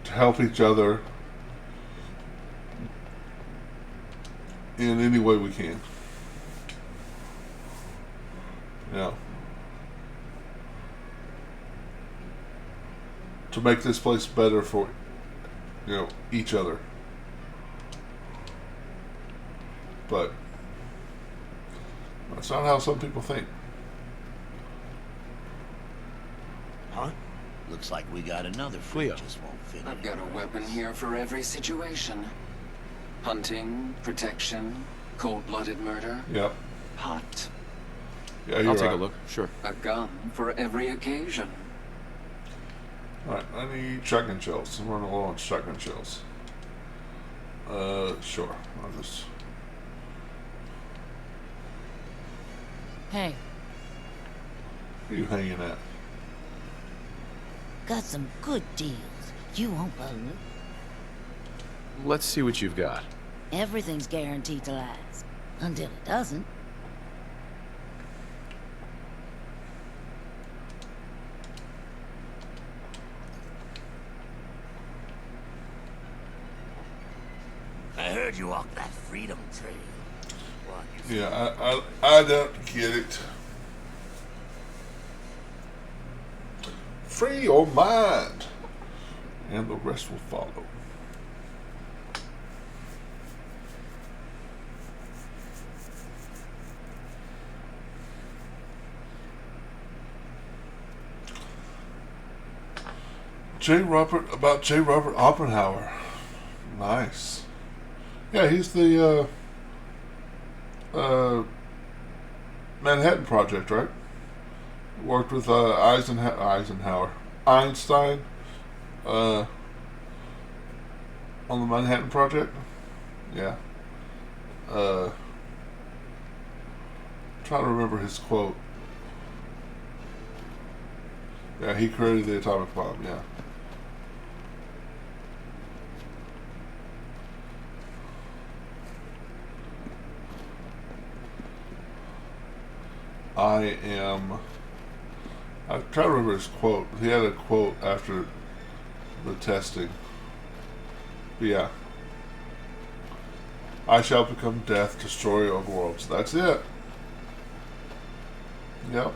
to help each other in any way we can. Yeah. To make this place better for, each other. But that's not how some people think. Huh? Looks like we got another freak just won't fit. I've got a weapon here for every situation. Hunting, protection, cold-blooded murder. Yep. Hot. Yeah, you're I'll take right. a look, sure. A gun for every occasion. Alright, I need shotgun shells. I'm running low on shotgun shells. Sure. I'll just... Hey, Where you hanging at? got some good deals. You won't believe. Let's see what you've got. Everything's guaranteed to last. Until it doesn't. I heard you walked that freedom trail. What, you Yeah, I don't get it. Free your mind, and the rest will follow. J. Robert Oppenheimer. Nice. Yeah, he's the Manhattan Project, right? Worked with Einstein on the Manhattan Project. Yeah. Trying to remember his quote. Yeah, he created the atomic bomb, yeah. I'm trying to remember his quote. He had a quote after the testing. But yeah. I shall become death, destroyer of worlds. That's it. Yep.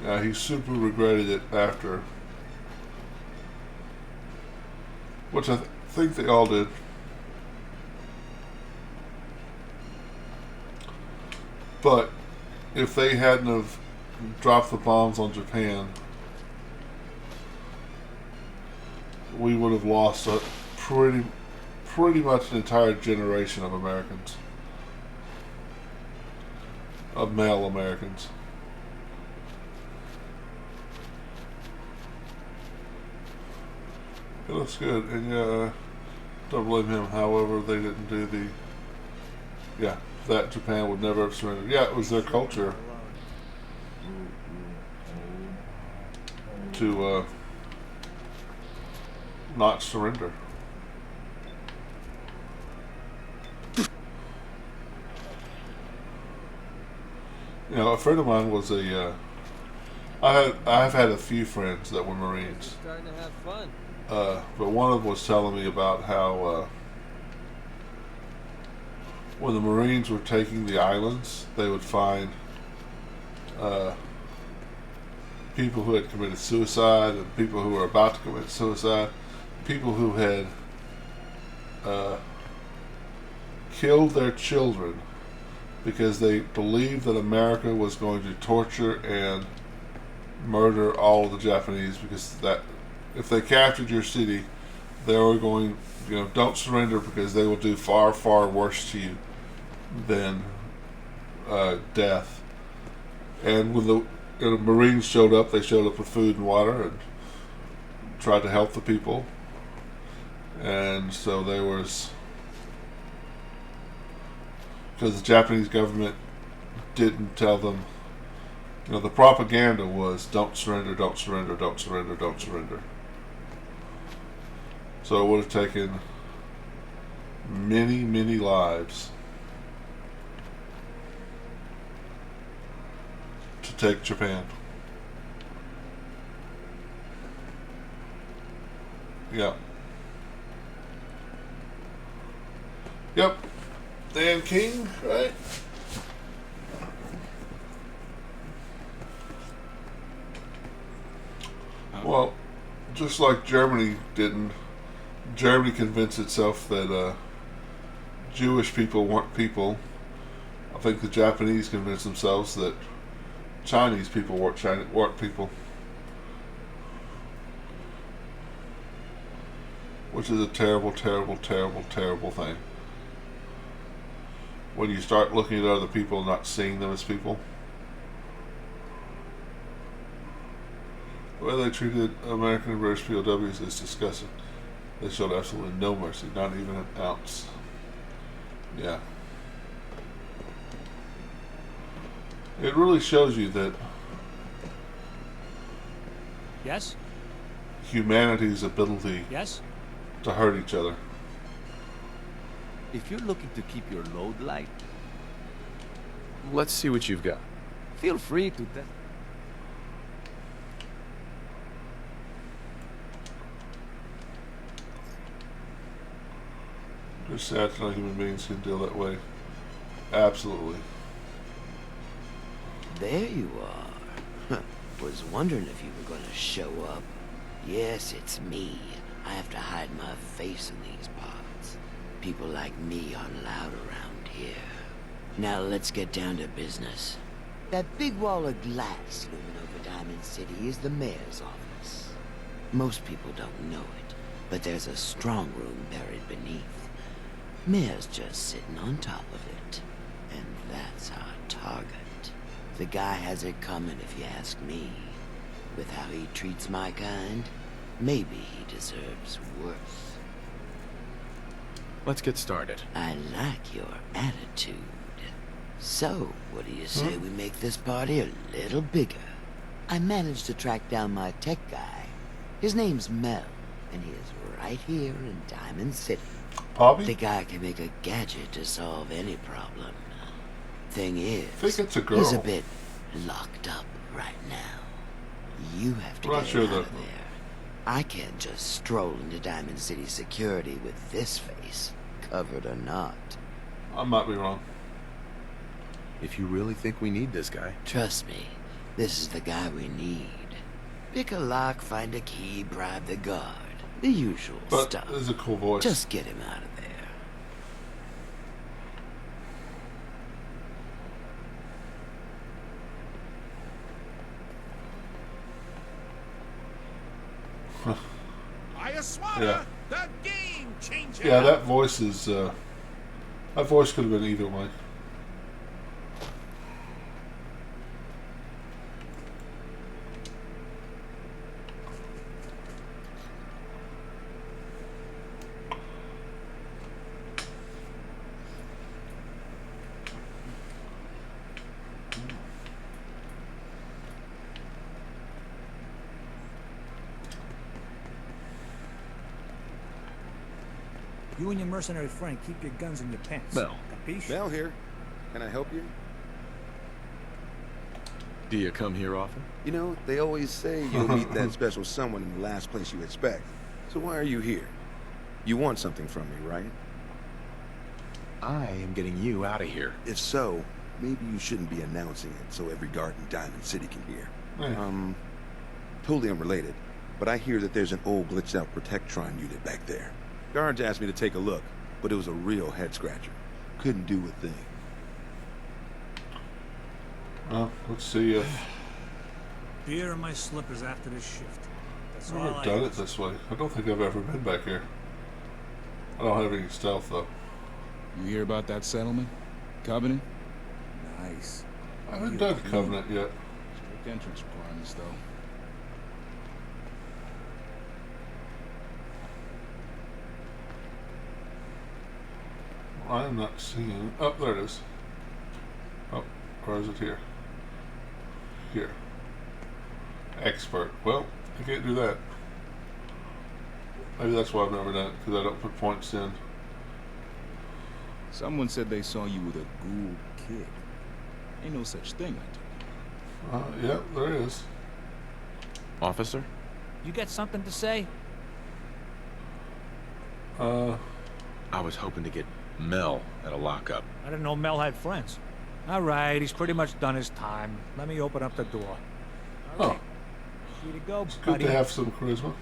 Yeah, he super regretted it after. Which I think they all did. But if they hadn't have dropped the bombs on Japan, we would have lost a pretty much an entire generation of Americans. Of male Americans. It looks good, and yeah, don't blame him. However, they didn't do the, yeah, that Japan would never have surrendered. Yeah, it was their culture to not surrender. You know, a friend of mine was a. I've had a few friends that were Marines. Starting to have fun. But one of them was telling me about how when the Marines were taking the islands, they would find people who had committed suicide and people who were about to commit suicide, people who had killed their children because they believed that America was going to torture and murder all of the Japanese, because that if they captured your city, they were going, you know, don't surrender because they will do far, far worse to you than death. And when the Marines showed up, they showed up with food and water and tried to help the people. And so there was, because the Japanese government didn't tell them, you know, the propaganda was don't surrender, don't surrender, don't surrender, don't surrender. So it would have taken many, many lives to take Japan. Yeah. Yep. Dan King, right? Well, just like Germany didn't. Germany convinced itself that Jewish people weren't people. I think the Japanese convinced themselves that Chinese people weren't people. Which is a terrible, terrible, terrible, terrible thing. When you start looking at other people and not seeing them as people. The way they treated American and British POWs is disgusting. They showed absolutely no mercy, not even an ounce. Yeah. It really shows you that Yes? humanity's ability Yes? to hurt each other. If you're looking to keep your load light, Let's see what you've got. feel free to test. It's sad to know human beings can deal that way. Absolutely. There you are. Was wondering if you were gonna show up. Yes, it's me. I have to hide my face in these parts. People like me aren't allowed around here. Now let's get down to business. That big wall of glass looming over Diamond City is the mayor's office. Most people don't know it, but there's a strong room buried beneath. Mayor's just sitting on top of it. And that's our target. The guy has it coming if you ask me. With how he treats my kind, maybe he deserves worse. Let's get started. I like your attitude. So, what do you say we make this party a little bigger? I managed to track down my tech guy. His name's Mel, and he is right here in Diamond City. Bobby? The guy can make a gadget to solve any problem. Thing is, I think it's a girl. he's a bit locked up right now. You have to I'm not get sure him out though. of there. I can't just stroll into Diamond City security with this face, covered or not. I might be wrong. If you really think we need this guy. Trust me, this is the guy we need. Pick a lock, find a key, bribe the guard. The usual But stuff. there's a cool voice. Just get him out of there. I swear, Yeah. the game changer. Yeah, that voice is, that voice could have been either way. You and your mercenary friend keep your guns in your pants. Mel. Capiche? Mel here. Can I help you? Do you come here often? You know, they always say you'll meet that special someone in the last place you expect. So why are you here? You want something from me, right? I am getting you out of here. If so, maybe you shouldn't be announcing it so every guard in Diamond City can hear. Totally unrelated, but I hear that there's an old glitched out Protectron unit back there. Guards asked me to take a look, but it was a real head-scratcher. Couldn't do a thing. Well, let's see if Beer in my slippers after this shift. That's I've all never I done it ask. this way. I don't think I've ever been back here. I don't have any stealth though. You hear about that settlement? Covenant? Nice. I haven't done Covenant yet. Strict entrance requirements, though. I am not seeing. Oh, there it is. Oh, or is it here? Here. Expert. Well, I can't do that. Maybe that's why I've never done it, because I don't put points in. Someone said they saw you with a ghoul kid. Ain't no such thing, I told you. Yeah, there is. Officer? You got something to say? I was hoping to get Mel at a lockup. I didn't know Mel had friends. All right, he's pretty much done his time. Let me open up the door. All right. Free to go, It's good buddy. to have some charisma.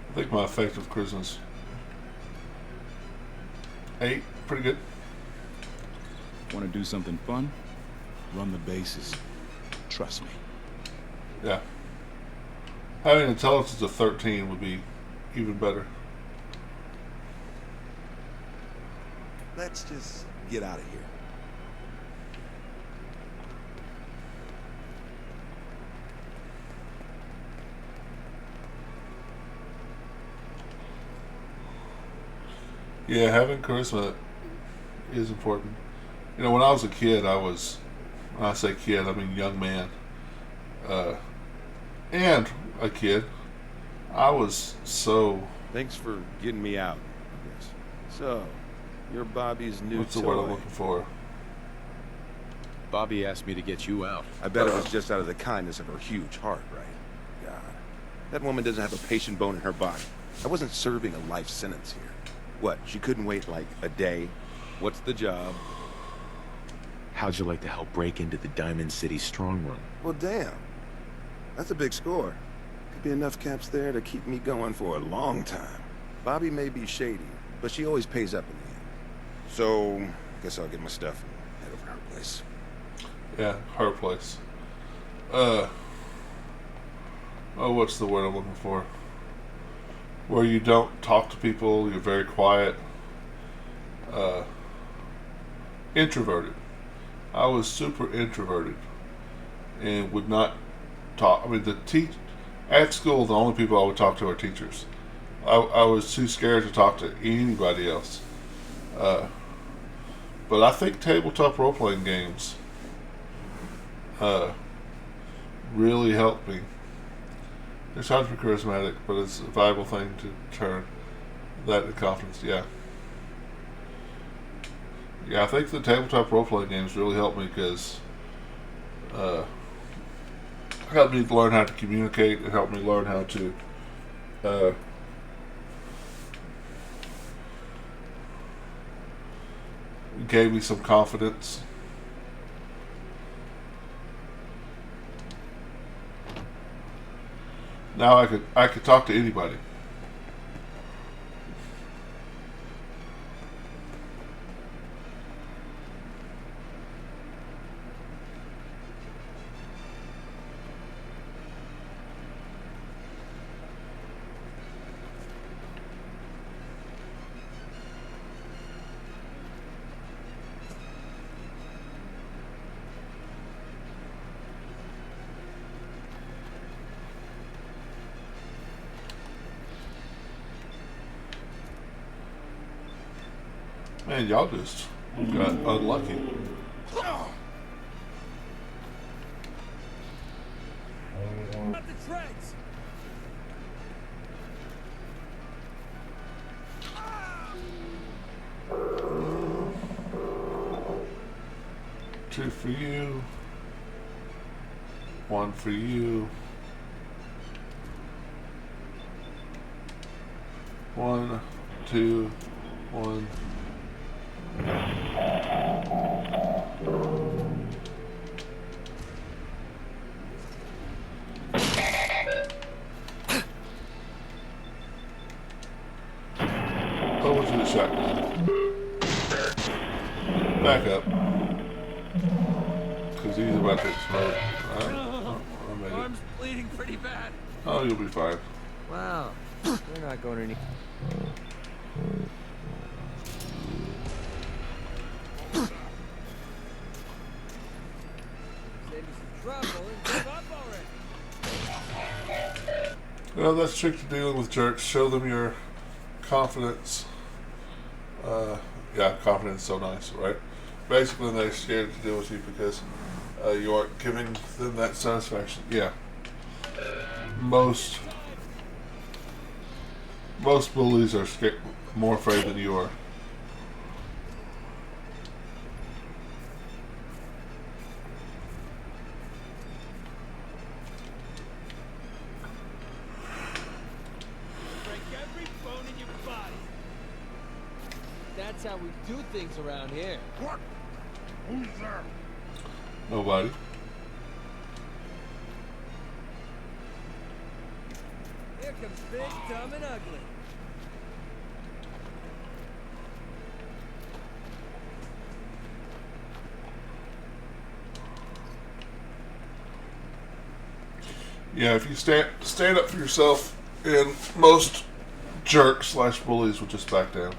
I think my effective charisma's 8. Pretty good. Want to do something fun? Run the bases. Trust me. Yeah. Having intelligence of 13 would be even better. Let's just get out of here. Yeah, having charisma is important. You know, when I was a kid, when I say kid, I mean young man, and a kid, I was so... Thanks for getting me out, I guess. So, you're Bobby's new What's the toy. word I'm looking for? Bobby asked me to get you out. I bet it was just out of the kindness of her huge heart, right? God, that woman doesn't have a patient bone in her body. I wasn't serving a life sentence here. What, she couldn't wait like a day? What's the job? How'd you like to help break into the Diamond City strong room? Well, damn. That's a big score. Could be enough caps there to keep me going for a long time. Bobby may be shady, but she always pays up in the end. So, guess I'll get my stuff and head over to her place. Yeah, her place. Oh, what's the word I'm looking for? Where you don't talk to people, you're very quiet. Introverted. I was super introverted and would not talk. I mean, At school, the only people I would talk to are teachers. I was too scared to talk to anybody else. But I think tabletop role-playing games really helped me. It's hard to be charismatic, but it's a viable thing to turn that into confidence. Yeah. Yeah, I think the tabletop role-playing games really helped me because it helped me learn how to communicate. It helped me learn how to gave me some confidence. Now I could talk to anybody. Man, y'all just got unlucky. Not the treads. Two for you. One for you. One, two, one. Over to the shotgun. Back up. Because he's about to explode. I made it. Arm's bleeding pretty bad. Oh, you'll be fine. Wow. They're not going any. Save me some trouble and give up already. Well, that's the trick to dealing with jerks. Show them your confidence. Yeah, confidence is so nice, right? Basically, they're scared to deal with you because you aren't giving them that satisfaction. Yeah. Most bullies are scared, more afraid than you are. Break every bone in your body. That's how we do things around here. What? Who's there? Nobody. Here comes Big, Dumb, and Ugly. Yeah, if you stand up for yourself, and most jerks / bullies will just back down.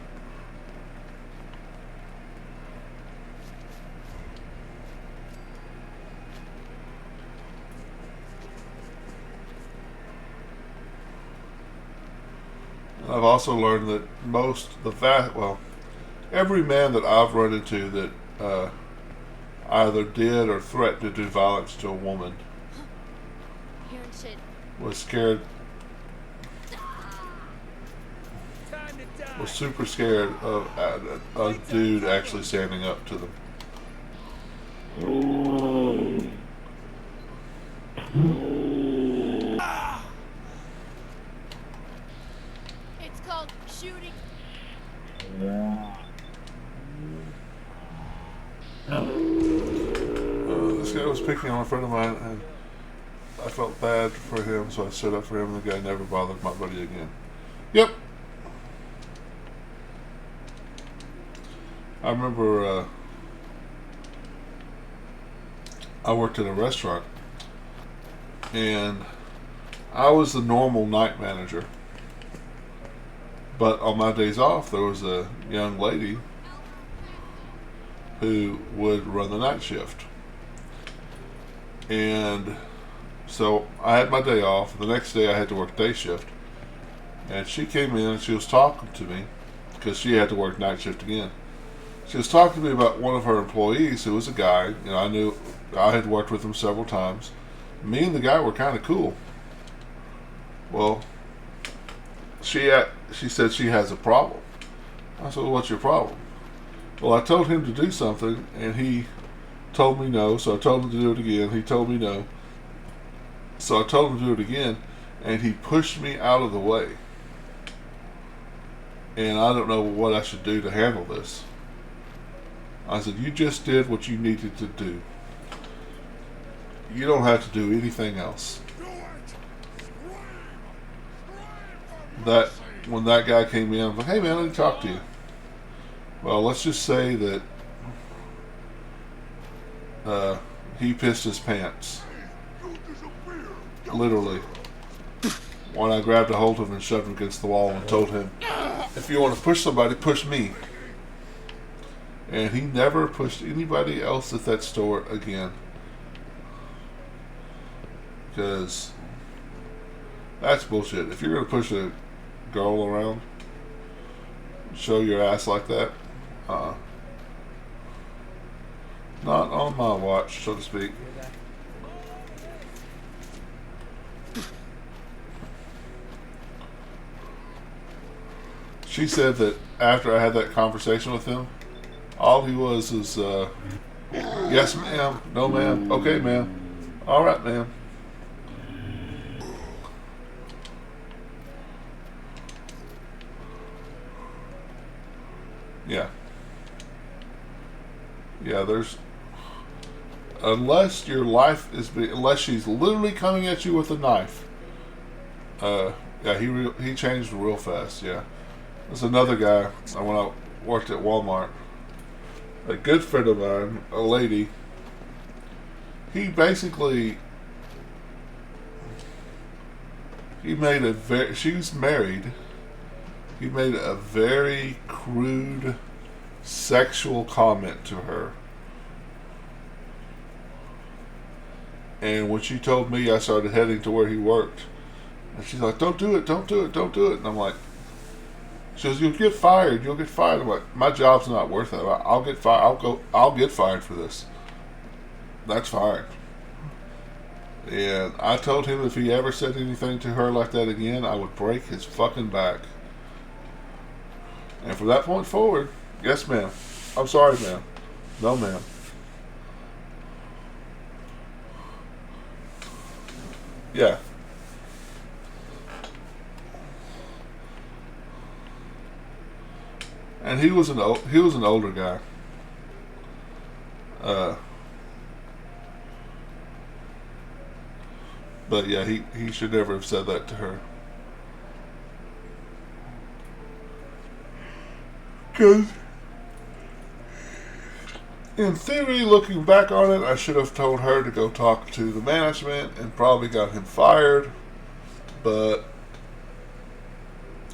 I've also learned that every man that I've run into that either did or threatened to do violence to a woman was scared, was super scared of a dude actually standing up to them. It's called shooting. This guy was picking on a friend of mine, and I felt bad for him, so I stood up for him, and the guy never bothered my buddy again. Yep. I remember I worked at a restaurant, and I was the normal night manager. But on my days off, there was a young lady who would run the night shift. And So I had my day off. The next day I had to work day shift. And she came in and she was talking to me because she had to work night shift again. She was talking to me about one of her employees who was a guy. You know, I knew I had worked with him several times. Me and the guy were kind of cool. Well, she said she has a problem. I said, well, what's your problem? Well, I told him to do something, and he told me no, so I told him to do it again. He told me no. So I told him to do it again, and he pushed me out of the way. And I don't know what I should do to handle this. I said, you just did what you needed to do. You don't have to do anything else. That when that guy came in, I'm like, hey man, let me talk to you. Well, let's just say that he pissed his pants. Literally. When I grabbed a hold of him and shoved him against the wall and told him, if you want to push somebody, push me. And he never pushed anybody else at that store again. Because that's bullshit. If you're going to push a girl around, show your ass like that, not on my watch, so to speak. She said that after I had that conversation with him, all he was yes ma'am, no ma'am, okay ma'am, alright ma'am. Yeah. Yeah, there's... Unless your life is... Unless she's literally coming at you with a knife. Yeah, he changed real fast, yeah. There's another guy, when I worked at Walmart, a good friend of mine, a lady, he basically... He made a very... She was married. He made a very crude sexual comment to her. And when she told me, I started heading to where he worked. And she's like, don't do it, don't do it, don't do it. And I'm like, she goes, you'll get fired, you'll get fired. I'm like, my job's not worth it. I'll get fired, I'll get fired for this. That's fine. And I told him if he ever said anything to her like that again, I would break his fucking back. And from that point forward, yes ma'am. I'm sorry ma'am. No ma'am. Yeah. And he was an older guy. But yeah, he should never have said that to her. Because, in theory, looking back on it, I should have told her to go talk to the management and probably got him fired. But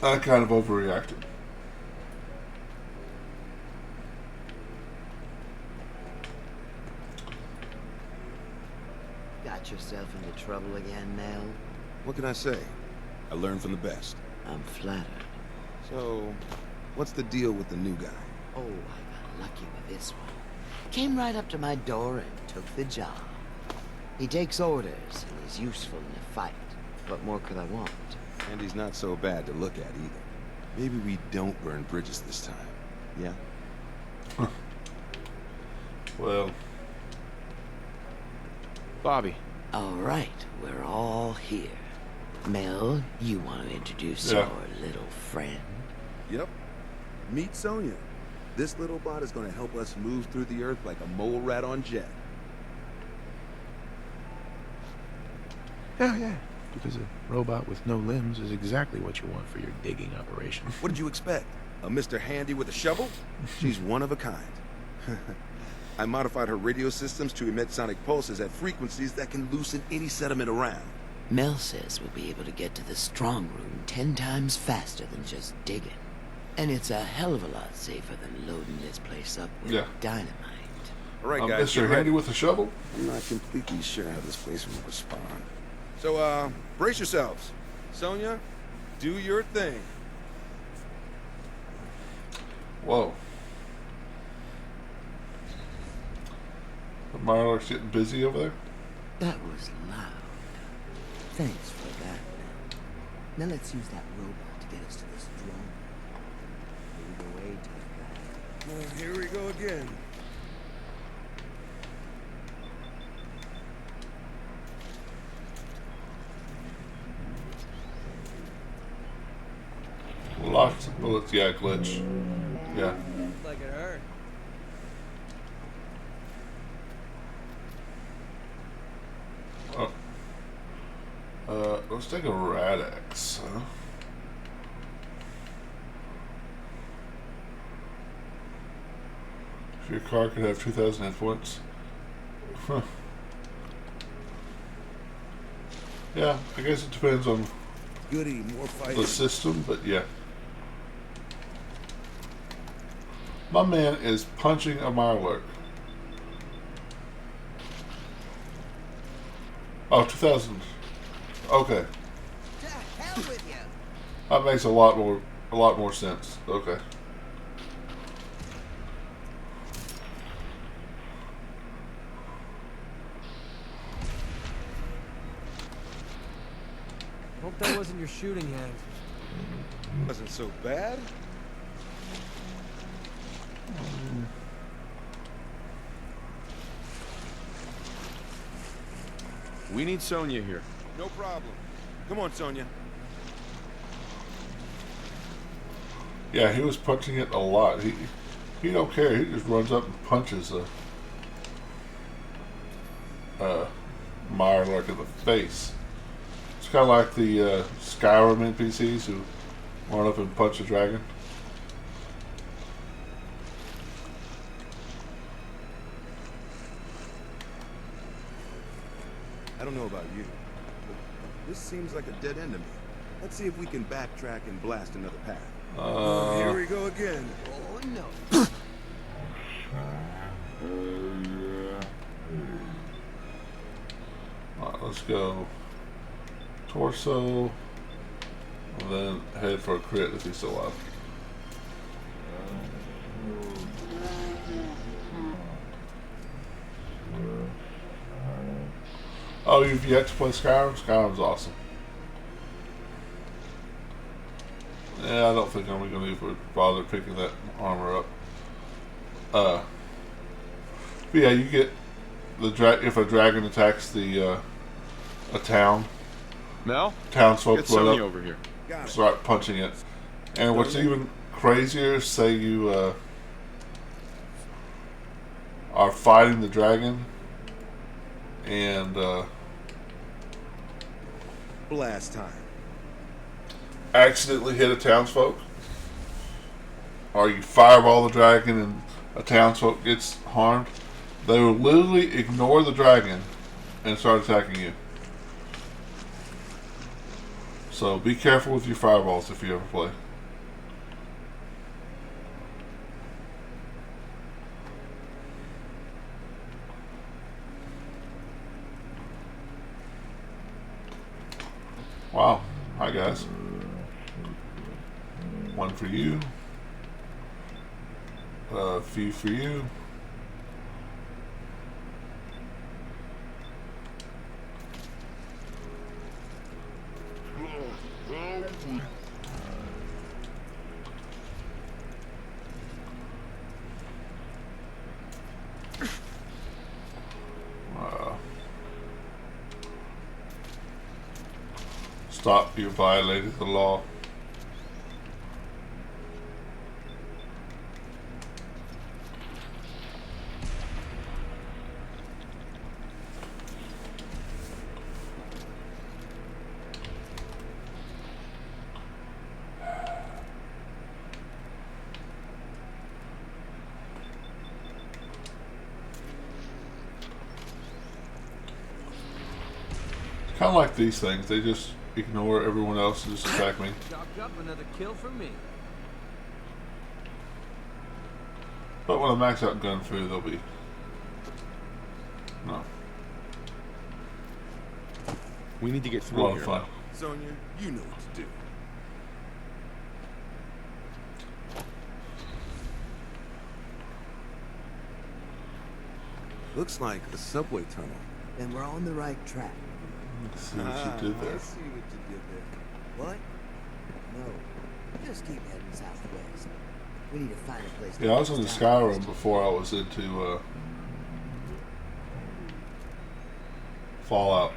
I kind of overreacted. Got yourself into trouble again, Mel? What can I say? I learned from the best. I'm flattered. So, what's the deal with the new guy? Oh, I got lucky with this one. Came right up to my door and took the job. He takes orders, and he's useful in a fight. What more could I want? And he's not so bad to look at either. Maybe we don't burn bridges this time. Yeah? Well... Bobby. All right, we're all here. Mel, you want to introduce your little friend? Yep. Meet Sonya. This little bot is going to help us move through the earth like a mole rat on jet. Yeah. Because a robot with no limbs is exactly what you want for your digging operation. What did you expect? A Mr. Handy with a shovel? She's one of a kind. I modified her radio systems to emit sonic pulses at frequencies that can loosen any sediment around. Mel says we'll be able to get to the strong room 10 times faster than just digging. And it's a hell of a lot safer than loading this place up with dynamite. All right, guys. Mr. Handy with a shovel? I'm not completely sure how this place will respond. So, brace yourselves. Sonya, do your thing. Whoa. The Mirelurk's getting busy over there? That was loud. Thanks for that, man. Now let's use that robot to get us to this drone. Lead the way, tough guy. Here we go again. Lots of bullets, yeah, glitch. Yeah. Like it hurt. Let's take a Rad-X, huh? If your car could have 2,000 hit points. Huh. Yeah, I guess it depends on Goody, more fighting. the system, but yeah. My man is punching a Mirelurk. Oh, 2,000. Okay. That makes a lot more sense. Okay. Hope that wasn't your shooting hand. Wasn't so bad. We need Sonya here. No problem. Come on, Sonya. Yeah, he was punching it a lot. He don't care. He just runs up and punches a Mirelurk in the face. It's kind of like the Skyrim NPCs who run up and punch a dragon. I don't know about you, but this seems like a dead end to me. Let's see if we can backtrack and blast another path. Here we go again. Oh no. Alright, let's go torso, and then head for a crit if he's still alive. Oh, you've yet to play Skyrim? Skyrim's awesome. Yeah, I don't think I'm going to even bother picking that armor up. But yeah, you get the if a dragon attacks the a town. Mel, townsfolk get run Sonya up, over here. start punching it. And what's even crazier, say you are fighting the dragon and Blast time. accidentally hit a townsfolk, or you fireball the dragon and a townsfolk gets harmed, they will literally ignore the dragon and start attacking you. So be careful with your fireballs if you ever play. Wow. Hi guys. One for you. A few for you. Stop, you violated the law. Kind of like these things, they just ignore everyone else and just attack me. Chopped up another kill for me. But when I max out gun food, they'll be... No. We need to get A through lot here. of fun. Sonya, you know what to do. Looks like a subway tunnel. Then we're on the right track. Let's see what you did there. I see what you did there. What? No. Just keep heading southwest. We need to find a place to Yeah, I was in the pass time. Skyrim before I was into Fallout.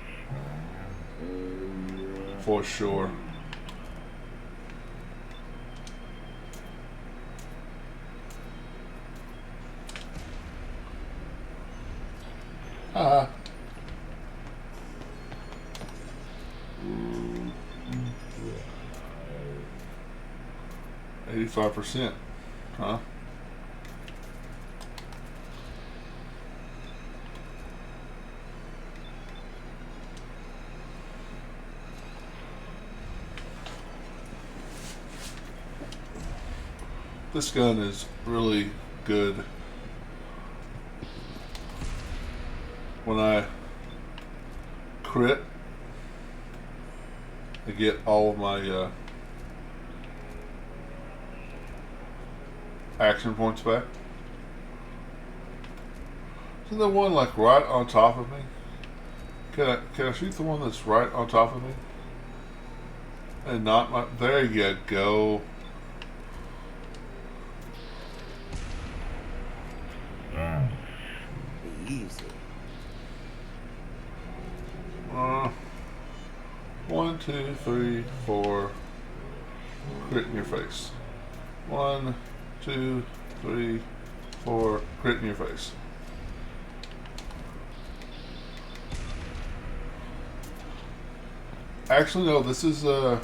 For sure. Ah. 85%, huh? This gun is really good. When I crit, I get all of my action points back. Isn't there one like right on top of me? Can I shoot the one that's right on top of me? And not my... There you go. Be easy. 1, 2, 3, 4. Crit in your face. 1, 2, 3, 4. Crit in your face. Actually, no. This is a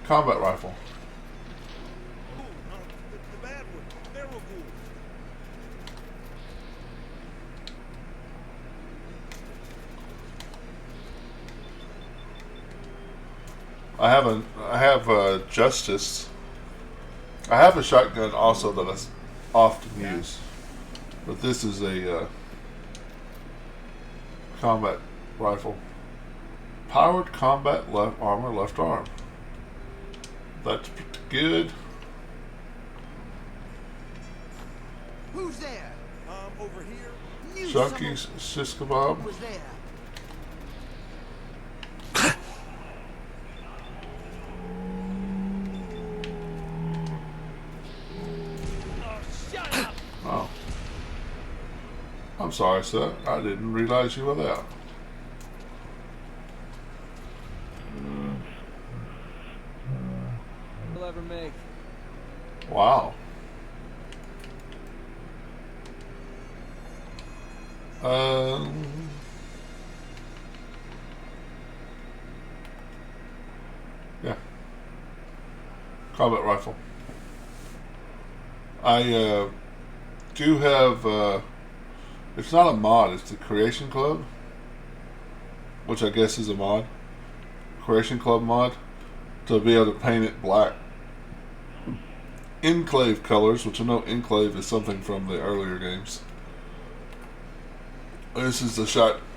combat rifle. The bad one. They're cool. I have Justice. I have a shotgun also that I often use, but this is a combat rifle. Powered combat armor left arm. That's pretty good. Who's there? Over here. Knew Chunky someone shish kebab. was there. Oh. I'm sorry, sir. I didn't realize you were there. We'll ever make. Wow. Yeah. Combat rifle. I do have, it's not a mod, it's the Creation Club, which I guess is a mod. Creation Club mod, to be able to paint it black. Enclave colors, which I know Enclave is something from the earlier games. This is the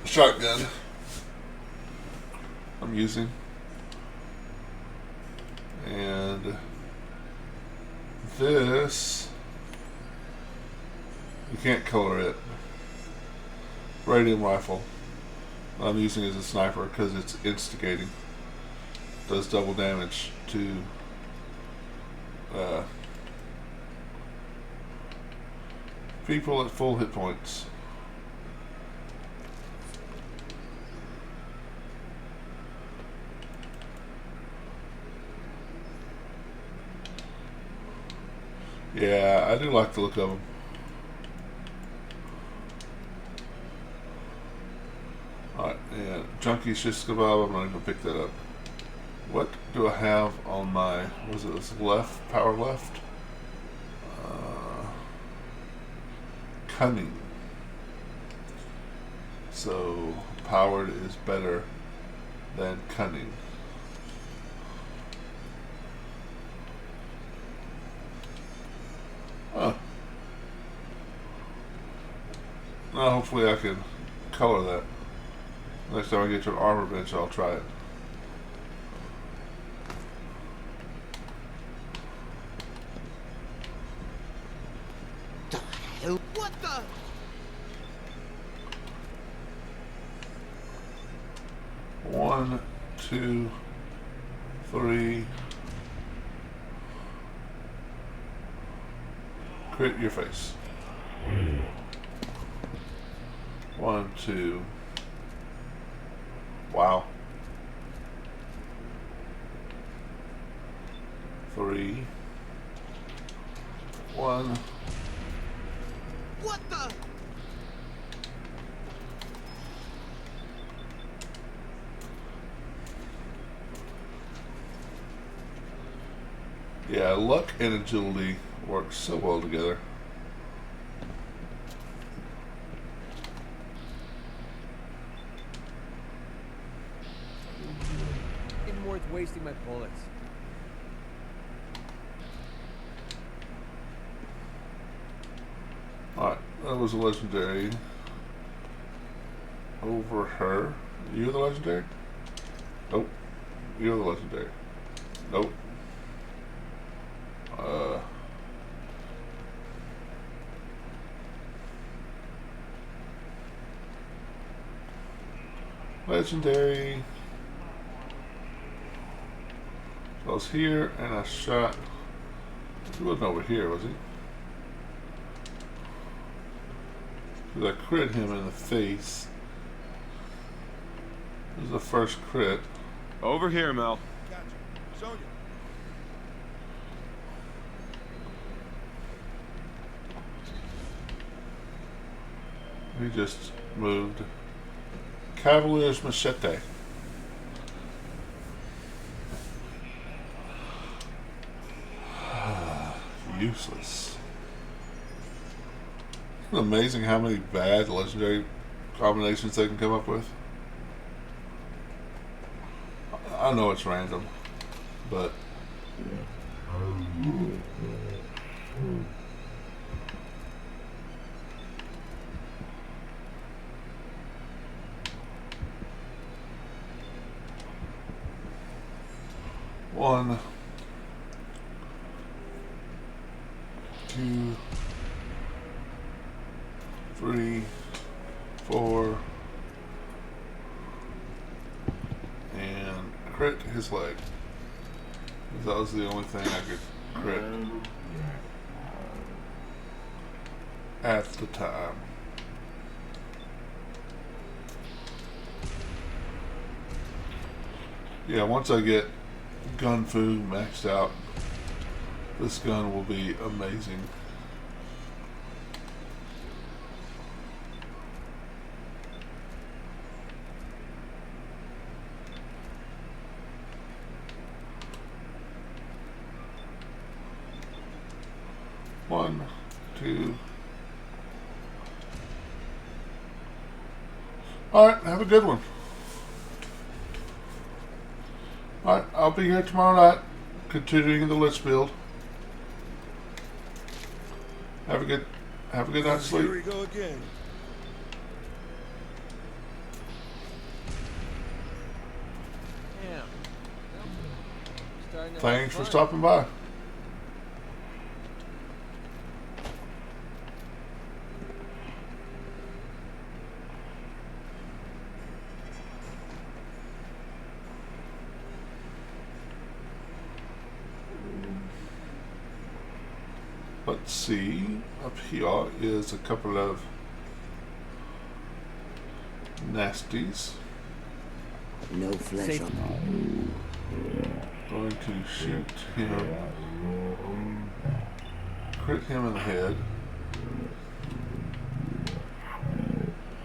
shotgun I'm using. And this, you can't color it. Radium rifle. I'm using as a sniper because it's instigating. Does double damage to people at full hit points. Yeah, I do like the look of them. Alright, and Junkie Shish Kebab, I'm gonna go pick that up. What do I have on my, was it this left, power left? Cunning. So, powered is better than cunning. Huh. Now hopefully I can color that. Next time I get to an armor bench, I'll try it. What the? One, two, three. Crit your face. 1, 2. Wow. 3. 1. What the? Yeah, luck and agility work so well together. Isn't worth wasting my bullets. Alright, that was a legendary. Over her. You're the legendary? Nope. You're the legendary. Nope. Legendary. So I was here and I shot. He wasn't over here, was he? Because I crit him in the face. This is the first crit. Over here, Mel. Gotcha. Sonya. He just moved. Cavalier's Machete. Useless. Isn't it amazing how many bad legendary combinations they can come up with? I know it's random, but one, two, three, four, and crit his leg. That was the only thing I could crit at the time. Yeah, once I get gun fu maxed out, this gun will be amazing. One, two. Alright, have a good one. Alright, I'll be here tomorrow night, continuing the list build. Have a good night's sleep. Here we go again. Thanks for stopping by. Let's see, up here is a couple of nasties. No flesh on Going to shoot him, crit him in the head,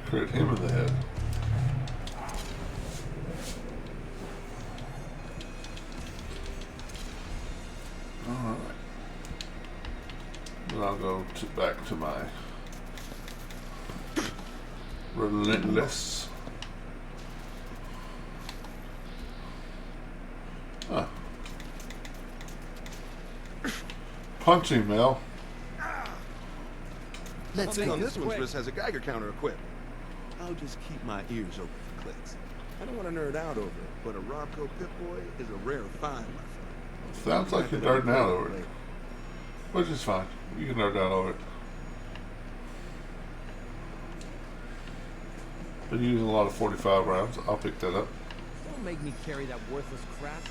crit him in the head. Alright. Then I'll go back to my relentless. Huh. Punch him, Mel. Let's see. On this one's wrist has a Geiger counter equipped. I'll just keep my ears open for clicks. I don't want to nerd out over it, but a Robco Pip-Boy is a rare find, my friend. Sounds like you're nerding out over it. Which is fine. You can nerd out over it. Been using a lot of 45 rounds. I'll pick that up. Don't make me carry that worthless crap.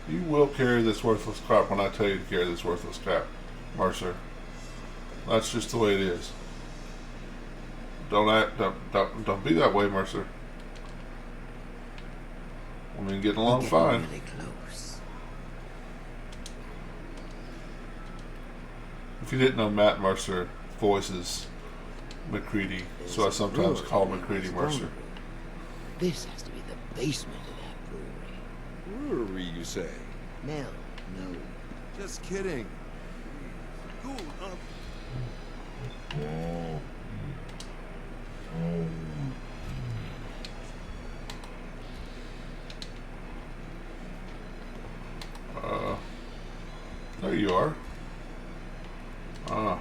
You will carry this worthless crap when I tell you to carry this worthless crap, Mercer. That's just the way it is. Don't don't be that way, Mercer. I mean, getting along fine. Really close. If you didn't know, Matt Mercer voices McCready, so I sometimes call McCready Mercer. This has to be the basement of that brewery. Brewery, you say? Mel, no. Just kidding. Cool, There you are. Ah.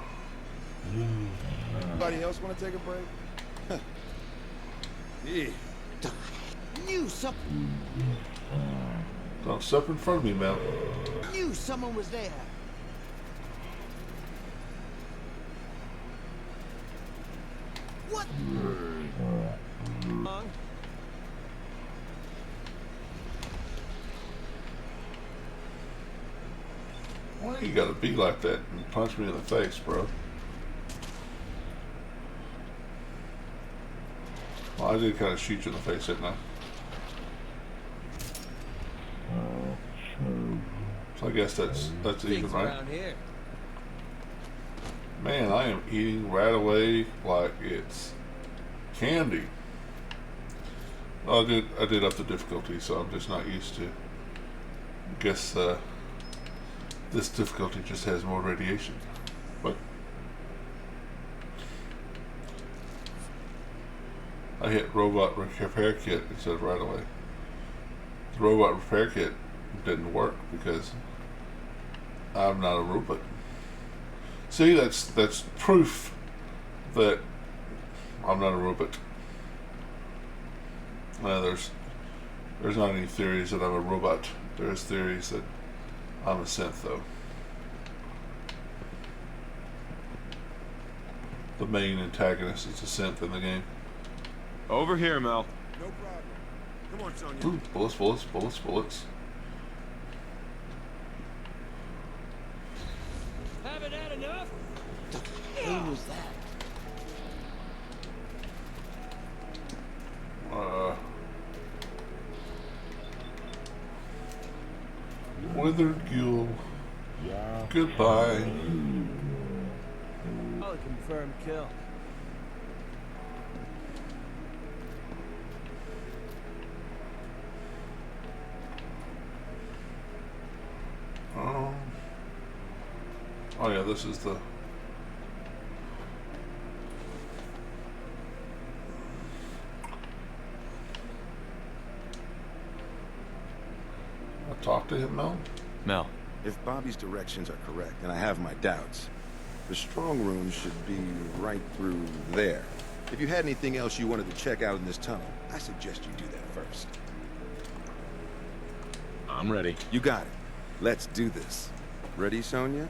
Anybody else want to take a break? Yeah. Knew something. Don't step in front of me, Mel. Knew someone was there. What? Why you gotta be like that and punch me in the face, bro? Well, I did kind of shoot you in the face, didn't I? So I guess that's even right. Man, I am eating right away like it's candy. Well, I did up the difficulty, so I'm just not used to. Guess this difficulty just has more radiation. But I hit robot repair kit instead of right away. The robot repair kit didn't work because I'm not a robot. See, that's proof that I'm not a robot. There's not any theories that I'm a robot. There's theories that I'm a synth, though. The main antagonist is a synth in the game. Over here, Mel. No problem. Come on, Sonya. Ooh, bullets, bullets, bullets, bullets. Haven't had enough? Who was that? Withered Ghoul. Goodbye. I'll confirm kill. Oh yeah, this is the... I talked to him, Mel? Mel. If Bobby's directions are correct, and I have my doubts, the strong room should be right through there. If you had anything else you wanted to check out in this tunnel, I suggest you do that first. I'm ready. You got it. Let's do this. Ready, Sonya?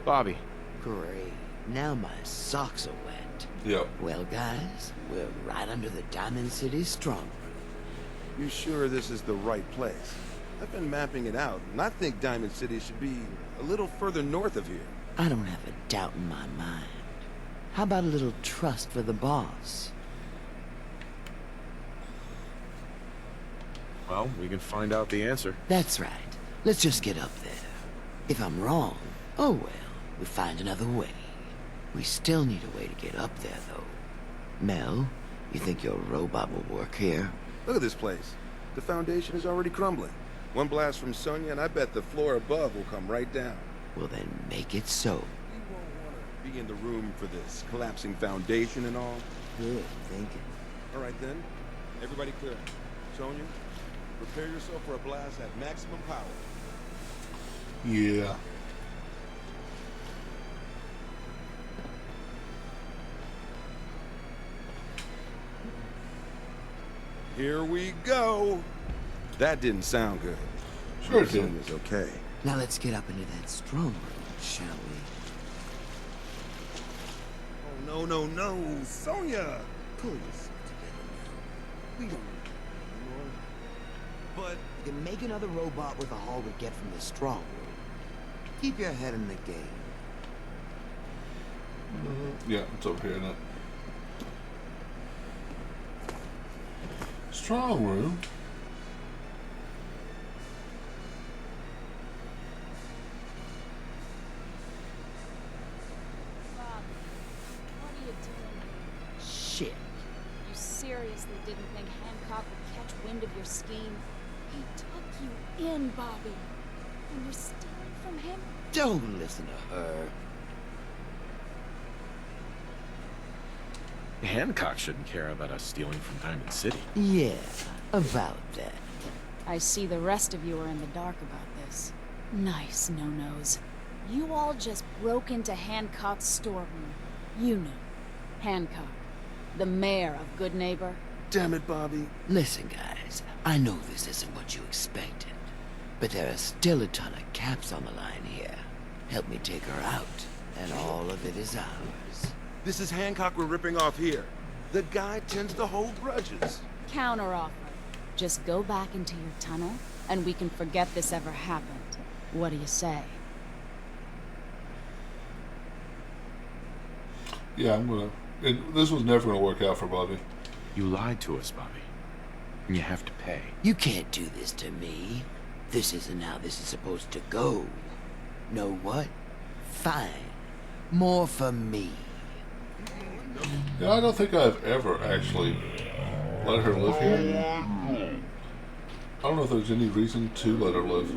Bobby. Great. Now my socks are wet. Yep. Well, guys, we're right under the Diamond City strong room. You sure this is the right place? I've been mapping it out, and I think Diamond City should be a little further north of here. I don't have a doubt in my mind. How about a little trust for the boss? Well, we can find out the answer. That's right. Let's just get up there. If I'm wrong, oh well, we'll find another way. We still need a way to get up there, though. Mel, you think your robot will work here? Look at this place. The foundation is already crumbling. One blast from Sonya, and I bet the floor above will come right down. Well, then make it so. You won't want to be in the room for this collapsing foundation and all? Good thinking. All right then. Everybody clear. Sonya, prepare yourself for a blast at maximum power. Yeah. Here we go. That didn't sound good. Sure it did. Sonya's okay. Now let's get up into that strong room, shall we? Oh, no, Sonya! Pull yourself together now. We don't need that anymore. But you can make another robot with all we get from the strong room. Keep your head in the game. Yeah, it's over here, isn't it? Strong room. Shit. You seriously didn't think Hancock would catch wind of your scheme? He took you in, Bobby. And you're stealing from him? Don't listen to her. Hancock shouldn't care about us stealing from Diamond City. Yeah, about that. I see the rest of you are in the dark about this. Nice no-nos. You all just broke into Hancock's storeroom. You know. Hancock. The mayor of Good Neighbor. damn it, Bobby. Listen, guys. I know this isn't what you expected. But there are still a ton of caps on the line here. Help me take her out, and all of it is ours. This is Hancock we're ripping off here. The guy tends to hold grudges. Counteroffer. Just go back into your tunnel, and we can forget this ever happened. What do you say? Yeah, I'm gonna... this was never gonna work out for Bobby. You lied to us, Bobby. And you have to pay. You can't do this to me. This isn't how this is supposed to go. Know what? Fine. More for me. Yeah, I don't think I've ever actually let her live here. I don't know if there's any reason to let her live.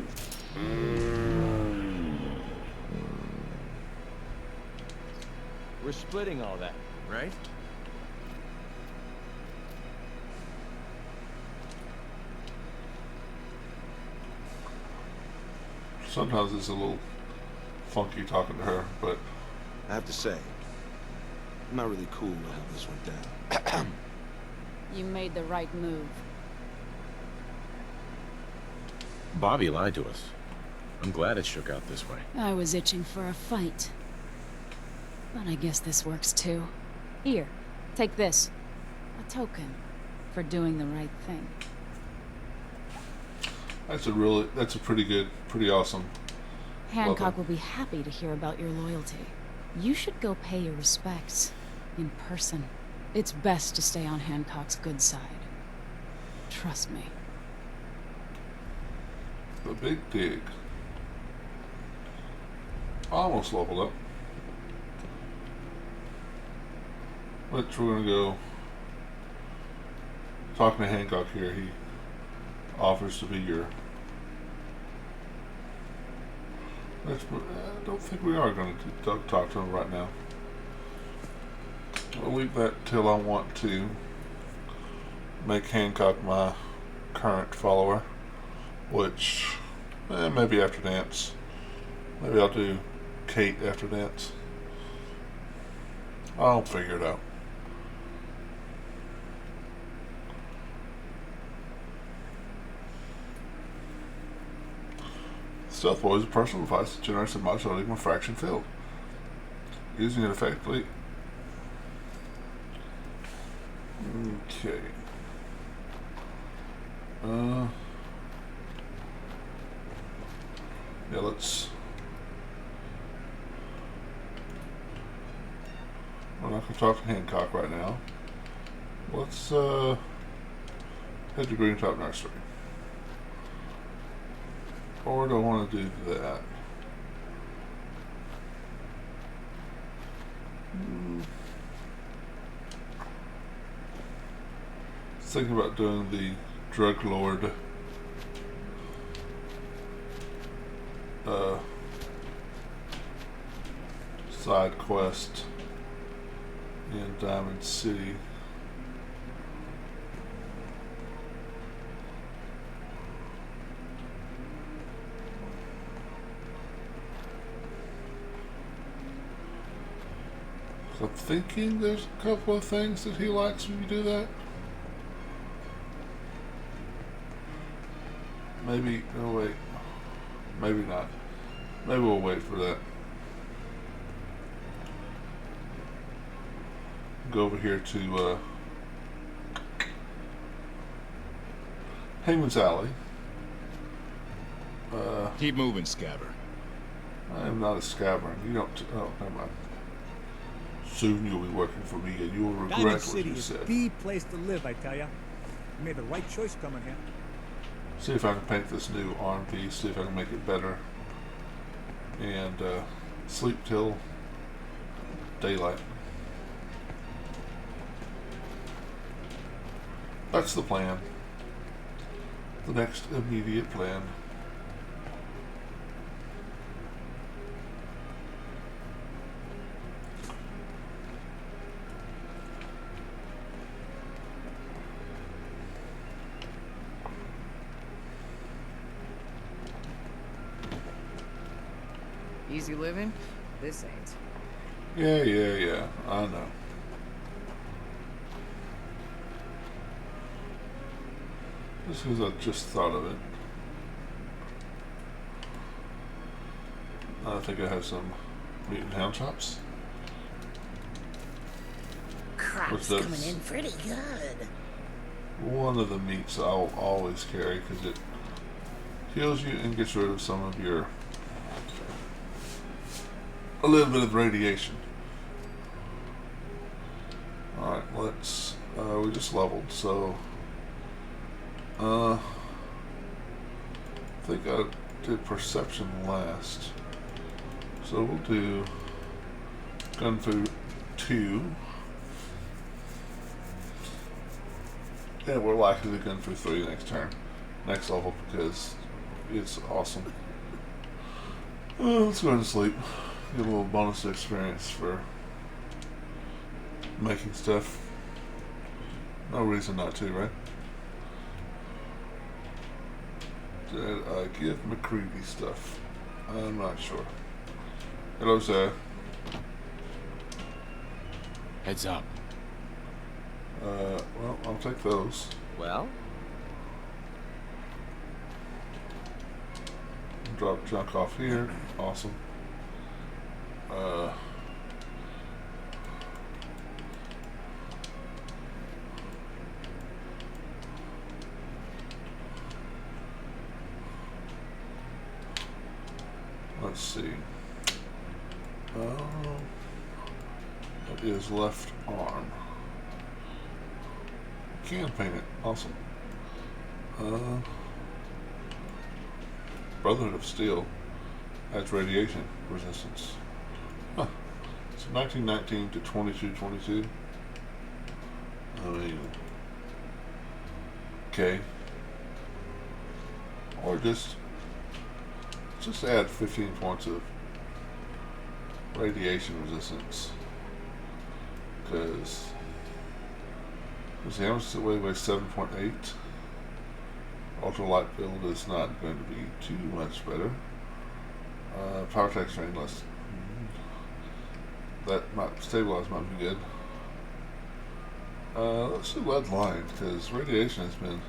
We're splitting all that, right? Sometimes it's a little funky talking to her, but I have to say, I'm not really cool with how this went down. You made the right move. Bobby lied to us. I'm glad it shook out this way. I was itching for a fight. But I guess this works too. Here, take this. A token for doing the right thing. that's a pretty awesome. Hancock weapon. will be happy to hear about your loyalty. You should go pay your respects. In person. It's best to stay on Hancock's good side. Trust me. The Big Dig. Almost leveled up. Which we're gonna go talking to Hancock here. He offers to be your... I don't think we are going to talk to him right now. I'll leave that till I want to make Hancock my current follower, which maybe after dance. Maybe I'll do Kate after dance. I'll figure it out. Stealth Boy is a personal device that generates a modulating refraction field. Using it effectively. Okay. Yeah, let's... We're not going to talk to Hancock right now. Let's head to Greentop Nursery. Or do I want to do that? Thinking about doing the drug lord side quest in Diamond City. So I'm thinking there's a couple of things that he likes when you do that. Maybe, oh wait, maybe not. Maybe we'll wait for that. Go over here to Hangman's Alley. Keep moving, Scabber. I am not a scabber. You don't. Oh, never mind. Soon you'll be working for me, and you will regret Diamond what City you is said. the place to live, I tell ya. You made the right choice coming here. See if I can paint this new arm piece. See if I can make it better. And sleep till daylight. That's the plan. The next immediate plan. Easy living? This ain't. Yeah. I know. This is I just thought of it. I think I have some meat and ham chops. Crop's coming in pretty good. One of the meats I'll always carry because it heals you and gets rid of some of your a little bit of radiation. Alright, let's we just leveled, so I think I did perception last. So we'll do Gun Fu 2. And we're likely to Gun Fu 3 next turn. Next level because it's awesome. Let's go ahead and sleep. Get a little bonus experience for making stuff. No reason not to, right? Did I give McCready stuff? I'm not sure. Hello, sir. Heads up. Well, I'll take those. Well? Drop junk off here. Awesome. Let's see. That is left arm. Can paint it. Awesome. Brotherhood of Steel adds radiation resistance. Huh. So 1919 to 2222. I mean, okay. Or just add 15 points of radiation resistance. Because how much does it weigh? 7.8. Ultralight build is not going to be too much better. Power attack strain less. That might stabilize might be good. Let's do lead line because radiation has been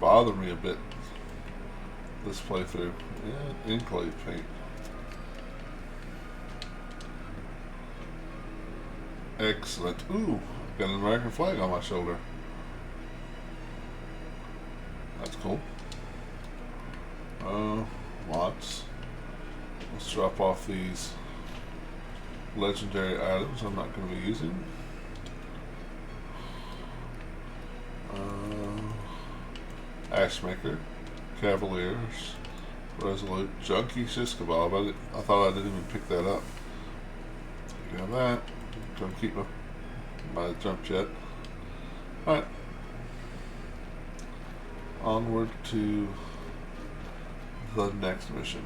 bothering me a bit this playthrough. Yeah, enclave paint. Excellent. Ooh, got an American flag on my shoulder. That's cool. Lots. Let's drop off these legendary items I'm not going to be using. Ashmaker, Cavaliers, Resolute, Junkie, Shiskabal. I thought I didn't even pick that up. You have that. Gonna keep my jump jet. Alright. Onward to the next mission.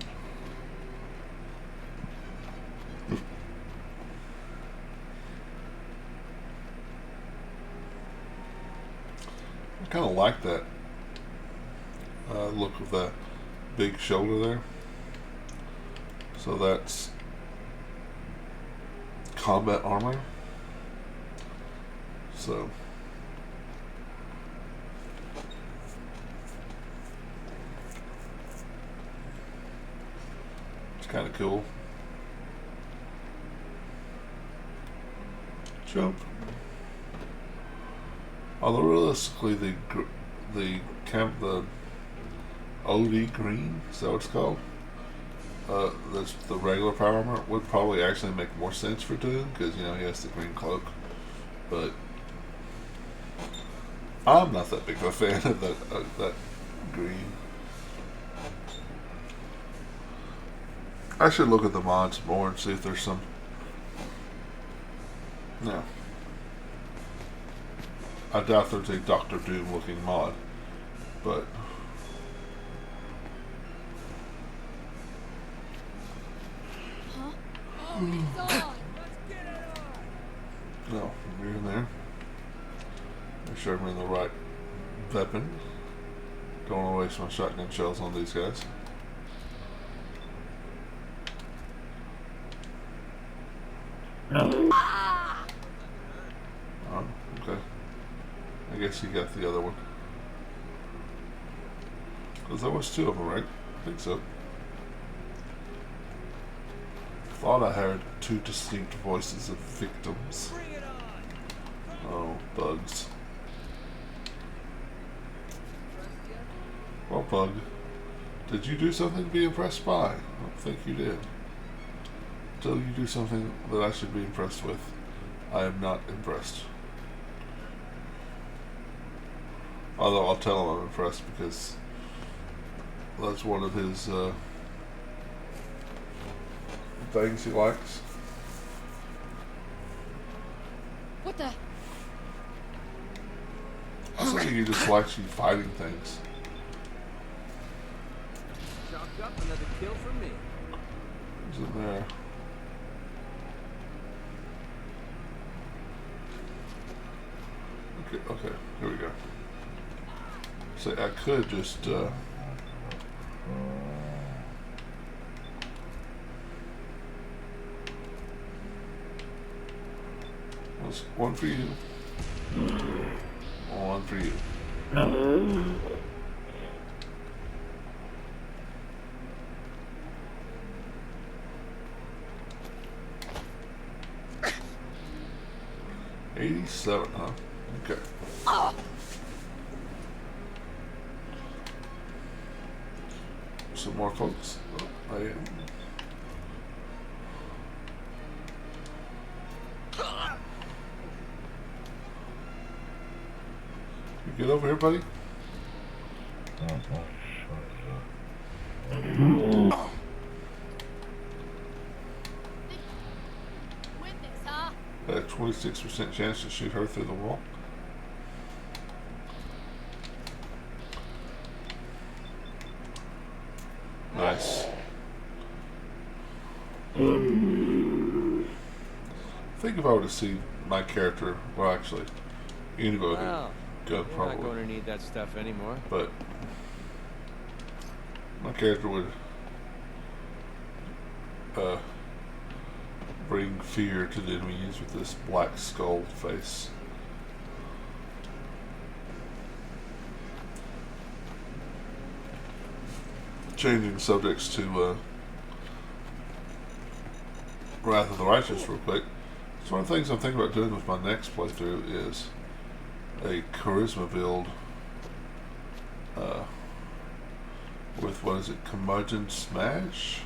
kind of like that look of that big shoulder there. So that's combat armor. So it's kind of cool. Jump. Although realistically, the OD green, is that what it's called? That's the regular power armor would probably actually make more sense for Doom because he has the green cloak. But I'm not that big of a fan of that green. I should look at the mods more and see if there's some. No. I doubt there's a Dr. Doom looking mod, but no, we're in there. Make sure I'm in the right weapon. Don't want to waste my shotgun shells on these guys. Oh, okay. I guess he got the other one. Because there was two of them, right? I think so. Thought I heard two distinct voices of victims. Oh, bugs. Well, Bug, did you do something to be impressed by? I don't think you did. Until you do something that I should be impressed with, I am not impressed. Although I'll tell him I'm impressed because that's one of his things he likes. What the? I think he just likes you fighting things. Chalked up another kill for me. Who's in there? Okay, here we go. So I could just one for you. One for you. $87, huh? Okay. Some more folks. Oh, I am. You get over here, buddy. Got a 26% chance to shoot her through the wall. Nice. I think if I were to see my character, well, actually, you need to go ahead and go You're probably. not going to need that stuff anymore. But my character would bring fear to the enemies with this black skull face. Changing subjects to Wrath of the Righteous real quick. So one of the things I'm thinking about doing with my next playthrough is a charisma build with, what is it, Curmudgeon Smash?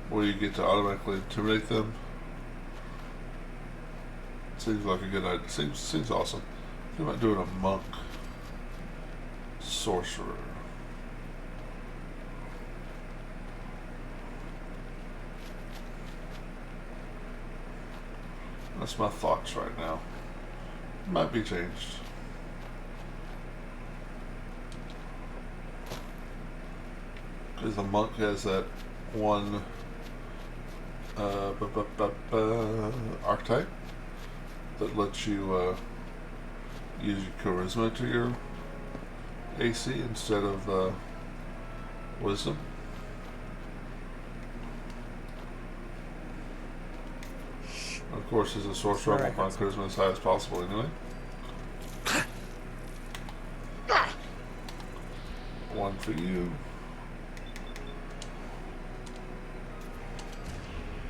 Where you get to automatically intimidate them. Seems like a good idea. Seems awesome. Think about doing a monk sorcerer. That's my thoughts right now. Might be changed. Because the monk has that one archetype that lets you use your charisma to your AC instead of wisdom. Of course, as a sorcerer, I want my charisma as high as possible anyway. One for you.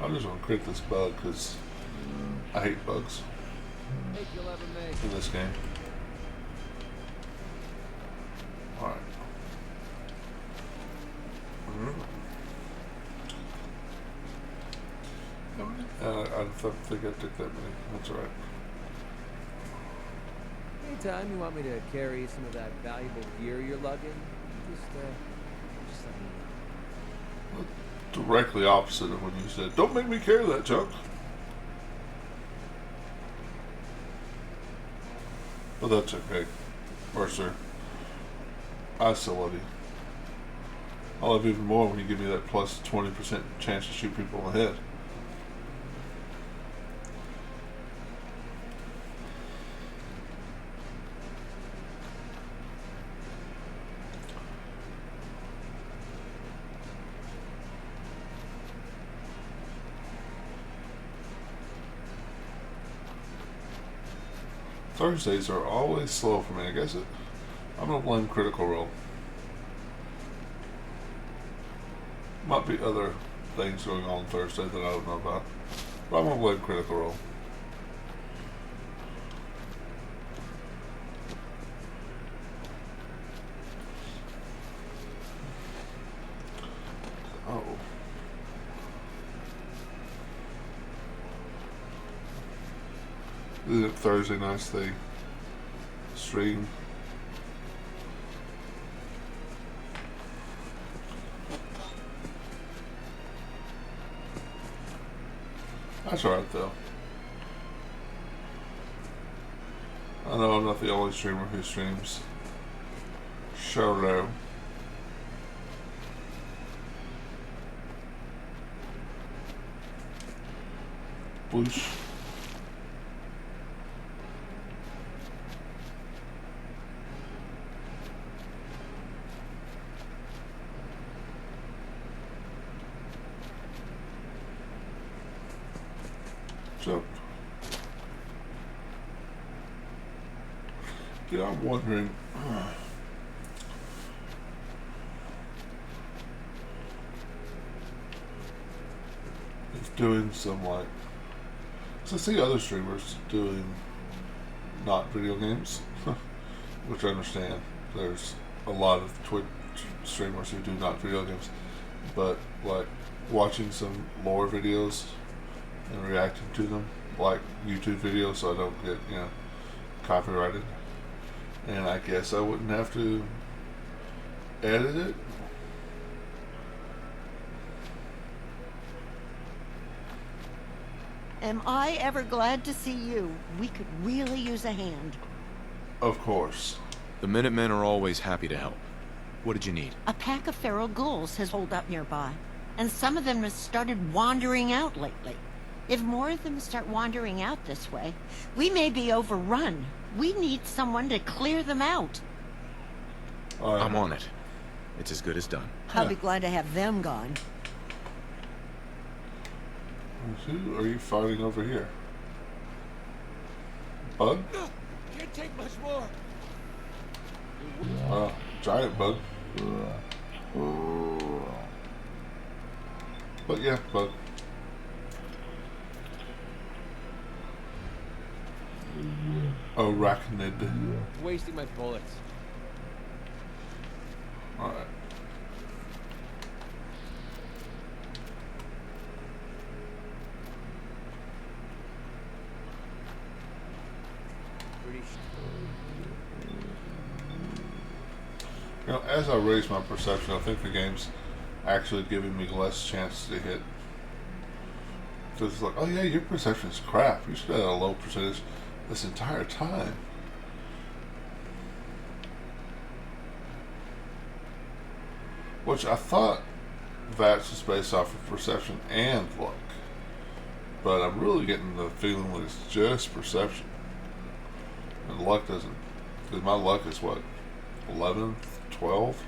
I'm just gonna crit this bug because I hate bugs in this game. Alright. I don't think I took that many. That's alright. Anytime you want me to carry some of that valuable gear you're lugging, just let me know. Directly opposite of when you said, "Don't make me carry that junk." But that's okay, Mercer. I still love you. I love you even more when you give me that plus 20% chance to shoot people in the head. Thursdays are always slow for me. I guess I'm gonna blame Critical Role. Might be other things going on Thursday that I don't know about, but I'm gonna blame Critical Role. Oh. Isn't it Thursday nights they stream? That's alright though. I know I'm not the only streamer who streams solo. Bush. So, yeah, I'm wondering if doing some like, so I see other streamers doing not video games, which I understand. There's a lot of Twitch streamers who do not video games, but like watching some lore videos and reacting to them like YouTube videos so I don't get, copyrighted. And I guess I wouldn't have to edit it. Am I ever glad to see you? We could really use a hand. Of course. The Minutemen are always happy to help. What did you need? A pack of feral ghouls has holed up nearby, and some of them have started wandering out lately. If more of them start wandering out this way, we may be overrun. We need someone to clear them out. I'm on it. It's as good as done. I'll be glad to have them gone. Who are you fighting over here? Bug? Can't take much more. Giant bug. But yeah, bug. Arachnid. Wasting my bullets. Alright. As I raise my perception, I think the game's actually giving me less chance to hit. Because it's like, oh yeah, your perception is crap. You should have a low percentage this entire time. Which I thought VATS was based off of perception and luck. But I'm really getting the feeling that it's just perception. And luck doesn't. Because my luck is what? 11? 12?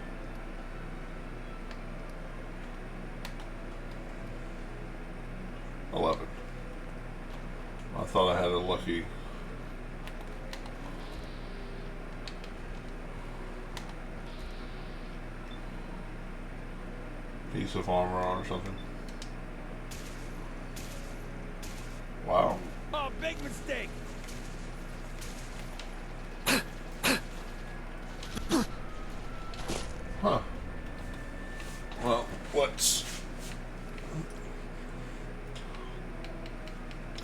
I thought I had a lucky piece of armor on or something. Wow. Oh, big mistake. Huh. Well, let's...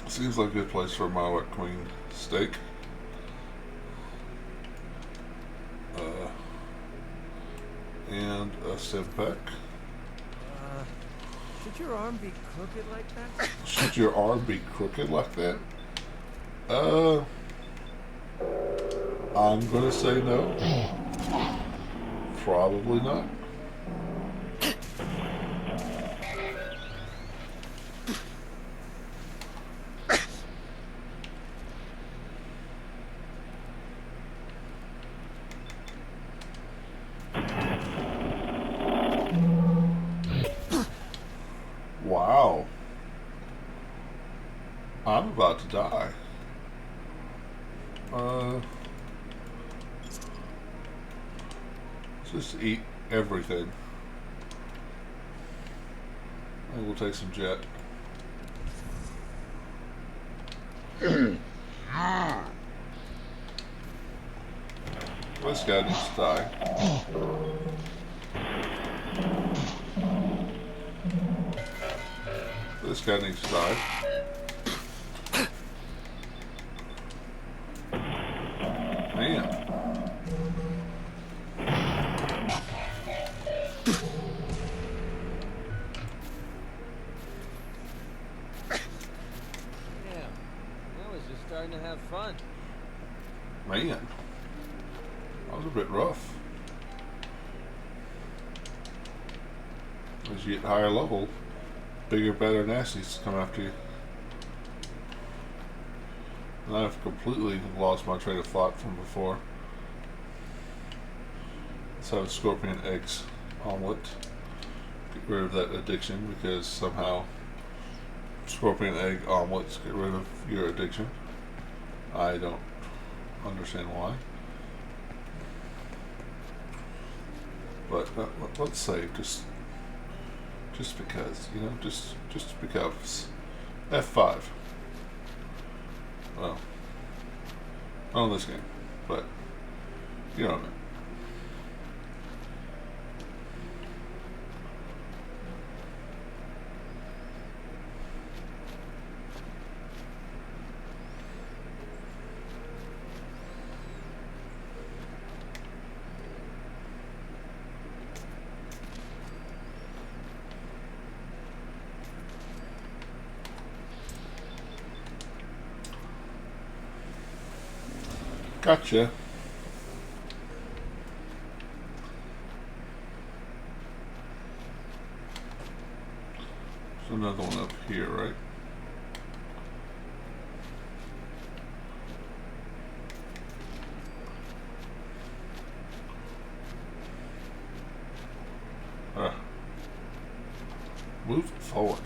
Seems like a good place for a Milet Queen steak. And a Stimpak. Should your arm be crooked like that? Should your arm be crooked like that? I'm gonna say no. Probably not. Wow. I'm about to die. Let's just eat everything. And we'll take some jet. This guy needs to die. This guy needs to die. Man. Starting to have fun. Man, that was a bit rough. As you get higher level, bigger, better nasties come after you. And I've completely lost my train of thought from before. Let's have a scorpion eggs omelet. Get rid of that addiction, because somehow scorpion egg omelets get rid of your addiction. I don't understand why. But let's say just because, you know, just because. F5. Well, not on this game, but you know what I mean. Gotcha. There's another one up here, right? Move forward.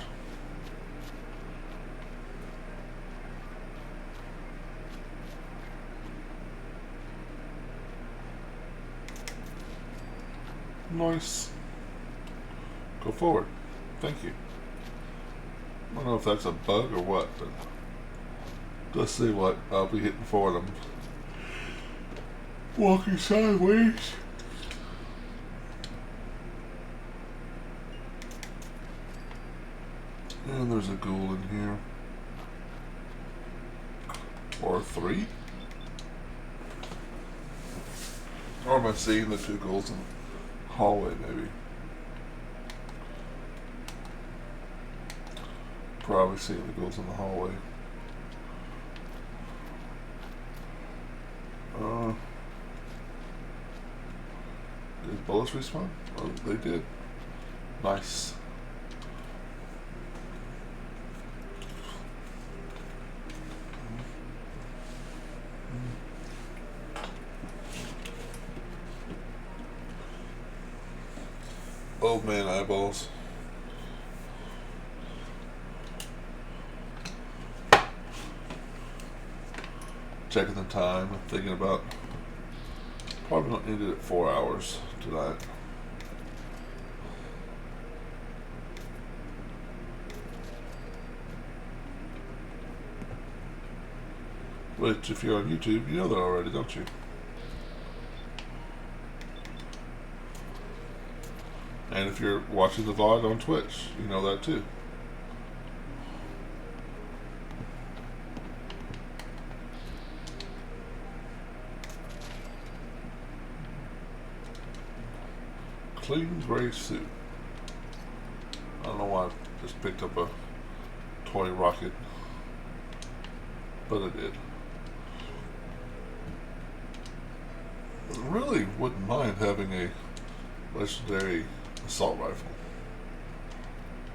Nice. Go forward. Thank you. I don't know if that's a bug or what, but let's see what I'll be hitting forward. I'm walking sideways. And there's a ghoul in here. Or 3. Or am I seeing the 2 ghouls in the hallway, maybe? Probably seeing the ghouls in the hallway. Did bullets respawn? Oh, they did. Nice. Old man eyeballs. Checking the time, thinking about probably don't need it at 4 hours tonight. Which, if you're on YouTube, you know that already, don't you? And if you're watching the vlog on Twitch, you know that too. Clean gray suit. I don't know why I just picked up a toy rocket, but I did. I really wouldn't mind having a legendary assault rifle.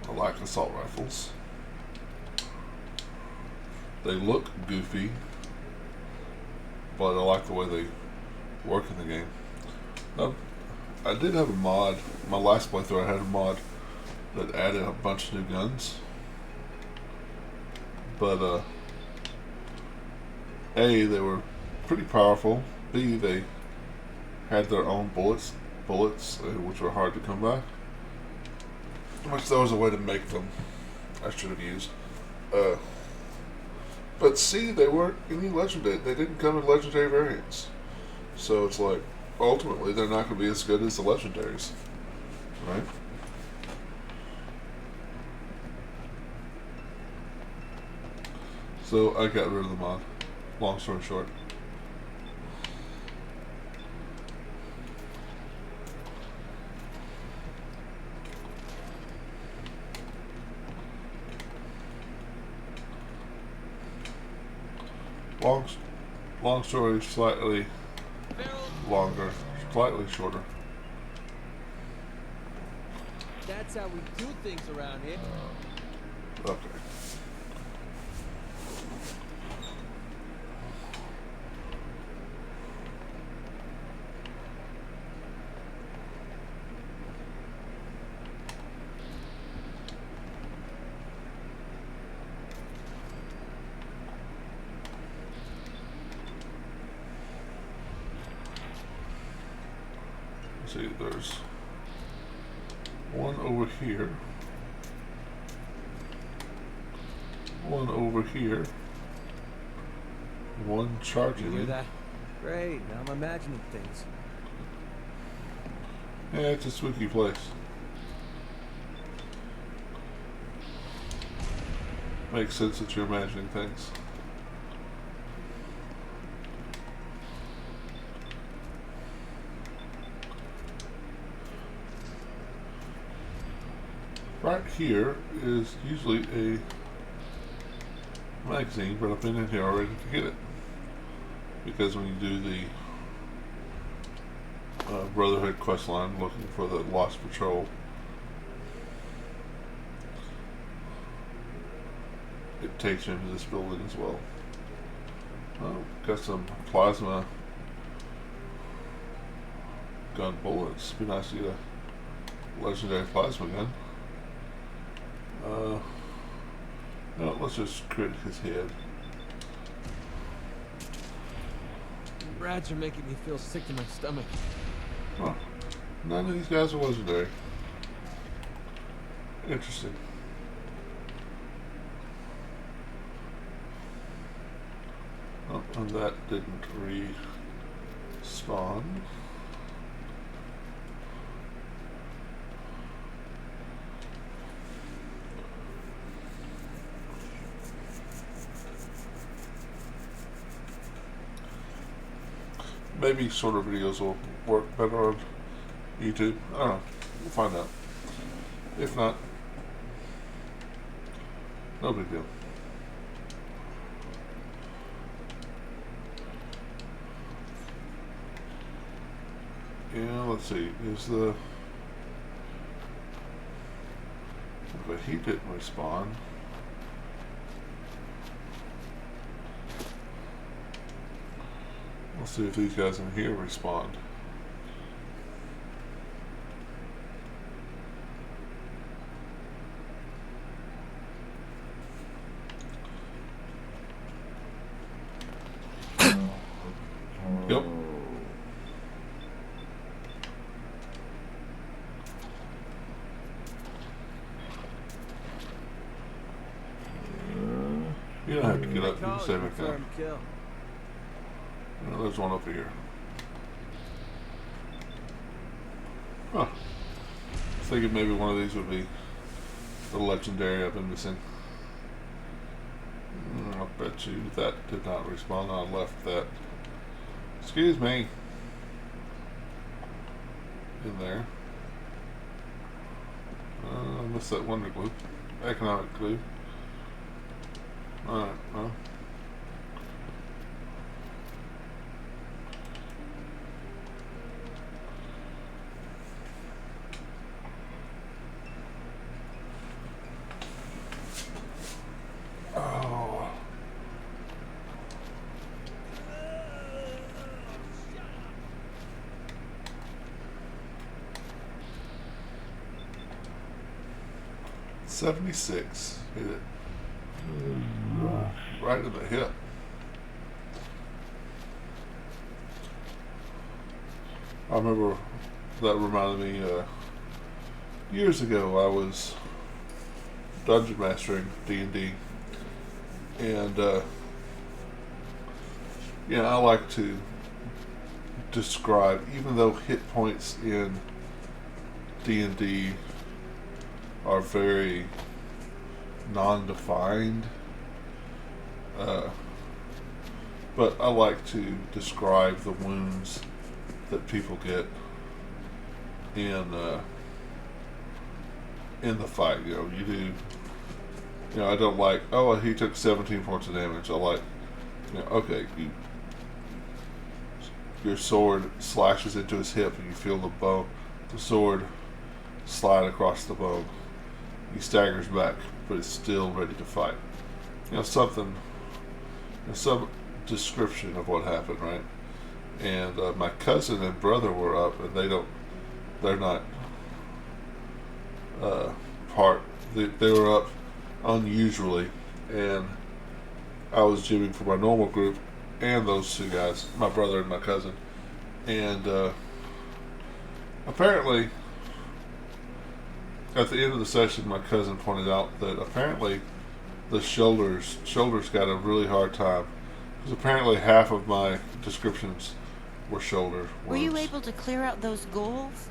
I like assault rifles. They look goofy, but I like the way they work in the game. Now, I did have a mod. My last playthrough, I had a mod that added a bunch of new guns. But, A, they were pretty powerful. B, they had their own bullets, which were hard to come by. Which there was a way to make them. I should have used. But C, they weren't any legendary. They didn't come in legendary variants. So it's like, ultimately, they're not going to be as good as the legendaries, right? So I got rid of the mod. Long story short. Long story, slightly longer, slightly shorter. That's how we do things around here. Okay. See, there's one over here, one over here, one charging. You hear that? Great, now I'm imagining things. Yeah, it's a spooky place. Makes sense that you're imagining things. Right here is usually a magazine, but I've been in here already to get it. Because when you do the Brotherhood quest line looking for the Lost Patrol, it takes you into this building as well. Oh, got some plasma gun bullets. Be nice to get a legendary plasma gun. No, let's just crit his head. Rats are making me feel sick to my stomach. Huh. None of these guys are legendary. Interesting. Oh, and that didn't respawn. Maybe shorter videos will work better on YouTube. I don't know. We'll find out. If not, no big deal. Yeah, let's see. Is the... But he didn't respond. Let's see if these guys in here respond. save it now. Confirmed kill. Oh, there's one over here. Huh. I was thinking maybe one of these would be the legendary I've been missing. I'll bet you that did not respawn. I left that. Excuse me. In there. I missed that wonder glue. Economic glue. Alright, well. Oh. $76. Hit it. Right in the hip. I remember that reminded me years ago I was dungeon mastering D&D, and yeah, I like to describe, even though hit points in D&D are very non-defined, but I like to describe the wounds that people get in the fight. You know, you do. You know, I don't like, oh, he took 17 points of damage. I like, you know, okay, your sword slashes into his hip, and you feel the sword slide across the bone. He staggers back, but is still ready to fight. You know, something, you know, some description of what happened, right? And my cousin and brother were up, and they're not they were up unusually, and I was gymming for my normal group and those two guys, my brother and my cousin, and apparently at the end of the session, my cousin pointed out that apparently the shoulders got a really hard time, because apparently half of my descriptions were shoulder wounds. Were you able to clear out those ghouls?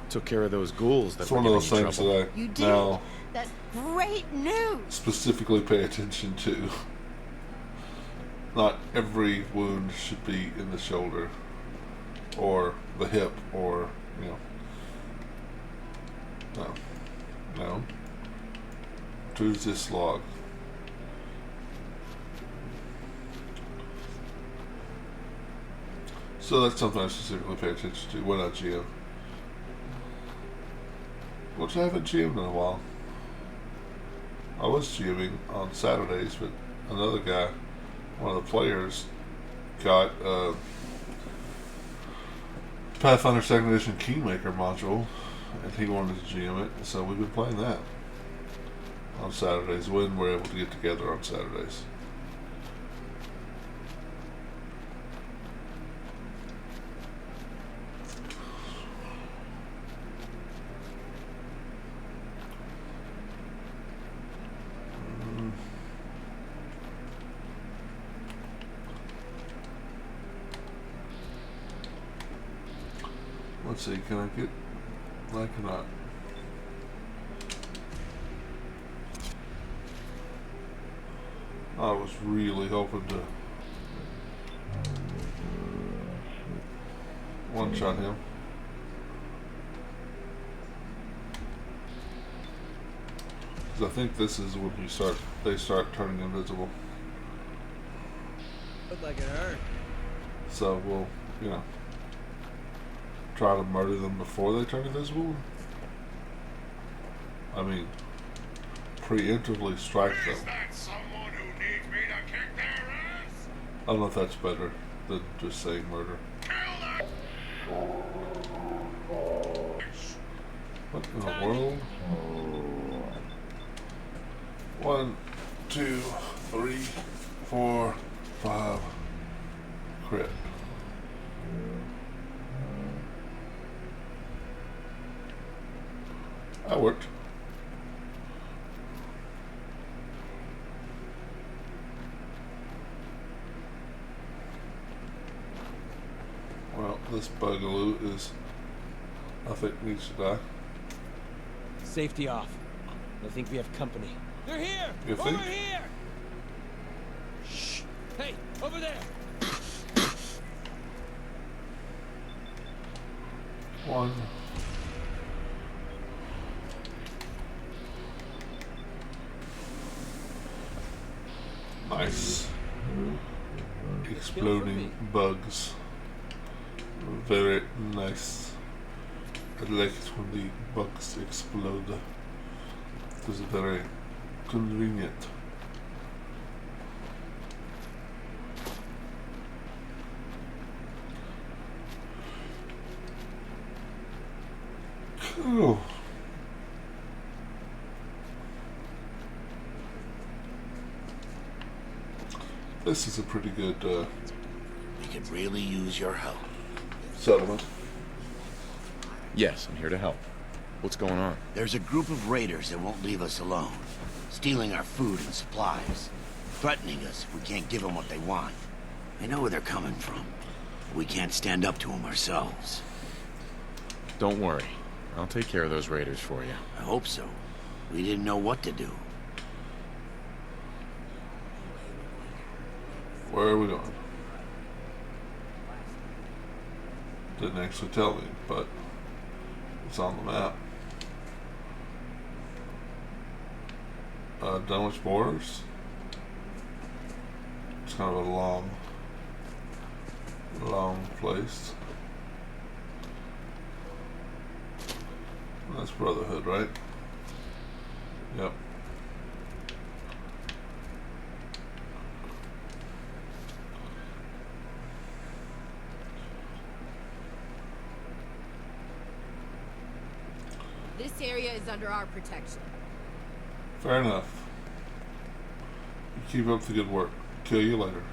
Took care of those ghouls that It's were one of giving those you things trouble. that I You did? now That's great news! specifically pay attention to. Not every wound should be in the shoulder or the hip, or, you know, no. Choose this log. So that's something I specifically pay attention to when I GM. Which I haven't GM'd in a while. I was GMing on Saturdays, but another guy, one of the players, got Pathfinder 2nd Edition Kingmaker module, and he wanted to GM it, so we've been playing that on Saturdays when we're able to get together on Saturdays. Let's see, can I get... I cannot. I was really hoping to one-shot him. Because I think this is when they start turning invisible. Looked like it hurt. So we'll, you know, try to murder them before they turn invisible. I mean, preemptively strike them. I don't know if that's better than just saying murder. What in the world? 1, 2, 3, 4, 5. Crit. That worked. this bugaloo is, I think, needs to die. Safety off. I think we have company. They're here! You think? Over here! Shh! Hey, over there! One. Nice. Exploding bugs. Very nice. I like it when the bugs explode. It is very convenient. Cool. This is a pretty good We could really use your help. settlement. Yes, I'm here to help. What's going on? There's a group of raiders that won't leave us alone, stealing our food and supplies, threatening us if we can't give them what they want. I know where they're coming from, but we can't stand up to them ourselves. Don't worry. I'll take care of those raiders for you. I hope so. We didn't know what to do. Where are we going? Didn't actually tell me, but it's on the map. Dunwich Borders. It's kind of a long place. That's Brotherhood, right? Yep. This area is under our protection. Fair enough. You keep up the good work. Kill you later.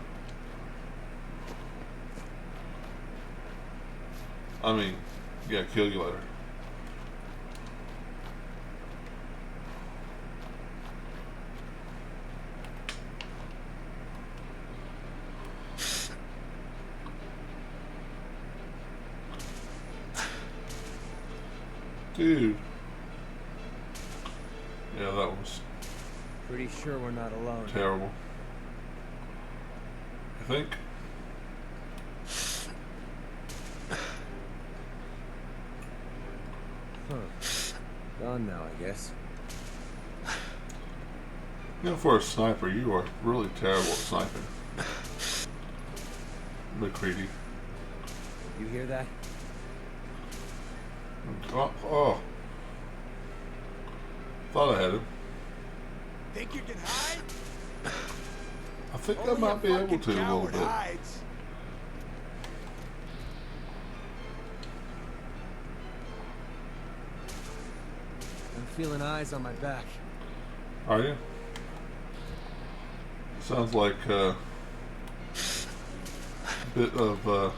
I mean, yeah, kill you later. Dude. Yeah, that was Pretty sure we're not alone. terrible. I think. Huh. Gone now, I guess. You know, for a sniper, you are really terrible at sniping. McCready. You hear that? Oh. Thought I had him. Think you can hide? I think I might be able to a little bit. Hides. I'm feeling eyes on my back. Are you? Sounds like a bit of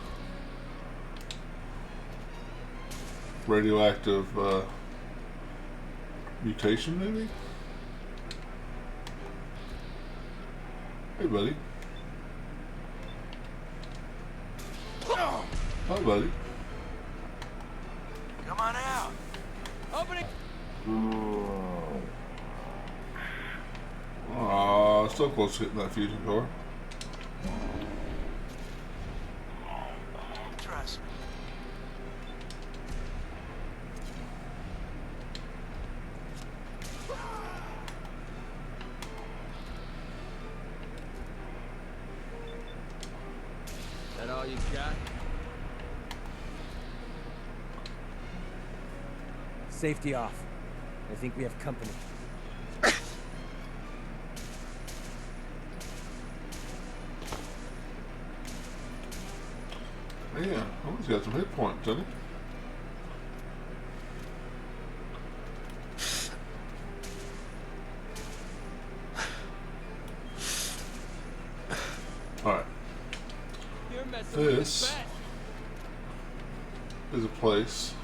radioactive mutation, maybe? Hey, buddy. Hi, buddy. Come on out. Open it. Aw, so close to hitting that fusion core. Trust me. That all you got? Safety off. I think we have company. Man, oh, he's got some hit points, doesn't he? Alright. This is a place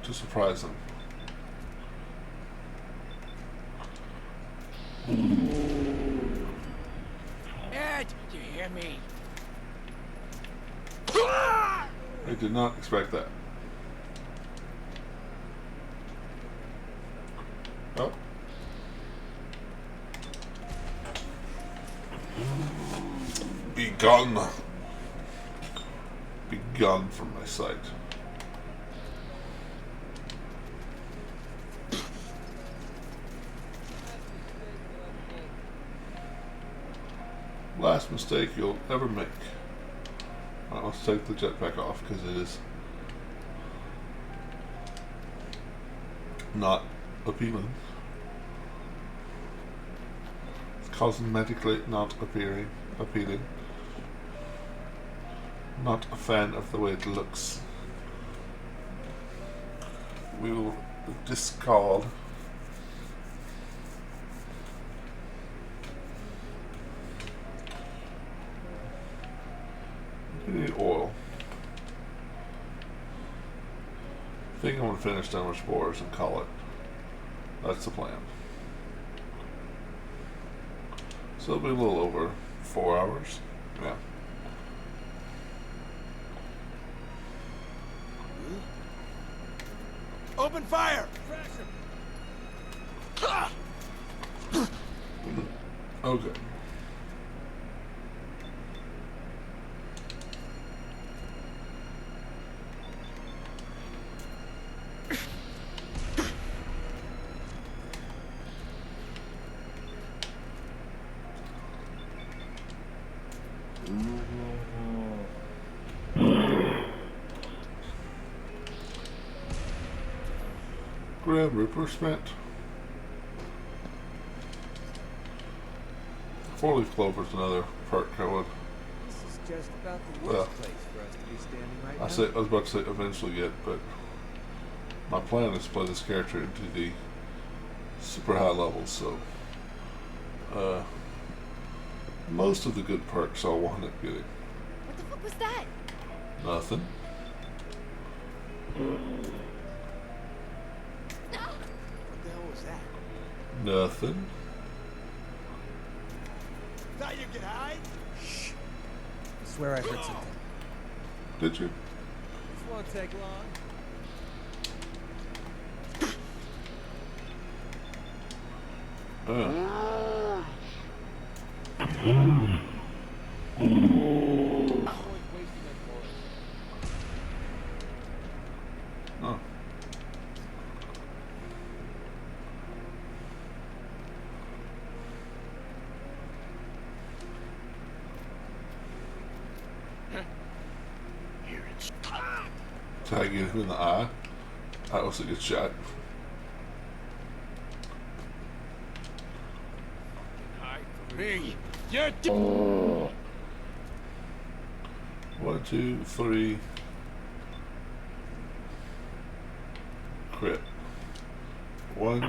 to surprise them. hear me? I did not expect that. Oh. Be gone. Be gone from my sight. Last mistake you'll ever make. Alright, let's take the jetpack off because it is not appealing. It's cosmetically not appealing. Not a fan of the way it looks. We will discard. We need oil. I think I'm going to finish Denver Spores and call it. That's the plan. So it'll be a little over 4 hours. Yeah. Open fire! Okay. Grim Reaper spent. 4-leaf clover is another perk I would. This is just about the worst place for us to be standing right now. I was about to say eventually get, but my plan is to play this character into the super high levels, so most of the good perks I'll wind up getting. What the fuck was that? Nothing. What the hell was that? Nothing. Thought you could hide? Shh. I swear I heard something. Did you? This won't take long. Oh. Here it's Try to get him in the eye. I also get shot. me. You're 1, 2, 3. Crit. 1,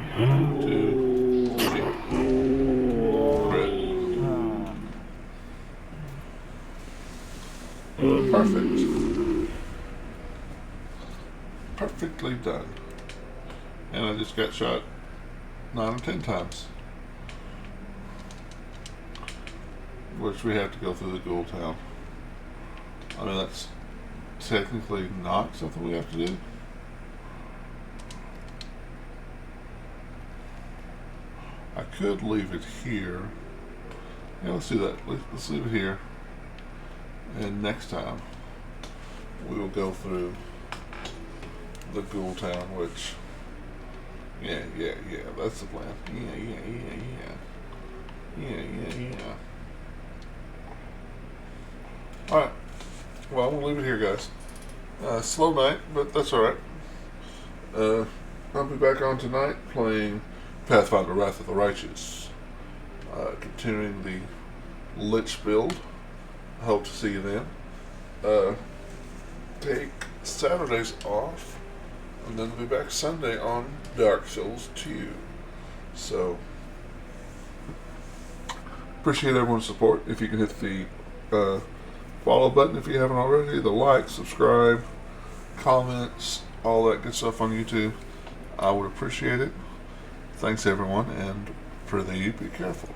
2, 3. Crit. Perfect. Perfectly done. And I just got shot 9 or 10 times. Which we have to go through the Ghoul Town. I mean, that's technically not something we have to do. I could leave it here. Yeah, let's do that. Let's leave it here. And next time, we will go through the Ghoul Town, which... Yeah, that's the plan. Yeah. Alright. Well, I'm going to leave it here, guys. Slow night, but that's alright. I'll be back on tonight playing Pathfinder Wrath of the Righteous. Continuing the Lich build. I hope to see you then. Take Saturdays off, and then I'll be back Sunday on Dark Souls 2. So, appreciate everyone's support. If you can hit the follow button if you haven't already, the like, subscribe, comments, all that good stuff on YouTube, I would appreciate it. Thanks everyone, and for the be careful.